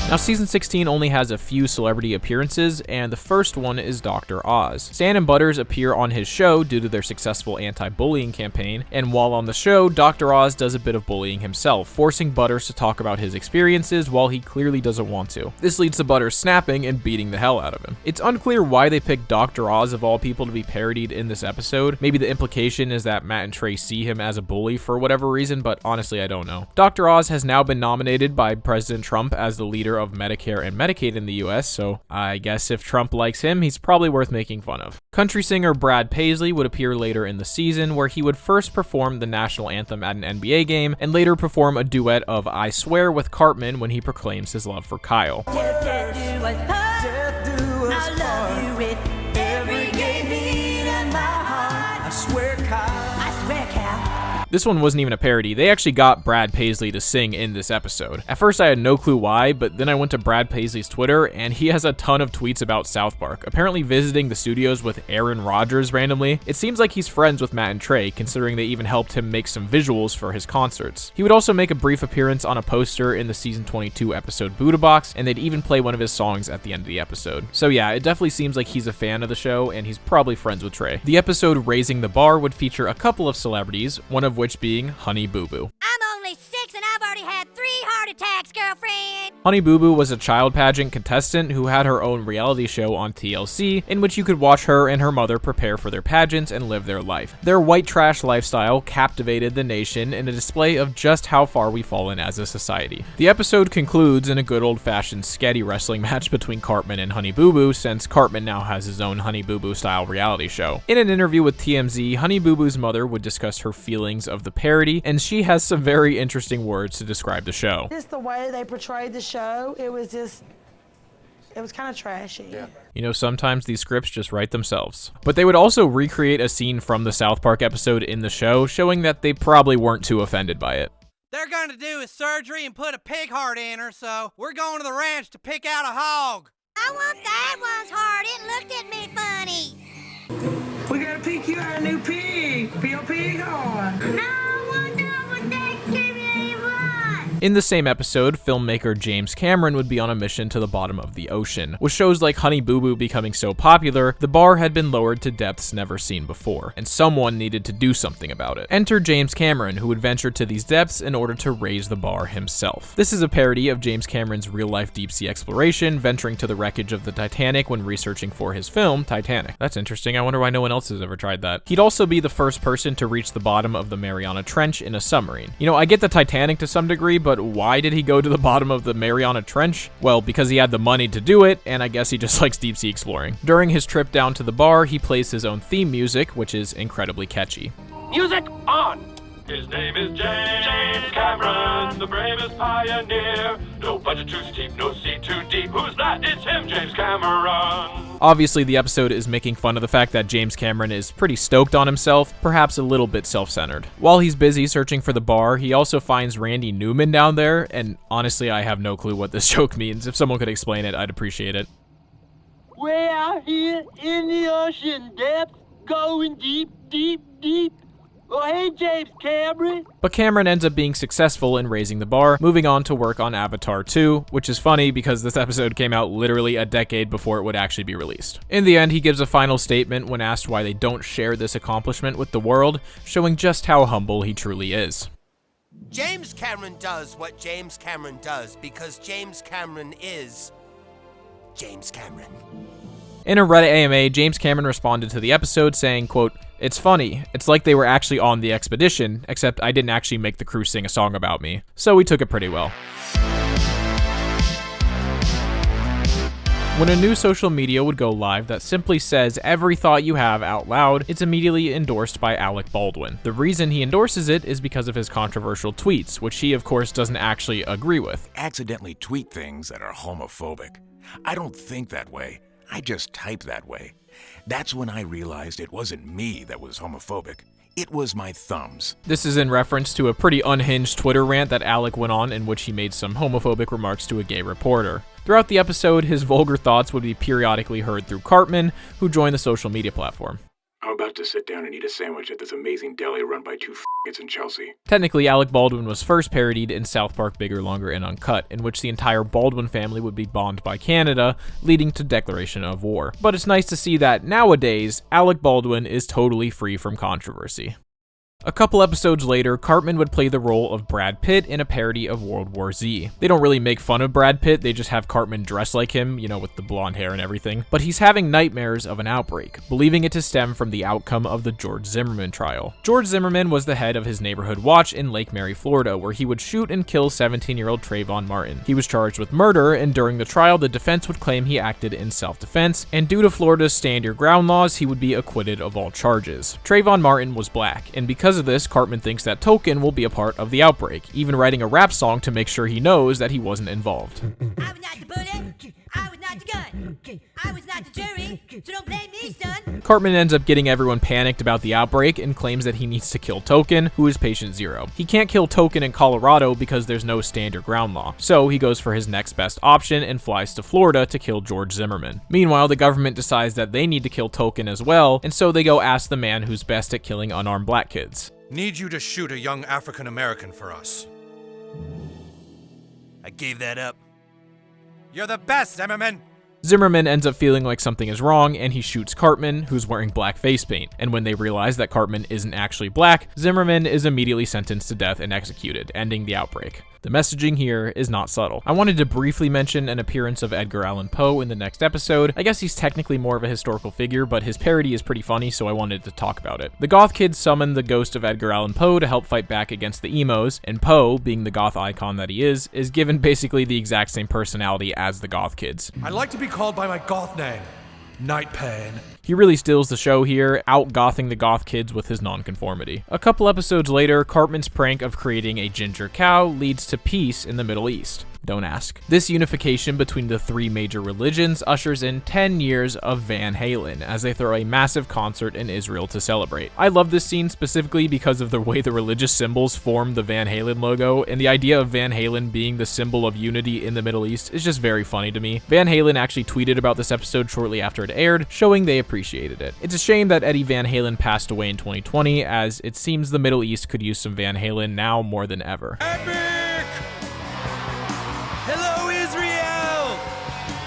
Now, Season 16 only has a few celebrity appearances, and the first one is Dr. Oz. Stan and Butters appear on his show due to their successful anti-bullying campaign, and while on the show, Dr. Oz does a bit of bullying himself, forcing Butters to talk about his experiences while he clearly doesn't want to. This leads to Butters snapping and beating the hell out of him. It's unclear why they picked Dr. Oz of all people to be parodied in this episode. Maybe the implication is that Matt and Trey see him as a bully for whatever reason, but honestly, I don't know. Dr. Oz has now been nominated by President Trump as the leader of Medicare and Medicaid in the US, so I guess if Trump likes him, he's probably worth making fun of. Country singer Brad Paisley would appear later in the season, where he would first perform the national anthem at an NBA game, and later perform a duet of I Swear with Cartman when he proclaims his love for Kyle. This one wasn't even a parody. They actually got Brad Paisley to sing in this episode. At first I had no clue why, but then I went to Brad Paisley's Twitter and he has a ton of tweets about South Park, apparently visiting the studios with Aaron Rodgers randomly. It seems like he's friends with Matt and Trey, considering they even helped him make some visuals for his concerts. He would also make a brief appearance on a poster in the season 22 episode Buddha Box, and they'd even play one of his songs at the end of the episode. So yeah, it definitely seems like he's a fan of the show, and he's probably friends with Trey. The episode Raising the Bar would feature a couple of celebrities, one of which being Honey Boo Boo. I'm only 6 and I've already had 3 heart attacks, girlfriend. Honey Boo Boo was a child pageant contestant who had her own reality show on TLC, in which you could watch her and her mother prepare for their pageants and live their life. Their white trash lifestyle captivated the nation in a display of just how far we've fallen as a society. The episode concludes in a good old-fashioned sketty wrestling match between Cartman and Honey Boo Boo, since Cartman now has his own Honey Boo Boo style reality show. In an interview with TMZ, Honey Boo Boo's mother would discuss her feelings of the parody, and she has some very interesting words to describe the show. Just the way they portrayed the show, it was kind of trashy. Yeah. You know, sometimes these scripts just write themselves. But they would also recreate a scene from the South Park episode in the show, showing that they probably weren't too offended by it. They're going to do his surgery and put a pig heart in her, so we're going to the ranch to pick out a hog. I want that one's heart. It looked at me funny. We gotta pick you out a new pig. Be a pig heart. In the same episode, filmmaker James Cameron would be on a mission to the bottom of the ocean. With shows like Honey Boo Boo becoming so popular, the bar had been lowered to depths never seen before, and someone needed to do something about it. Enter James Cameron, who would venture to these depths in order to raise the bar himself. This is a parody of James Cameron's real-life deep-sea exploration, venturing to the wreckage of the Titanic when researching for his film, Titanic. That's interesting. I wonder why no one else has ever tried that. He'd also be the first person to reach the bottom of the Mariana Trench in a submarine. You know, I get the Titanic to some degree, but why did he go to the bottom of the Mariana Trench? Well, because he had the money to do it, and I guess he just likes deep sea exploring. During his trip down to the bar, he plays his own theme music, which is incredibly catchy. Music on! His name is James Cameron, the bravest pioneer. No budget too steep, no sea too deep. Who's that? It's him, James Cameron. Obviously, the episode is making fun of the fact that James Cameron is pretty stoked on himself, perhaps a little bit self-centered. While he's busy searching for the bar, he also finds Randy Newman down there, and honestly, I have no clue what this joke means. If someone could explain it, I'd appreciate it. Way out here in the ocean depths, going deep, deep, deep. Oh, hey, James Cameron. But Cameron ends up being successful in raising the bar, moving on to work on Avatar 2, which is funny because this episode came out literally a decade before it would actually be released. In the end, he gives a final statement when asked why they don't share this accomplishment with the world, showing just how humble he truly is. James Cameron does what James Cameron does because James Cameron is James Cameron. In a Reddit AMA, James Cameron responded to the episode saying, quote, "It's funny. It's like they were actually on the expedition, except I didn't actually make the crew sing a song about me." So we took it pretty well. When a new social media would go live that simply says every thought you have out loud, it's immediately endorsed by Alec Baldwin. The reason he endorses it is because of his controversial tweets, which he, of course, doesn't actually agree with. Accidentally tweet things that are homophobic. I don't think that way. I just type that way. That's when I realized it wasn't me that was homophobic. It was my thumbs. This is in reference to a pretty unhinged Twitter rant that Alec went on in which he made some homophobic remarks to a gay reporter. Throughout the episode, his vulgar thoughts would be periodically heard through Cartman, who joined the social media platform. I'm about to sit down and eat a sandwich at this amazing deli run by two f***its in Chelsea. Technically, Alec Baldwin was first parodied in South Park Bigger, Longer, and Uncut, in which the entire Baldwin family would be bombed by Canada, leading to declaration of war. But it's nice to see that nowadays, Alec Baldwin is totally free from controversy. A couple episodes later, Cartman would play the role of Brad Pitt in a parody of World War Z. They don't really make fun of Brad Pitt, they just have Cartman dress like him, you know, with the blonde hair and everything. But he's having nightmares of an outbreak, believing it to stem from the outcome of the George Zimmerman trial. George Zimmerman was the head of his neighborhood watch in Lake Mary, Florida, where he would shoot and kill 17-year-old Trayvon Martin. He was charged with murder, and during the trial, the defense would claim he acted in self-defense, and due to Florida's stand your ground laws, he would be acquitted of all charges. Trayvon Martin was black, and because of this, Cartman thinks that Token will be a part of the outbreak, even writing a rap song to make sure he knows that he wasn't involved. I was not the bullet, I was not the gun, I was not the jury, so don't blame me, son. Cartman ends up getting everyone panicked about the outbreak and claims that he needs to kill Token, who is patient zero. He can't kill Token in Colorado because there's no stand your ground law, so he goes for his next best option and flies to Florida to kill George Zimmerman. Meanwhile, the government decides that they need to kill Token as well, and so they go ask the man who's best at killing unarmed black kids. Need you to shoot a young African American for us. I gave that up. You're the best, Zimmerman! Zimmerman ends up feeling like something is wrong, and he shoots Cartman, who's wearing black face paint. And when they realize that Cartman isn't actually black, Zimmerman is immediately sentenced to death and executed, ending the outbreak. The messaging here is not subtle. I wanted to briefly mention an appearance of Edgar Allan Poe in the next episode. I guess he's technically more of a historical figure, but his parody is pretty funny, so I wanted to talk about it. The goth kids summon the ghost of Edgar Allan Poe to help fight back against the emos, and Poe, being the goth icon that he is given basically the exact same personality as the goth kids. I like to be called by my goth name, Night Pain. He really steals the show here, out-gothing the goth kids with his nonconformity. A couple episodes later, Cartman's prank of creating a ginger cow leads to peace in the Middle East. Don't ask. This unification between the three major religions ushers in 10 years of Van Halen as they throw a massive concert in Israel to celebrate. I love this scene specifically because of the way the religious symbols form the Van Halen logo, and the idea of Van Halen being the symbol of unity in the Middle East is just very funny to me. Van Halen actually tweeted about this episode shortly after it aired, showing they appreciated it. It's a shame that Eddie Van Halen passed away in 2020, as it seems the Middle East could use some Van Halen now more than ever. Hello, Israel!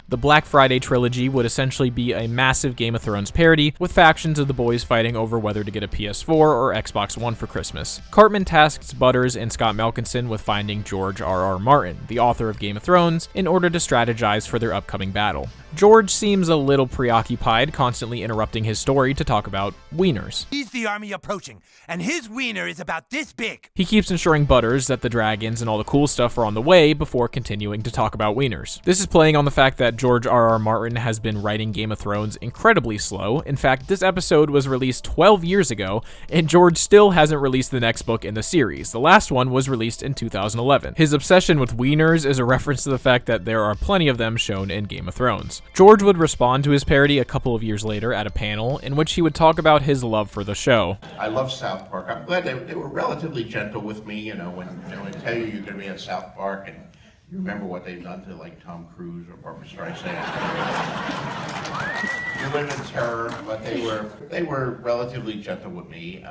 The Black Friday trilogy would essentially be a massive Game of Thrones parody, with factions of the boys fighting over whether to get a PS4 or Xbox One for Christmas. Cartman tasks Butters and Scott Malkinson with finding George R.R. Martin, the author of Game of Thrones, in order to strategize for their upcoming battle. George seems a little preoccupied, constantly interrupting his story to talk about wieners. He's the army approaching, and his wiener is about this big. He keeps ensuring Butters that the dragons and all the cool stuff are on the way before continuing to talk about wieners. This is playing on the fact that George R.R. Martin has been writing Game of Thrones incredibly slow. In fact, this episode was released 12 years ago, and George still hasn't released the next book in the series. The last one was released in 2011. His obsession with wieners is a reference to the fact that there are plenty of them shown in Game of Thrones. George would respond to his parody a couple of years later at a panel in which he would talk about his love for the show. I love South Park. I'm glad they were relatively gentle with me, you know, when they tell you you're going to be at South Park and you remember what they've done to like Tom Cruise or Barbra Streisand. You live in terror, but they were relatively gentle with me.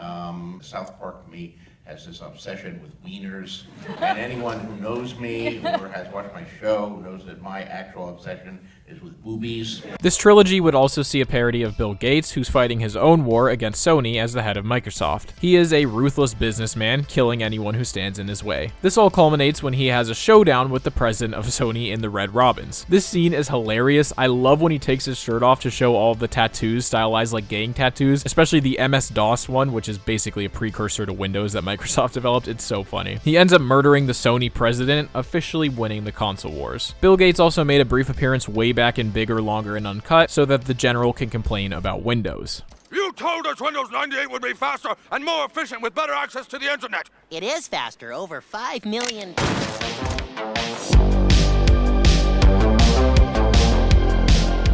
South Park to me has this obsession with wieners, and anyone who knows me or has watched my show knows that my actual obsession is with boobies. This trilogy would also see a parody of Bill Gates, who's fighting his own war against Sony as the head of Microsoft. He is a ruthless businessman, killing anyone who stands in his way. This all culminates when he has a showdown with the president of Sony in the Red Robins. This scene is hilarious. I love when he takes his shirt off to show all of the tattoos stylized like gang tattoos, especially the MS-DOS one, which is basically a precursor to Windows that Microsoft developed. It's so funny. He ends up murdering the Sony president, officially winning the console wars. Bill Gates also made a brief appearance way back in Bigger, Longer, and Uncut so that the general can complain about Windows. You told us Windows 98 would be faster and more efficient with better access to the internet. It is faster, over 5 million.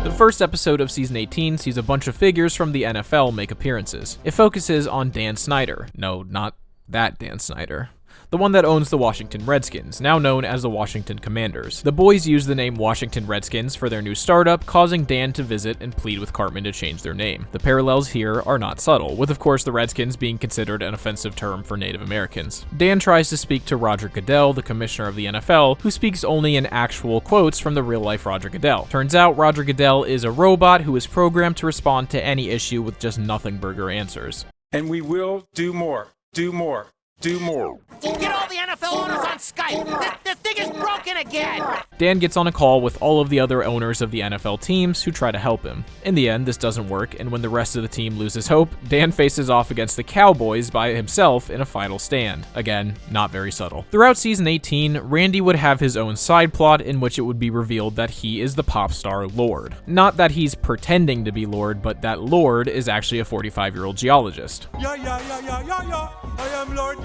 The first episode of Season 18 sees a bunch of figures from the NFL make appearances. It focuses on Dan Snyder. No, not that Dan Snyder. The one that owns the Washington Redskins, now known as the Washington Commanders. The boys use the name Washington Redskins for their new startup, causing Dan to visit and plead with Cartman to change their name. The parallels here are not subtle, with of course the Redskins being considered an offensive term for Native Americans. Dan tries to speak to Roger Goodell, the commissioner of the NFL, who speaks only in actual quotes from the real-life Roger Goodell. Turns out Roger Goodell is a robot who is programmed to respond to any issue with just nothing burger answers. And we will do more Do more. Do more. Get all the NFL owners on Skype. This thing is broken again. Dan gets on a call with all of the other owners of the NFL teams who try to help him. In the end, this doesn't work, and when the rest of the team loses hope, Dan faces off against the Cowboys by himself in a final stand. Again, not very subtle. Throughout season 18, Randy would have his own side plot in which it would be revealed that he is the pop star Lord. Not that he's pretending to be Lord, but that Lord is actually a 45-year-old geologist. Yeah, I am Lord,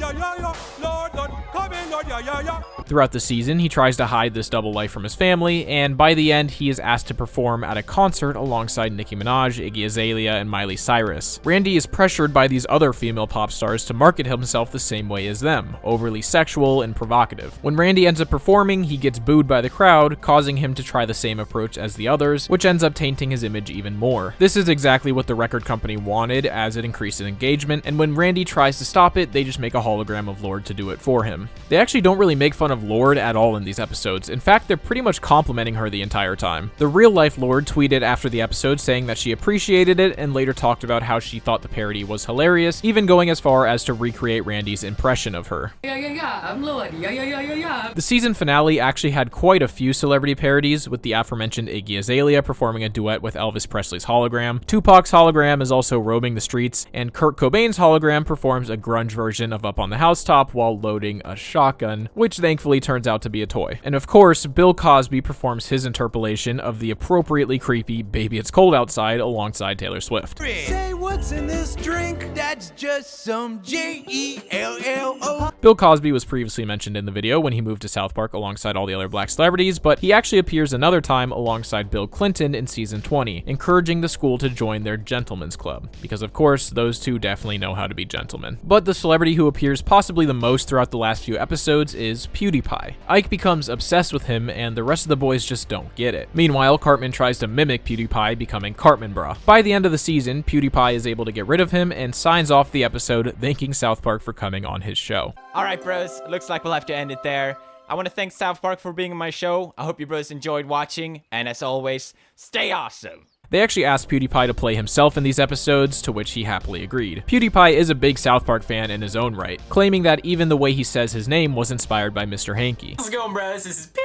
Lord, come in, Lord, Throughout the season, he tries to hide this double life from his family, and by the end, he is asked to perform at a concert alongside Nicki Minaj, Iggy Azalea, and Miley Cyrus. Randy is pressured by these other female pop stars to market himself the same way as them, overly sexual and provocative. When Randy ends up performing, he gets booed by the crowd, causing him to try the same approach as the others, which ends up tainting his image even more. This is exactly what the record company wanted, as it increases engagement, and when Randy tries to stop it, they just make a hologram of Lord to do it for him. They actually don't really make fun of Lord at all in these episodes. In fact, they're pretty much complimenting her the entire time. The real-life Lord tweeted after the episode saying that she appreciated it and later talked about how she thought the parody was hilarious, even going as far as to recreate Randy's impression of her. I'm Lord. The season finale actually had quite a few celebrity parodies, with the aforementioned Iggy Azalea performing a duet with Elvis Presley's hologram. Tupac's hologram is also roaming the streets, and Kurt Cobain's hologram performs a grunge version of Up on the Housetop while loading a shotgun, which thankfully turns out to be a toy. And of course, Bill Cosby performs his interpolation of the appropriately creepy Baby It's Cold Outside alongside Taylor Swift. Say what's in this drink? That's just some Jello. Bill Cosby was previously mentioned in the video when he moved to South Park alongside all the other black celebrities, but he actually appears another time alongside Bill Clinton in season 20, encouraging the school to join their gentlemen's club, because of course, those two definitely know how to be gentlemen. But the celebrity who appears possibly the most throughout the last few episodes is PewDiePie. Ike becomes obsessed with him, and the rest of the boys just don't get it. Meanwhile, Cartman tries to mimic PewDiePie, becoming Cartman Bra. By the end of the season, PewDiePie is able to get rid of him and signs off the episode, thanking South Park for coming on his show. Alright bros, looks like we'll have to end it there. I want to thank South Park for being on my show. I hope you bros enjoyed watching, and as always, stay awesome. They actually asked PewDiePie to play himself in these episodes, to which he happily agreed. PewDiePie is a big South Park fan in his own right, claiming that even the way he says his name was inspired by Mr. Hanky. How's it going, bros? This is PewDiePie!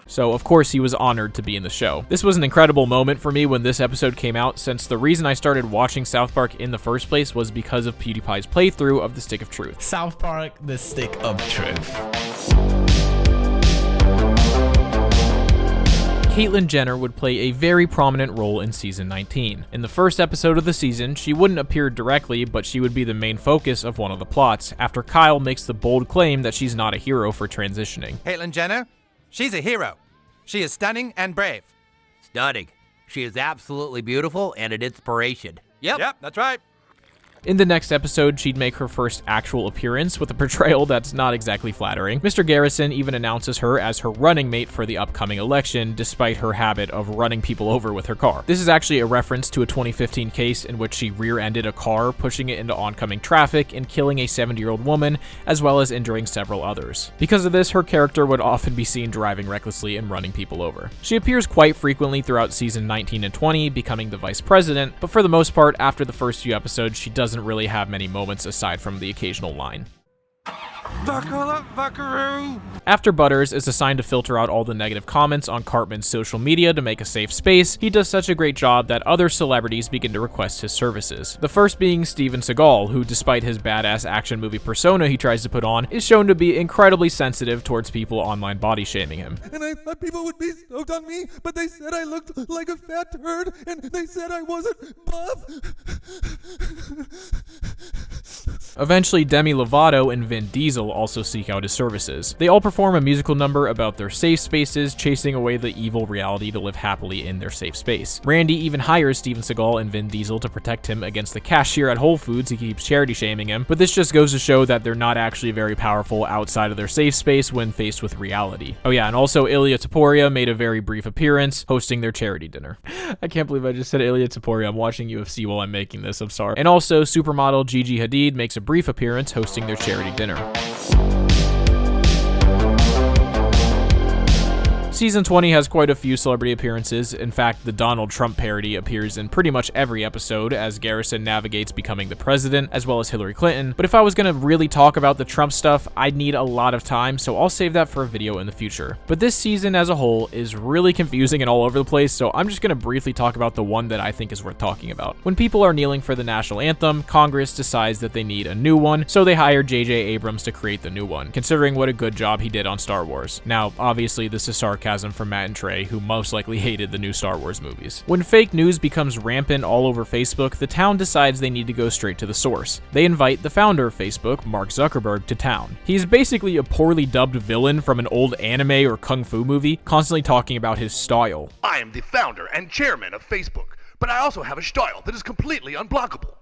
So of course he was honored to be in the show. This was an incredible moment for me when this episode came out, since the reason I started watching South Park in the first place was because of PewDiePie's playthrough of The Stick of Truth. South Park, The Stick of Truth. Caitlyn Jenner would play a very prominent role in season 19. In the first episode of the season, she wouldn't appear directly, but she would be the main focus of one of the plots, after Kyle makes the bold claim that she's not a hero for transitioning. Caitlyn Jenner? She's a hero. She is stunning and brave. Stunning. She is absolutely beautiful and an inspiration. Yep, that's right. In the next episode, she'd make her first actual appearance with a portrayal that's not exactly flattering. Mr. Garrison even announces her as her running mate for the upcoming election, despite her habit of running people over with her car. This is actually a reference to a 2015 case in which she rear-ended a car, pushing it into oncoming traffic and killing a 70-year-old woman, as well as injuring several others. Because of this, her character would often be seen driving recklessly and running people over. She appears quite frequently throughout season 19 and 20, becoming the vice president, but for the most part, after the first few episodes, she doesn't really have many moments aside from the occasional line. Buckle up, buckaroo! After Butters is assigned to filter out all the negative comments on Cartman's social media to make a safe space, he does such a great job that other celebrities begin to request his services. The first being Steven Seagal, who despite his badass action movie persona he tries to put on, is shown to be incredibly sensitive towards people online body shaming him. And I thought people would be stoked on me, but they said I looked like a fat turd, and they said I wasn't buff. Eventually, Demi Lovato and Vin Diesel also seek out his services. They all perform a musical number about their safe spaces, chasing away the evil reality to live happily in their safe space. Randy even hires Steven Seagal and Vin Diesel to protect him against the cashier at Whole Foods who keeps charity shaming him, but this just goes to show that they're not actually very powerful outside of their safe space when faced with reality. Oh yeah, and also Ilya Taporia made a very brief appearance hosting their charity dinner. I can't believe I just said Ilya Taporia. I'm watching UFC while I'm making this, I'm sorry. And also, supermodel Gigi Hadid makes a brief appearance hosting their charity dinner. Season 20 has quite a few celebrity appearances. In fact, the Donald Trump parody appears in pretty much every episode as Garrison navigates becoming the president, as well as Hillary Clinton. But if I was gonna really talk about the Trump stuff, I'd need a lot of time, so I'll save that for a video in the future. But this season as a whole is really confusing and all over the place, so I'm just gonna briefly talk about the one that I think is worth talking about. When people are kneeling for the national anthem, Congress decides that they need a new one, so they hire J.J. Abrams to create the new one, considering what a good job he did on Star Wars. Now, obviously this is sarcasm from Matt and Trey, who most likely hated the new Star Wars movies. When fake news becomes rampant all over Facebook, the town decides they need to go straight to the source. They invite the founder of Facebook, Mark Zuckerberg, to town. He's basically a poorly dubbed villain from an old anime or kung fu movie, constantly talking about his style. I am the founder and chairman of Facebook, but I also have a style that is completely unblockable.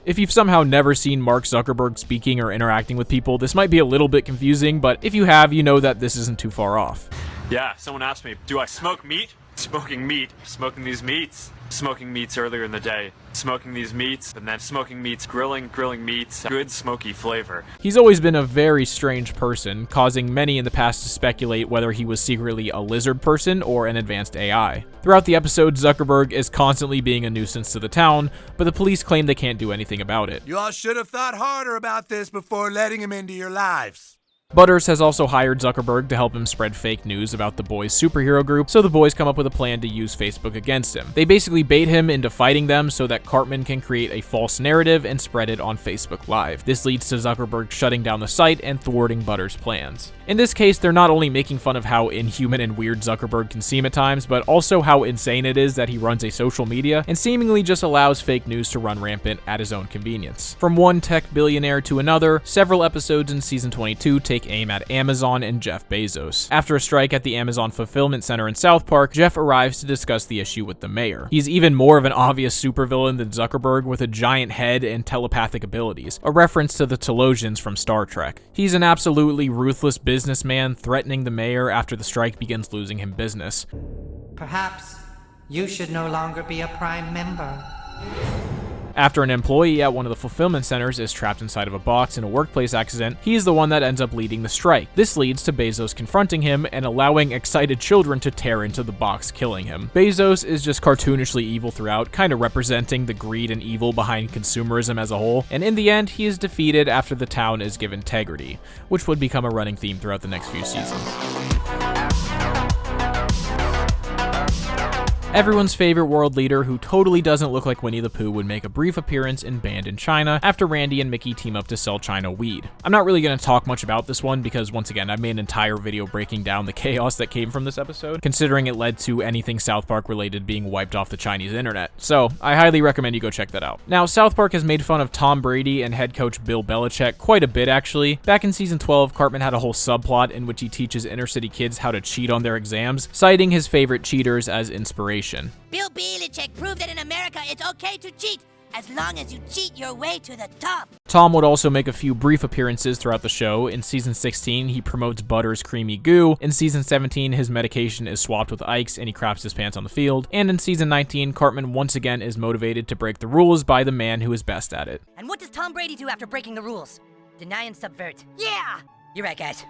If you've somehow never seen Mark Zuckerberg speaking or interacting with people, this might be a little bit confusing, but if you have, you know that this isn't too far off. Yeah, someone asked me, do I smoke meat? Smoking meat. Smoking these meats. Smoking meats earlier in the day. Smoking these meats, and then smoking meats, grilling meats. Good smoky flavor. He's always been a very strange person, causing many in the past to speculate whether he was secretly a lizard person or an advanced AI. Throughout the episode, Zuckerberg is constantly being a nuisance to the town, but the police claim they can't do anything about it. You all should have thought harder about this before letting him into your lives. Butters has also hired Zuckerberg to help him spread fake news about the boys' superhero group, so the boys come up with a plan to use Facebook against him. They basically bait him into fighting them so that Cartman can create a false narrative and spread it on Facebook Live. This leads to Zuckerberg shutting down the site and thwarting Butters' plans. In this case, they're not only making fun of how inhuman and weird Zuckerberg can seem at times, but also how insane it is that he runs a social media and seemingly just allows fake news to run rampant at his own convenience. From one tech billionaire to another, several episodes in season 22 take aim at Amazon and Jeff Bezos. After a strike at the Amazon fulfillment center in South Park, Jeff arrives to discuss the issue with the mayor. He's even more of an obvious supervillain than Zuckerberg, with a giant head and telepathic abilities, a reference to the Telosians from Star Trek. He's an absolutely ruthless businessman, threatening the mayor after the strike begins losing him business. Perhaps you should no longer be a prime member. After an employee at one of the fulfillment centers is trapped inside of a box in a workplace accident, he's the one that ends up leading the strike. This leads to Bezos confronting him and allowing excited children to tear into the box, killing him. Bezos is just cartoonishly evil throughout, kind of representing the greed and evil behind consumerism as a whole, and in the end, he is defeated after the town is given integrity, which would become a running theme throughout the next few seasons. Everyone's favorite world leader who totally doesn't look like Winnie the Pooh would make a brief appearance in Banned in China after Randy and Mickey team up to sell China weed. I'm not really going to talk much about this one because, once again, I've made an entire video breaking down the chaos that came from this episode, considering it led to anything South Park related being wiped off the Chinese internet. So I highly recommend you go check that out. Now, South Park has made fun of Tom Brady and head coach Bill Belichick quite a bit, actually. Back in season 12, Cartman had a whole subplot in which he teaches inner city kids how to cheat on their exams, citing his favorite cheaters as inspiration. Bill Belichick proved that in America it's okay to cheat, as long as you cheat your way to the top. Tom would also make a few brief appearances throughout the show. In season 16, he promotes Butters' creamy goo. In season 17, his medication is swapped with Ike's and he craps his pants on the field. And in season 19, Cartman once again is motivated to break the rules by the man who is best at it. And what does Tom Brady do after breaking the rules? Deny and subvert. Yeah! You're right, guys.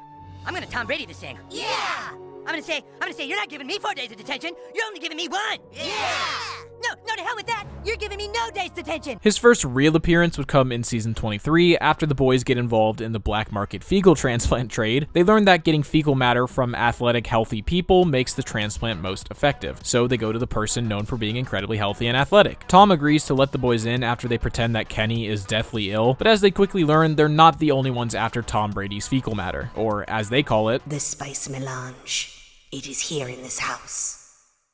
I'm gonna Tom Brady this thing. Yeah! I'm gonna say, you're not giving me 4 days of detention. You're only giving me 1. Yeah! No, to hell with that. You're giving me no days detention. His first real appearance would come in season 23 after the boys get involved in the black market fecal transplant trade. They learn that getting fecal matter from athletic, healthy people makes the transplant most effective. So they go to the person known for being incredibly healthy and athletic. Tom agrees to let the boys in after they pretend that Kenny is deathly ill, but as they quickly learn, they're not the only ones after Tom Brady's fecal matter, or as they call it, the spice melange. It is here in this house.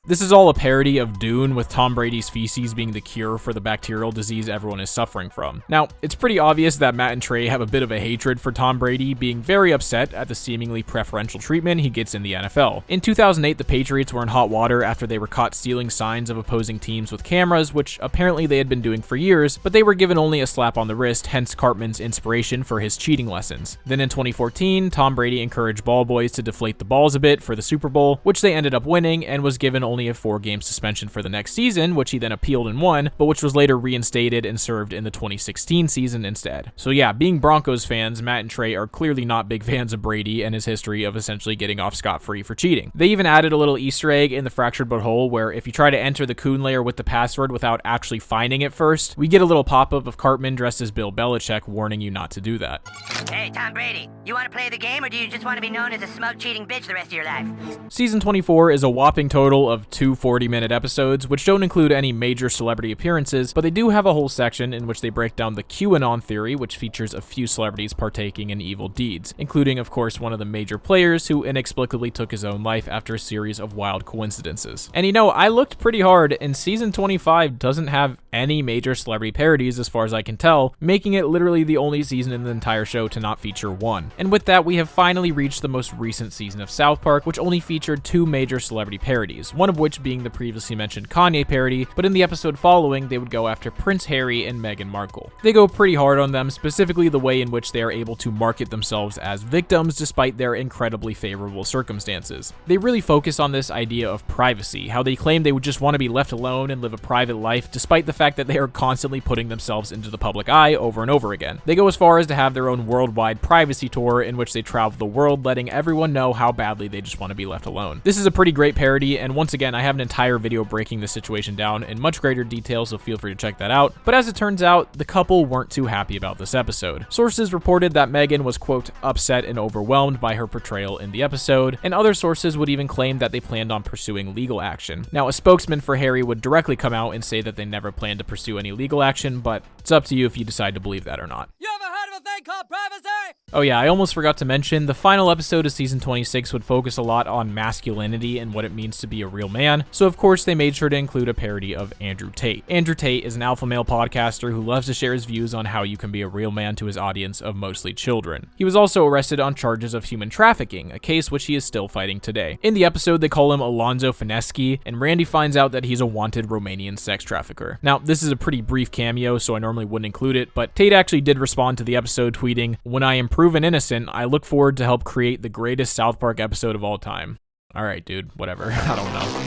This is all a parody of Dune, with Tom Brady's feces being the cure for the bacterial disease everyone is suffering from. Now, it's pretty obvious that Matt and Trey have a bit of a hatred for Tom Brady, being very upset at the seemingly preferential treatment he gets in the NFL. In 2008, the Patriots were in hot water after they were caught stealing signs of opposing teams with cameras, which apparently they had been doing for years, but they were given only a slap on the wrist, hence Cartman's inspiration for his cheating lessons. Then in 2014, Tom Brady encouraged ball boys to deflate the balls a bit for the Super Bowl, which they ended up winning, and was given only a 4-game suspension for the next season, which he then appealed and won, but which was later reinstated and served in the 2016 season instead. So yeah, being Broncos fans, Matt and Trey are clearly not big fans of Brady and his history of essentially getting off scot-free for cheating. They even added a little Easter egg in the Fractured But Whole where if you try to enter the Coon layer with the password without actually finding it first, we get a little pop-up of Cartman dressed as Bill Belichick warning you not to do that. Hey, Tom Brady, you want to play the game or do you just want to be known as a smug cheating bitch the rest of your life? Season 24 is a whopping total of 2 40-minute episodes, which don't include any major celebrity appearances, but they do have a whole section in which they break down the QAnon theory, which features a few celebrities partaking in evil deeds, including, of course, one of the major players who inexplicably took his own life after a series of wild coincidences. And you know, I looked pretty hard, and Season 25 doesn't have any major celebrity parodies as far as I can tell, making it literally the only season in the entire show to not feature one. And with that, we have finally reached the most recent season of South Park, which only featured 2 major celebrity parodies, one of which being the previously mentioned Kanye parody, but in the episode following, they would go after Prince Harry and Meghan Markle. They go pretty hard on them, specifically the way in which they are able to market themselves as victims despite their incredibly favorable circumstances. They really focus on this idea of privacy, how they claim they would just want to be left alone and live a private life, despite the fact that they are constantly putting themselves into the public eye over and over again. They go as far as to have their own worldwide privacy tour in which they travel the world, letting everyone know how badly they just want to be left alone. This is a pretty great parody, and once again, I have an entire video breaking this situation down in much greater detail, so feel free to check that out. But as it turns out, the couple weren't too happy about this episode. Sources reported that Meghan was, quote, upset and overwhelmed by her portrayal in the episode, and other sources would even claim that they planned on pursuing legal action. Now, a spokesman for Harry would directly come out and say that they never planned to pursue any legal action, but it's up to you if you decide to believe that or not. You ever heard of a thing called privacy? Oh yeah, I almost forgot to mention, the final episode of season 26 would focus a lot on masculinity and what it means to be a real man, so of course they made sure to include a parody of Andrew Tate. Andrew Tate is an alpha male podcaster who loves to share his views on how you can be a real man to his audience of mostly children. He was also arrested on charges of human trafficking, a case which he is still fighting today. In the episode, they call him Alonzo Fineschi, and Randy finds out that he's a wanted Romanian sex trafficker. Now, this is a pretty brief cameo, so I normally wouldn't include it, but Tate actually did respond to the episode tweeting, "When I am proven innocent, I look forward to help create the greatest South Park episode of all time." Alright, dude, whatever. I don't know.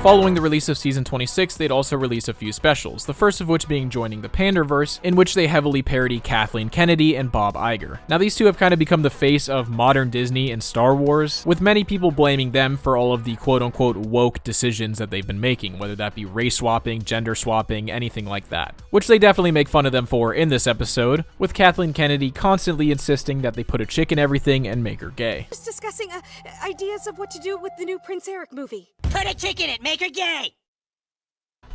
Following the release of Season 26, they'd also release a few specials, the first of which being Joining the Panderverse, in which they heavily parody Kathleen Kennedy and Bob Iger. Now, these two have kind of become the face of modern Disney and Star Wars, with many people blaming them for all of the quote-unquote woke decisions that they've been making, whether that be race swapping, gender swapping, anything like that. Which they definitely make fun of them for in this episode, with Kathleen Kennedy constantly insisting that they put a chick in everything and make her gay. Just discussing ideas of what to do with the new Prince Eric movie. Put a chick in it, make her gay!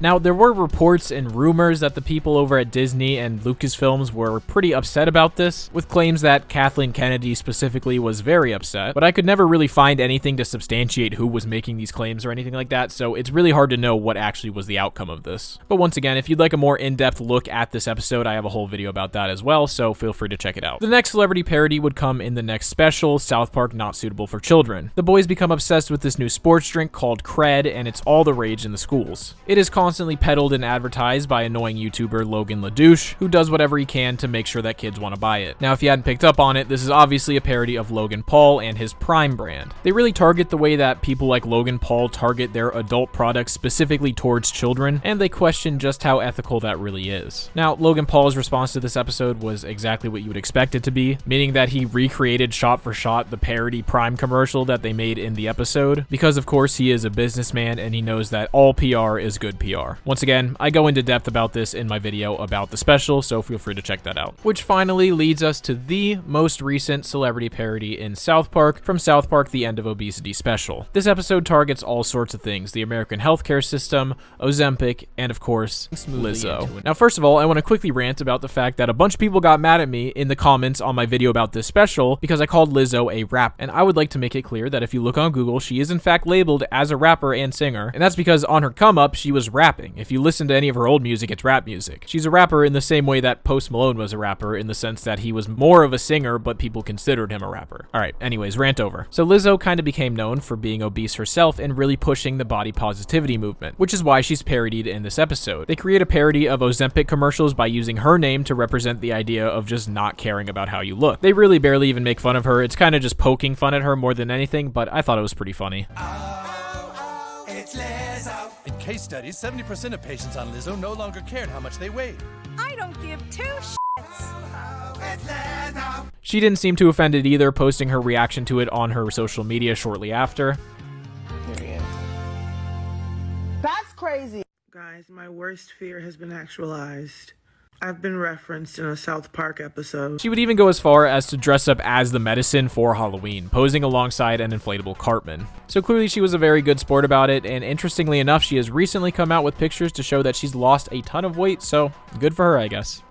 Now, there were reports and rumors that the people over at Disney and Lucasfilms were pretty upset about this, with claims that Kathleen Kennedy specifically was very upset, but I could never really find anything to substantiate who was making these claims or anything like that, so it's really hard to know what actually was the outcome of this. But once again, if you'd like a more in-depth look at this episode, I have a whole video about that as well, so feel free to check it out. The next celebrity parody would come in the next special, South Park Not Suitable for Children. The boys become obsessed with this new sports drink called Cred, and it's all the rage in the schools. It is constantly peddled and advertised by annoying YouTuber Logan LaDouche, who does whatever he can to make sure that kids want to buy it. Now, if you hadn't picked up on it, this is obviously a parody of Logan Paul and his Prime brand. They really target the way that people like Logan Paul target their adult products specifically towards children, and they question just how ethical that really is. Now, Logan Paul's response to this episode was exactly what you would expect it to be, meaning that he recreated shot for shot the parody Prime commercial that they made in the episode, because of course he is a businessman and he knows that all PR is good PR. Once again, I go into depth about this in my video about the special, so feel free to check that out. Which finally leads us to the most recent celebrity parody in South Park from South Park The End of Obesity special. This episode targets all sorts of things, the American healthcare system, Ozempic, and of course, Lizzo. Now, first of all, I want to quickly rant about the fact that a bunch of people got mad at me in the comments on my video about this special because I called Lizzo a rapper, and I would like to make it clear that if you look on Google, she is in fact labeled as a rapper and singer, and that's because on her come up, she was rapping rapping. If you listen to any of her old music, it's rap music. She's a rapper in the same way that Post Malone was a rapper, in the sense that he was more of a singer, but people considered him a rapper. Alright, anyways, rant over. So Lizzo kind of became known for being obese herself and really pushing the body positivity movement, which is why she's parodied in this episode. They create a parody of Ozempic commercials by using her name to represent the idea of just not caring about how you look. They really barely even make fun of her. It's kind of just poking fun at her more than anything, but I thought it was pretty funny. In case studies, 70% of patients on Lizzo no longer cared how much they weighed. I don't give two shits. She didn't seem too offended either, posting her reaction to it on her social media shortly after. That's crazy. Guys, my worst fear has been actualized. I've been referenced in a South Park episode. She would even go as far as to dress up as the medicine for Halloween, posing alongside an inflatable Cartman. So clearly she was a very good sport about it, and interestingly enough, she has recently come out with pictures to show that she's lost a ton of weight, so good for her, I guess.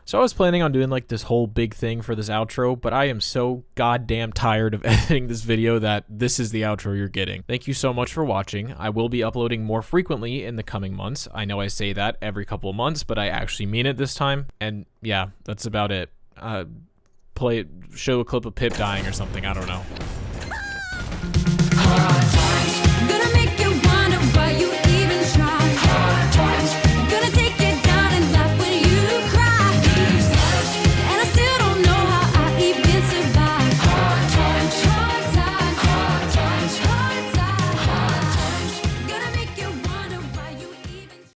So I was planning on doing like this whole big thing for this outro, but I am so goddamn tired of editing this video that this is the outro you're getting. Thank you so much for watching. I will be uploading more frequently in the coming months. I know I say that every couple of months, but I actually mean it this time. And yeah, that's about it. Show a clip of Pip dying or something, I don't know.